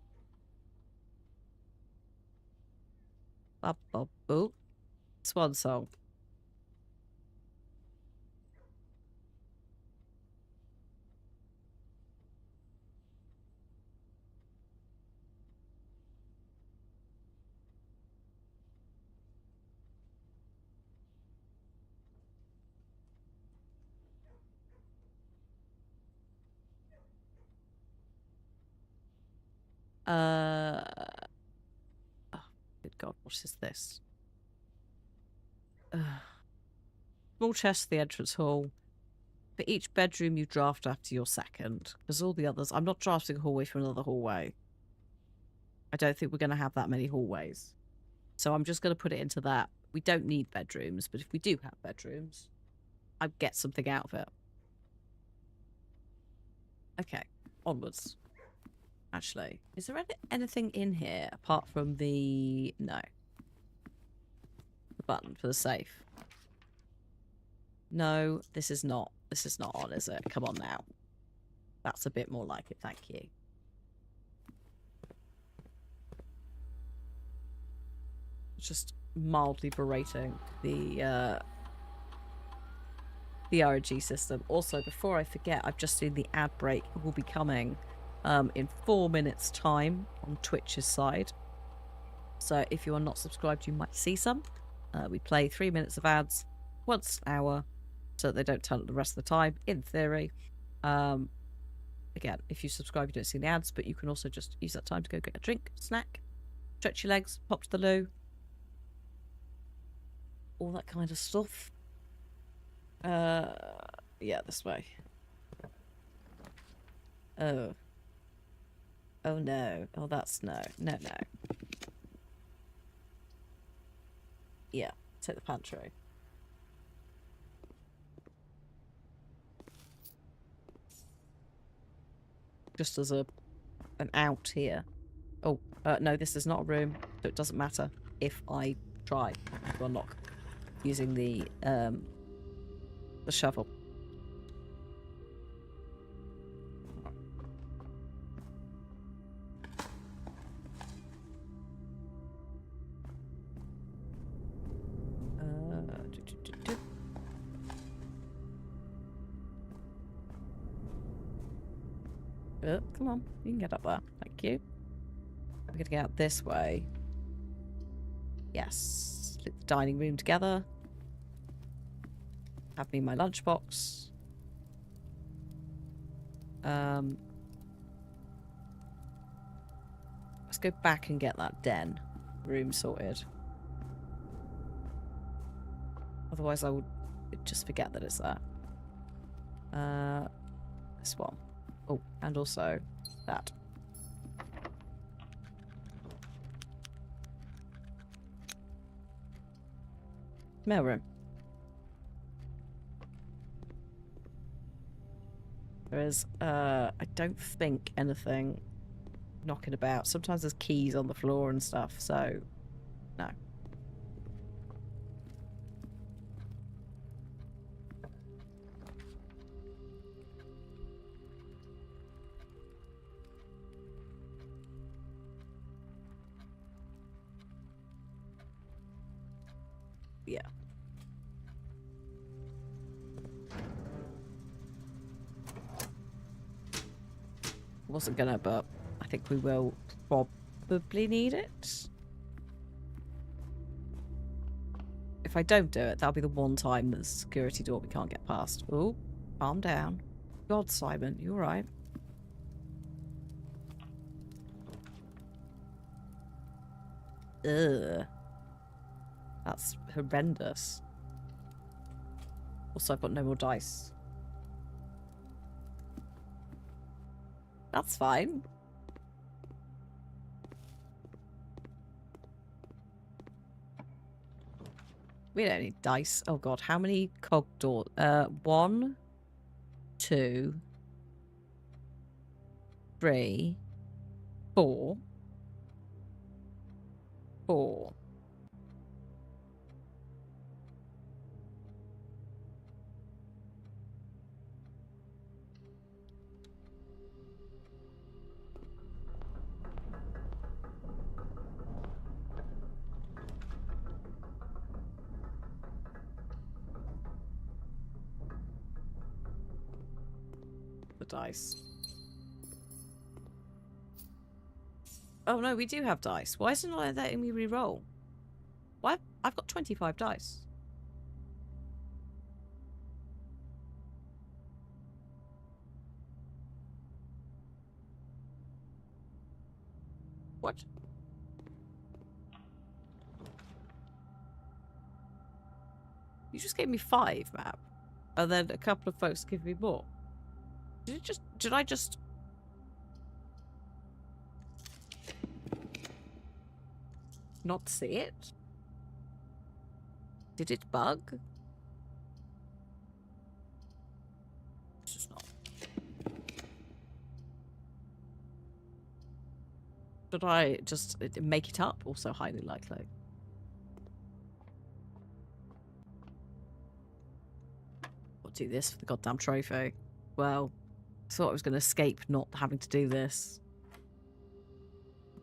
[SPEAKER 1] Oh, swan song. Oh, good God, what is this? Small chest, the entrance hall. For each bedroom you draft after your second. Because all the others... I'm not drafting a hallway from another hallway. I don't think we're going to have that many hallways. So I'm just going to put it into that. We don't need bedrooms, but if we do have bedrooms, I'd get something out of it. Okay, onwards. Actually, is there anything in here apart from the... No. The button for the safe. No, this is not on, is it? Come on now. That's a bit more like it, thank you. Just mildly berating the RNG system. Also, before I forget, I've just seen the ad break will be coming in 4 minutes time on Twitch's side. So if you are not subscribed, you might see some. We play 3 minutes of ads once an hour so that they don't turn up the rest of the time, in theory. Again, if you subscribe, you don't see the ads, but you can also just use that time to go get a drink, snack, stretch your legs, pop to the loo, all that kind of stuff. Yeah, this way. Oh. Oh no. Oh, that's no. No, no. Yeah, take the pantry. Just as an out here. Oh, no, this is not a room, so it doesn't matter if I try to unlock using the shovel. Come on, you can get up there. Thank you. We're gonna get out this way. Yes. Split the dining room together. Have me my lunchbox. Let's go back and get that den room sorted. Otherwise I would just forget that it's there. This one. Oh, and also that. Mailroom. There is, I don't think anything knocking about. Sometimes there's keys on the floor and stuff, so no. Yeah. Wasn't gonna, but I think we will probably need it. If I don't do it, that'll be the one time that the security door we can't get past. Oh, calm down. God, Simon, you alright? Ugh. That's horrendous. Also, I've got no more dice. That's fine. We don't need dice. Oh god, how many cog doors? 1, 2, 3, 4. 4. The dice. Oh no, we do have dice. Why isn't it letting me re-roll? Why? I've got 25 dice. What? You just gave me 5, map. And then a couple of folks give me more. Did I just not see it? Did it bug? It's just not. Did I just make it up? Also highly likely. I'll do this for the goddamn trophy. Well, I thought I was going to escape not having to do this.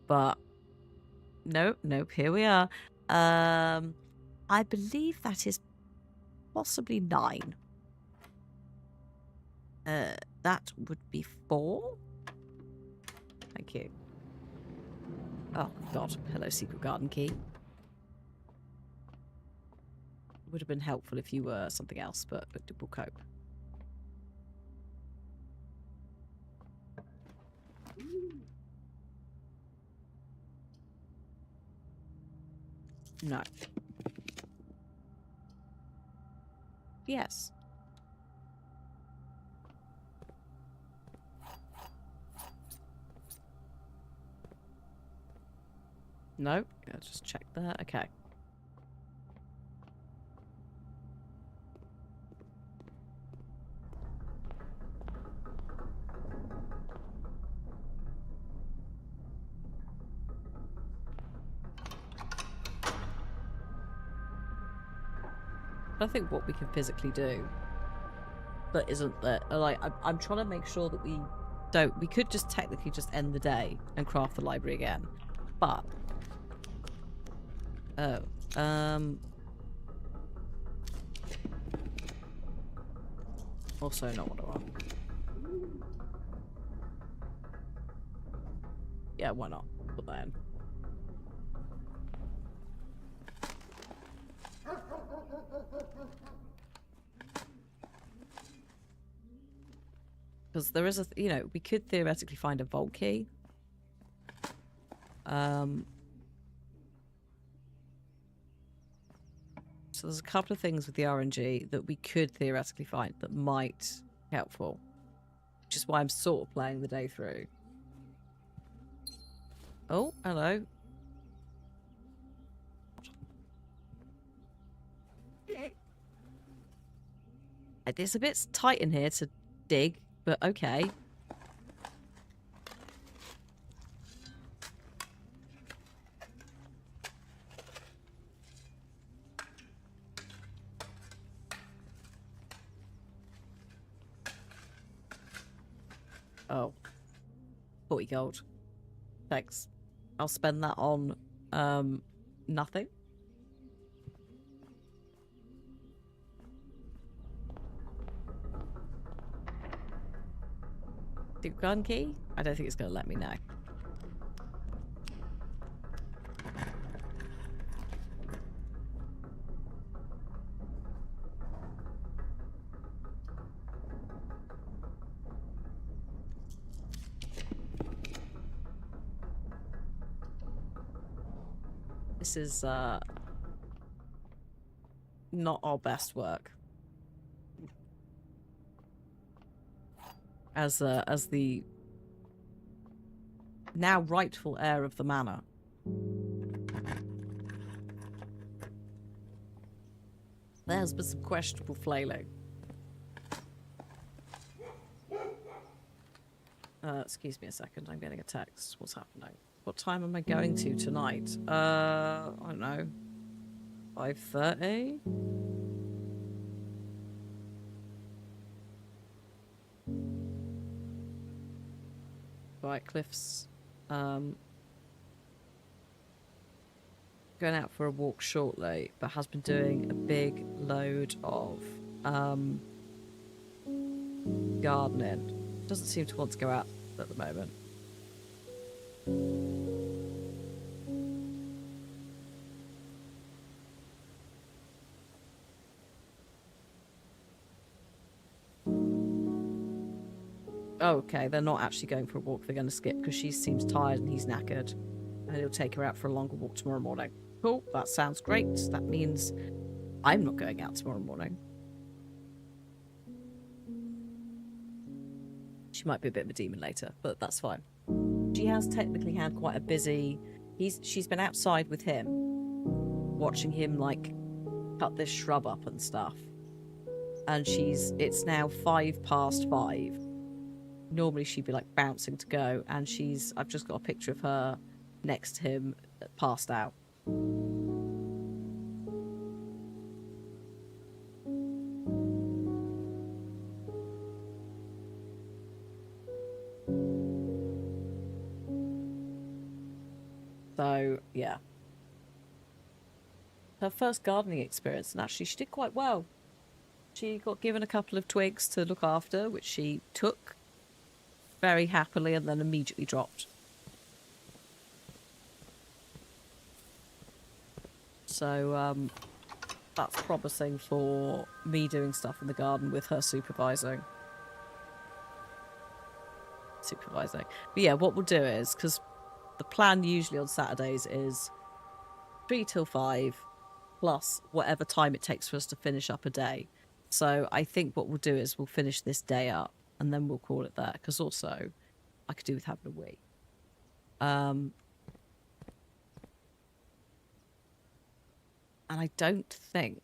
[SPEAKER 1] But nope, here we are. I believe that is possibly 9. That would be 4. Thank you. Oh god, hello secret garden key. Would have been helpful if you were something else, but we'll cope. No. Yes. No. I'll just check that. Okay. I think what we can physically do, but isn't that like I'm trying to make sure that we don't. We could just technically just end the day and craft the library again, but also not what I want. Yeah, why not? Put that in. Because there is a, we could theoretically find a vault key. So there's a couple of things with the RNG that we could theoretically find that might be helpful. Which is why I'm sort of playing the day through. Oh, hello. It's a bit tight in here to dig, but okay. Oh. 40 gold. Thanks. I'll spend that on, nothing. Do gun key? I don't think it's going to let me know. this is not our best work. As the now rightful heir of the manor. There's been some questionable flailing. Excuse me a second, I'm getting a text. What's happening? What time am I going to tonight? I don't know. 5:30? Right, Cliff's going out for a walk shortly, but has been doing a big load of gardening. Doesn't seem to want to go out at the moment. Oh, okay, they're not actually going for a walk. They're going to skip because she seems tired and he's knackered. And he'll take her out for a longer walk tomorrow morning. Cool, that sounds great. That means I'm not going out tomorrow morning. She might be a bit of a demon later, but that's fine. She has technically had quite a busy... She's been outside with him, watching him, like, cut this shrub up and stuff. And it's now 5:05. Normally she'd be, like, bouncing to go, and I've just got a picture of her next to him, passed out. So, yeah. Her first gardening experience, and actually she did quite well. She got given a couple of twigs to look after, which she took very happily and then immediately dropped. So, that's promising for me doing stuff in the garden with her supervising. But yeah, what we'll do is, because the plan usually on Saturdays is 3 till 5 plus whatever time it takes for us to finish up a day. So I think what we'll do is we'll finish this day up and then we'll call it that, because also I could do with having a wee. And I don't think,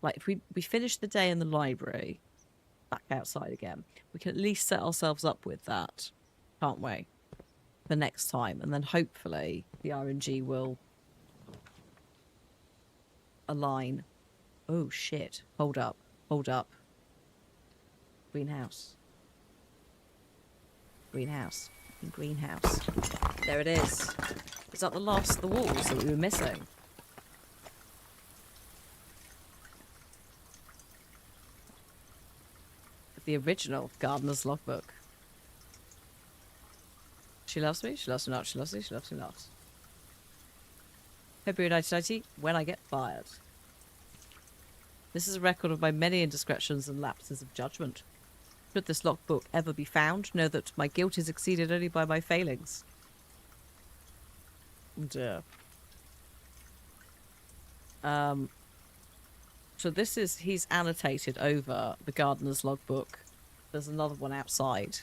[SPEAKER 1] like, if we finish the day in the library, back outside again, we can at least set ourselves up with that, can't we? The next time, and then hopefully the RNG will align. Oh shit, hold up. Greenhouse. There it is. Is that the last of the walls that we were missing? The original Gardener's Logbook. She loves me, she loves me not, she loves me, she loves me not. February 1990, when I get fired. This is a record of my many indiscretions and lapses of judgment. Should this logbook ever be found, know that my guilt is exceeded only by my failings. Dear. So this is, he's annotated over the Gardener's Logbook. There's another one outside.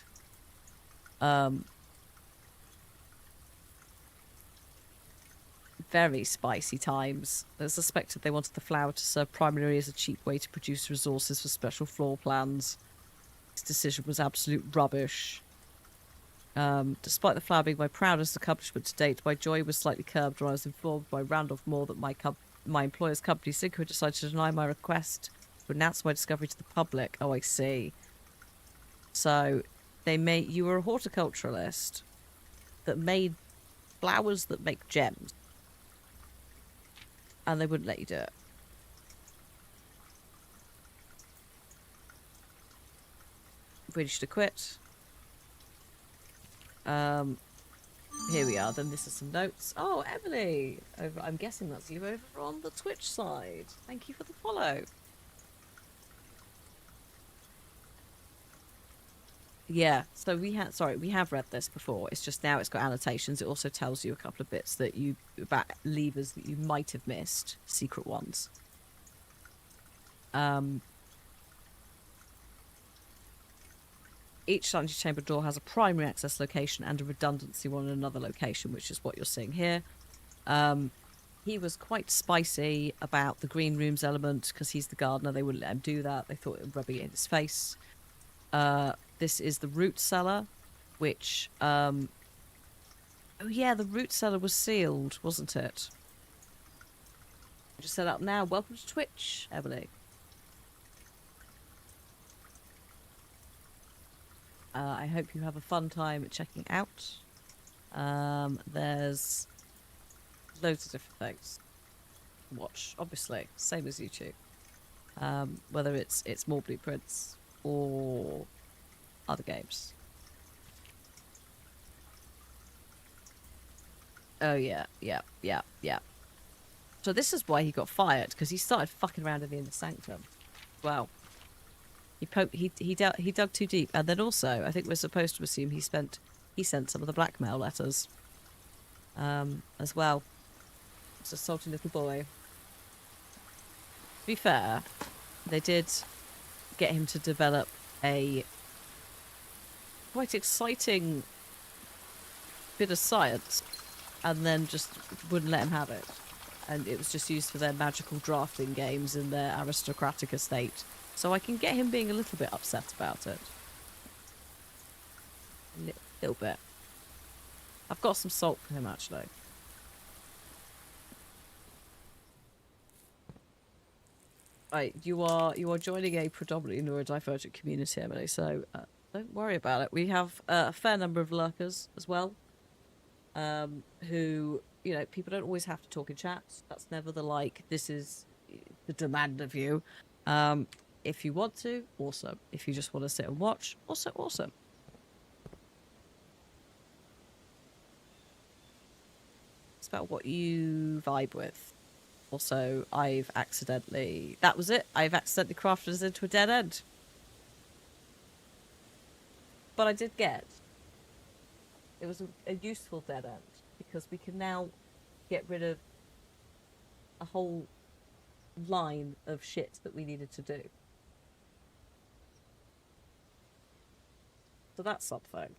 [SPEAKER 1] Very spicy times. It's suspected they wanted the flower to serve primarily as a cheap way to produce resources for special floor plans. This decision was absolute rubbish. Despite the flower being my proudest accomplishment to date, my joy was slightly curbed when I was informed by Randolph Moore that my employer's company, Synchro, decided to deny my request to announce my discovery to the public. Oh, I see. So, you were a horticulturalist that made flowers that make gems. And they wouldn't let you do it. Really should have quit. Here we are. Then this is some notes. Oh, Emily! I'm guessing that's you over on the Twitch side. Thank you for the follow. Yeah, so we have read this before. It's just now it's got annotations. It also tells you a couple of bits that you about levers that you might have missed, secret ones. Um, each dungeon chamber door has a primary access location and a redundancy one in another location, which is what you're seeing here. He was quite spicy about the green rooms element because he's the gardener. They wouldn't let him do that. They thought it would rub it in his face. This is the root cellar, which oh yeah, the root cellar was sealed, wasn't it? Just set up now. Welcome to Twitch, Emily. I hope you have a fun time checking out. There's loads of different things to watch, obviously, same as YouTube. Whether it's more blueprints or other games. Oh yeah. So this is why he got fired, because he started fucking around in the inner sanctum. Wow. He dug too deep, and then also I think we're supposed to assume he sent some of the blackmail letters, as well. It's a salty little boy. To be fair, they did get him to develop a quite exciting bit of science, and then just wouldn't let him have it. And it was just used for their magical drafting games in their aristocratic estate. So I can get him being a little bit upset about it. A little bit. I've got some salt for him, actually. Right, you are joining a predominantly neurodivergent community, Emily, so don't worry about it. We have a fair number of lurkers as well, who, you know, people don't always have to talk in chats. That's never the like, this is the demand of you. If you want to, awesome. If you just want to sit and watch, also awesome. It's about what you vibe with. Also, I've accidentally crafted us into a dead end. But I did get, it was a useful dead end, because we can now get rid of a whole line of shit that we needed to do. So that's something.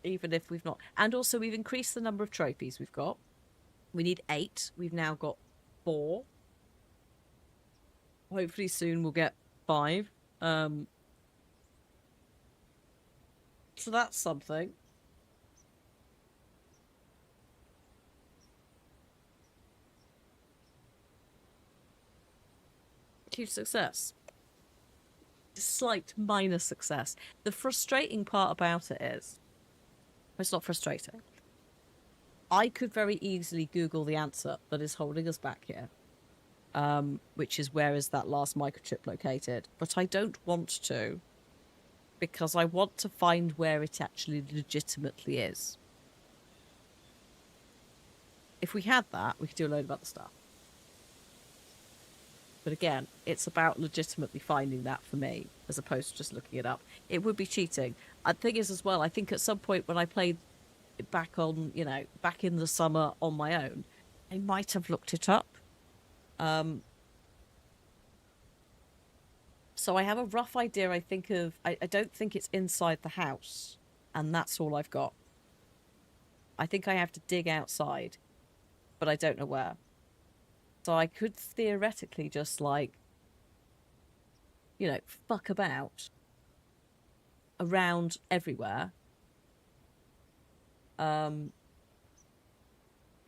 [SPEAKER 1] Even if we've not... And also, we've increased the number of trophies we've got. We need 8. We've now got 4. Hopefully soon we'll get 5. So that's something. Huge success. Slight minor success. The frustrating part about it is... It's not frustrating. I could very easily Google the answer that is holding us back here. Which is, where is that last microchip located? But I don't want to, because I want to find where it actually legitimately is. If we had that, we could do a load of other stuff. But again, it's about legitimately finding that for me, as opposed to just looking it up. It would be cheating. The thing is as well, I think at some point when I played back in the summer on my own, I might have looked it up. So I have a rough idea, I think, of... I don't think it's inside the house, and that's all I've got. I think I have to dig outside, but I don't know where. So I could theoretically just, like, you know, fuck about around everywhere. You're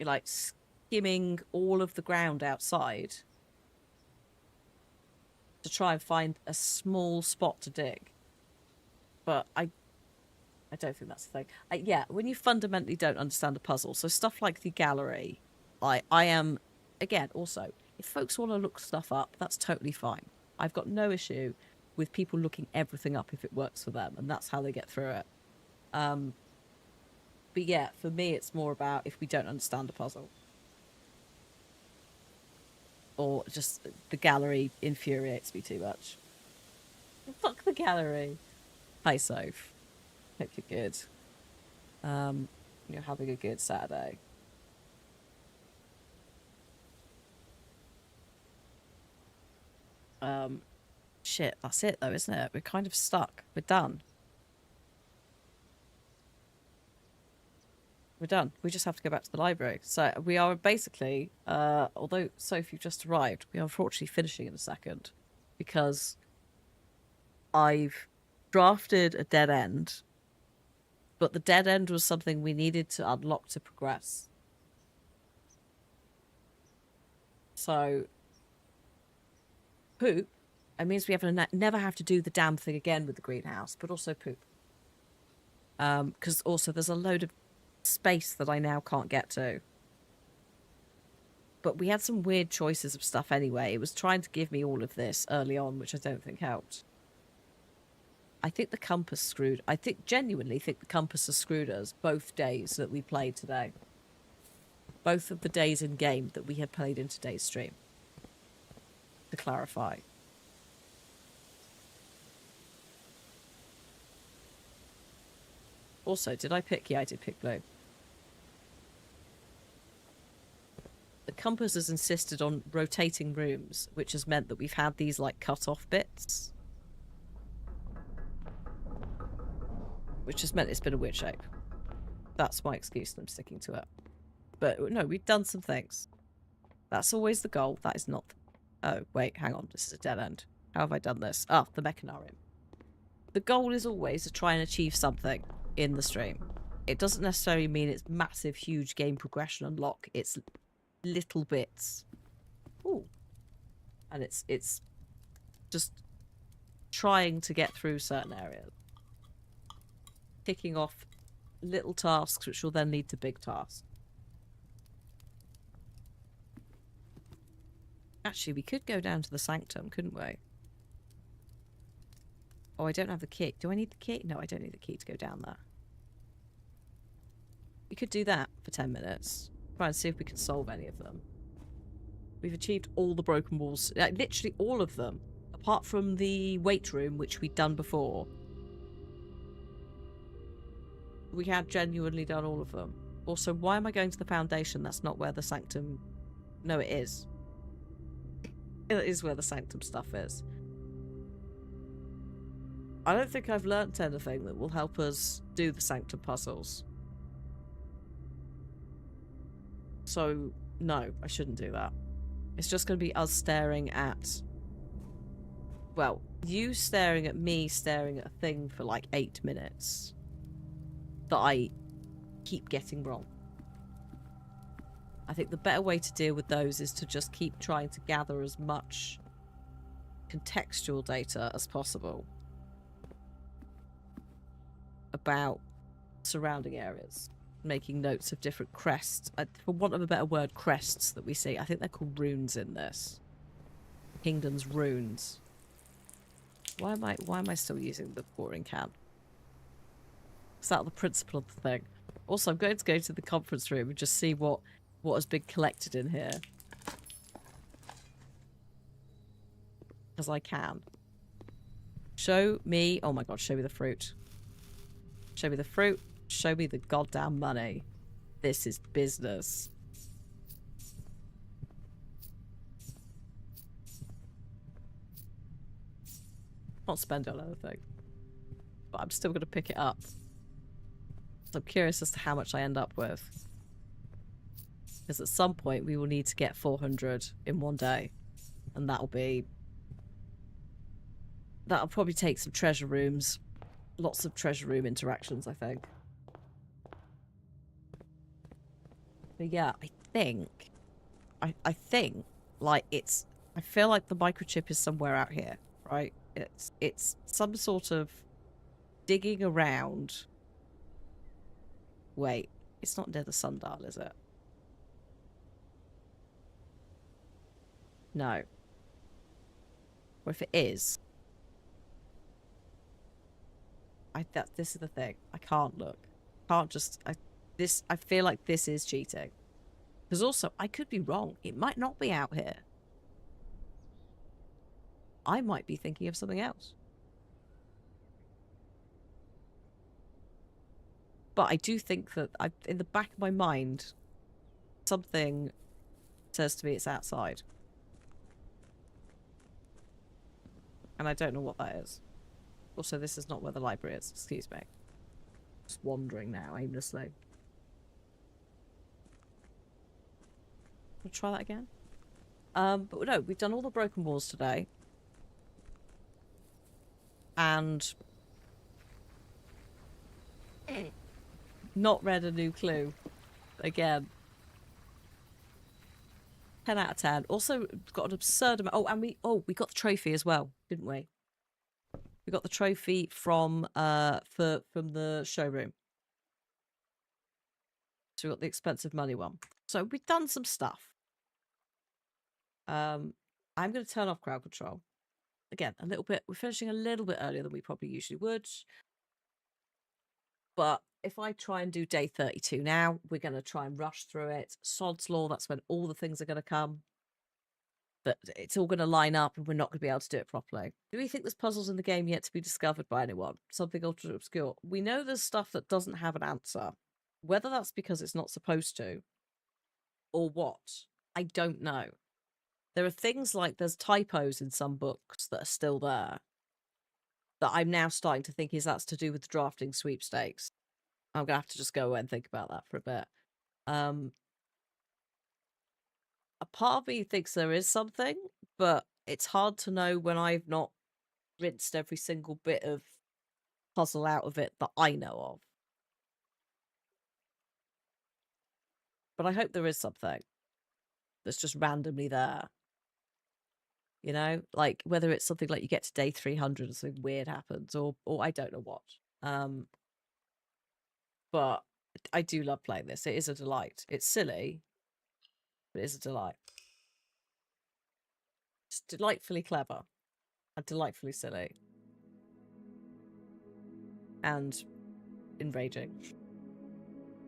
[SPEAKER 1] like skimming all of the ground outside to try and find a small spot to dig. But I don't think that's the thing. Yeah, when you fundamentally don't understand a puzzle, so stuff like the gallery, I am... Again, also, if folks want to look stuff up, that's totally fine. I've got no issue with people looking everything up if it works for them, and that's how they get through it. But yeah, for me, it's more about if we don't understand a puzzle. Or just the gallery infuriates me too much. Fuck the gallery. Hi, Soph. Hope you're good. You're having a good Saturday. Shit, that's it though, isn't it? We're kind of stuck. We're done. We're done. We just have to go back to the library. So we are basically, although Soph, you've just arrived, we are unfortunately finishing in a second because I've drafted a dead end, but the dead end was something we needed to unlock to progress. So, poop, it means we never have to do the damn thing again with the greenhouse, but also poop. Because also there's a load of space that I now can't get to. But we had some weird choices of stuff anyway. It was trying to give me all of this early on, which I don't think helped. I think the compass screwed. Genuinely think the compass has screwed us both days that we played today. Both of the days in game that we had played in today's stream. To clarify. Also, did I pick? Yeah, I did pick blue. The compass has insisted on rotating rooms, which has meant that we've had these, like, cut-off bits. Which has meant it's been a weird shape. That's my excuse, and I'm sticking to it. But, no, we've done some things. That's always the goal. That is not... Oh, wait, hang on. This is a dead end. How have I done this? Ah, the mechanarium. The goal is always to try and achieve something in the stream. It doesn't necessarily mean it's massive, huge game progression unlock. It's little bits. Ooh. And it's just trying to get through certain areas. Ticking off little tasks which will then lead to big tasks. Actually, we could go down to the sanctum, couldn't we? Oh, I don't have the key. Do I need the key? No, I don't need the key to go down there. We could do that for 10 minutes. Try and see if we can solve any of them. We've achieved all the broken walls. Literally all of them. Apart from the weight room, which we'd done before. We had genuinely done all of them. Also, why am I going to the foundation? That's not where the sanctum... No, it is. It is where the sanctum stuff is. I don't think I've learnt anything that will help us do the sanctum puzzles. So, no, I shouldn't do that. It's just going to be us staring at... Well, you staring at me staring at a thing for like 8 minutes. That I keep getting wrong. I think the better way to deal with those is to just keep trying to gather as much contextual data as possible about surrounding areas, making notes of different crests, for want of a better word, crests that we see. I think they're called runes in this. Kingdom's runes. Why am I still using the pouring can? Is that the principle of the thing? Also, I'm going to go to the conference room and just see what has been collected in here. Because I can. Show me... Oh my god, show me the fruit. Show me the fruit. Show me the goddamn money. This is business. Not spend on anything. But I'm still going to pick it up. So I'm curious as to how much I end up with. Because at some point we will need to get 400 in one day. And that'll probably take some treasure rooms. Lots of treasure room interactions, I think. But yeah, I think, like, I feel like the microchip is somewhere out here, right? It's some sort of digging around. Wait, it's not near the sundial, is it? No. Or if it is, this is the thing. I can't look. I feel like this is cheating. Because also, I could be wrong. It might not be out here. I might be thinking of something else. But I do think that in the back of my mind, something says to me it's outside. And I don't know what that is. Also, this is not where the library is. Excuse me. Just wandering now, aimlessly. We'll try that again. But no, we've done all the broken walls today. And not read a new clue. Again. 10 out of 10. Also got an absurd amount. Oh, and we got the trophy as well, didn't we? We got the trophy from the showroom. So we got the expensive money one. So we've done some stuff. I'm going to turn off crowd control. Again, a little bit. We're finishing a little bit earlier than we probably usually would. But if I try and do day 32 now, we're going to try and rush through it. Sod's law, that's when all the things are going to come. That it's all going to line up and we're not going to be able to do it properly. Do we think there's puzzles in the game yet to be discovered by anyone? Something ultra obscure. We know there's stuff that doesn't have an answer. Whether that's because it's not supposed to or what, I don't know. There are things like there's typos in some books that are still there that I'm now starting to think is that's to do with the drafting sweepstakes. I'm going to have to just go away and think about that for a bit. A part of me thinks there is something, but it's hard to know when I've not rinsed every single bit of puzzle out of it that I know of. But I hope there is something that's just randomly there. You know, like whether it's something like you get to day 300 and something weird happens, or I don't know what. But I do love playing this. It is a delight. It's silly, but it is a delight. It's delightfully clever and delightfully silly and enraging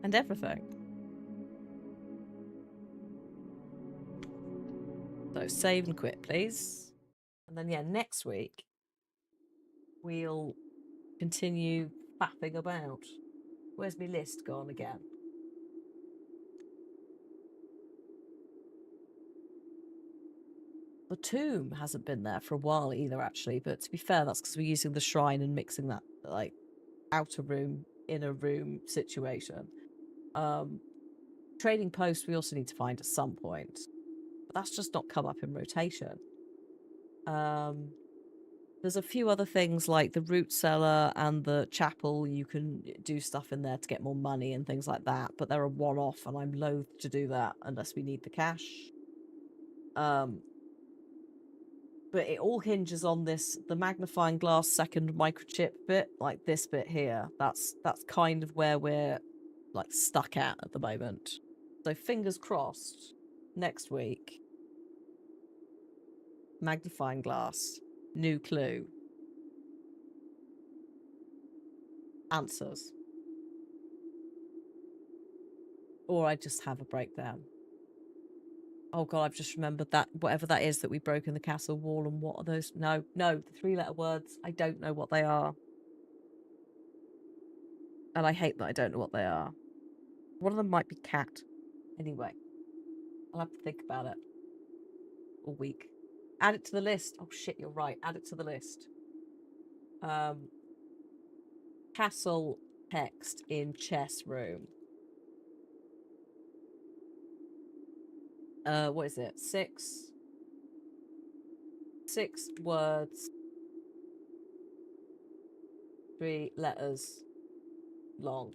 [SPEAKER 1] and everything. So save and quit, please. And then, yeah, next week we'll continue faffing about. Where's my list gone again? The tomb hasn't been there for a while either, actually. But to be fair, that's because we're using the shrine and mixing that, like, outer room, inner room situation. Trading post we also need to find at some point. But that's just not come up in rotation. There's a few other things like the root cellar and the chapel. You can do stuff in there to get more money and things like that, but they're a one-off, and I'm loath to do that unless we need the cash. But it all hinges on the magnifying glass second microchip bit, like this bit here. That's kind of where we're like stuck at the moment. So fingers crossed, next week, magnifying glass, new clue, answers. Or I just have a breakdown. Oh god, I've just remembered that whatever that is that we broke in the castle wall, and what are those? No, the 3-letter words. I don't know what they are. And I hate that I don't know what they are. One of them might be cat. Anyway, I'll have to think about it all week. Add it to the list. Oh shit, you're right. Add it to the list. Castle text in chess room. What is it? 6 words, 3 letters long.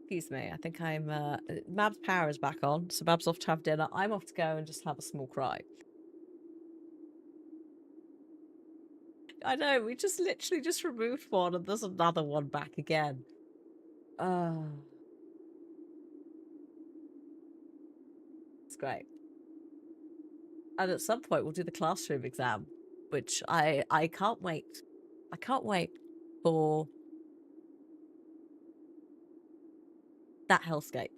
[SPEAKER 1] Excuse me, I think I'm Mab's power is back on, so Mab's off to have dinner. I'm off to go and just have a small cry. I know, we just literally just removed one and there's another one back again. It's great. And at some point we'll do the classroom exam, which I can't wait. I can't wait for that hellscape.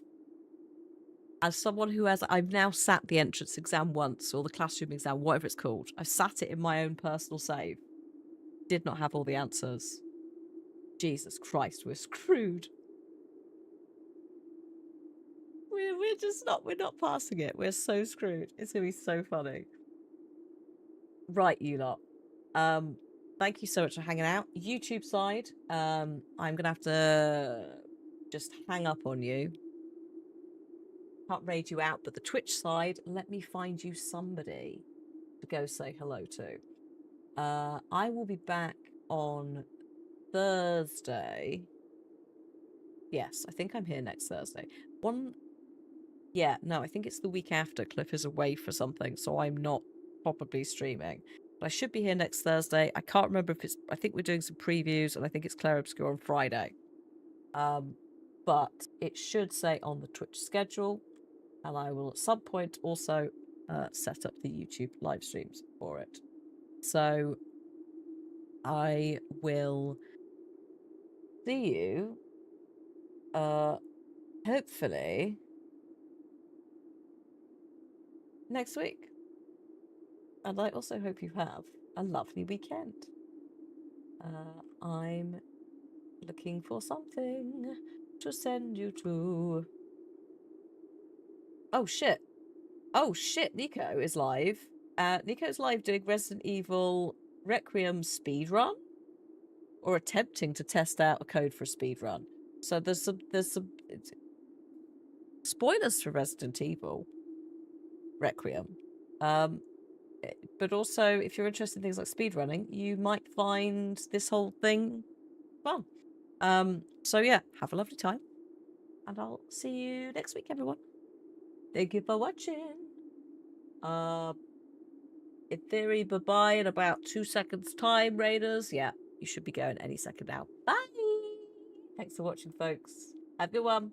[SPEAKER 1] as someone who has, I've now sat the entrance exam once, or the classroom exam, whatever it's called. I've sat it in my own personal save. Did not have all the answers. Jesus Christ, we're screwed. We're just not, we're not passing it. We're so screwed. It's gonna be so funny. Right, you lot. Thank you so much for hanging out. YouTube side, I'm gonna have to just hang up on you. Can't raid you out, but the Twitch side, let me find you somebody to go say hello to. I will be back on Thursday. Yes, I think I'm here next Thursday. Yeah, no, I think it's the week after. Cliff is away for something, so I'm not probably streaming. But I should be here next Thursday. I can't remember if it's, I think we're doing some previews, and I think it's Claire Obscure on Friday. But it should say on the Twitch schedule, and I will at some point also set up the YouTube live streams for it. So I will see you hopefully next week. And I also hope you have a lovely weekend. I'm looking for something to send you to. Oh shit. Oh shit, Nico is live. Nico's live doing Resident Evil Requiem speedrun, or attempting to test out a code for a speedrun. So there's some spoilers for Resident Evil Requiem. But also, if you're interested in things like speedrunning, you might find this whole thing fun. So yeah, have a lovely time. And I'll see you next week, everyone. Thank you for watching. In theory, bye-bye in about 2 seconds time, Raiders. Yeah, you should be going any second now. Bye! Thanks for watching, folks. Have a good one.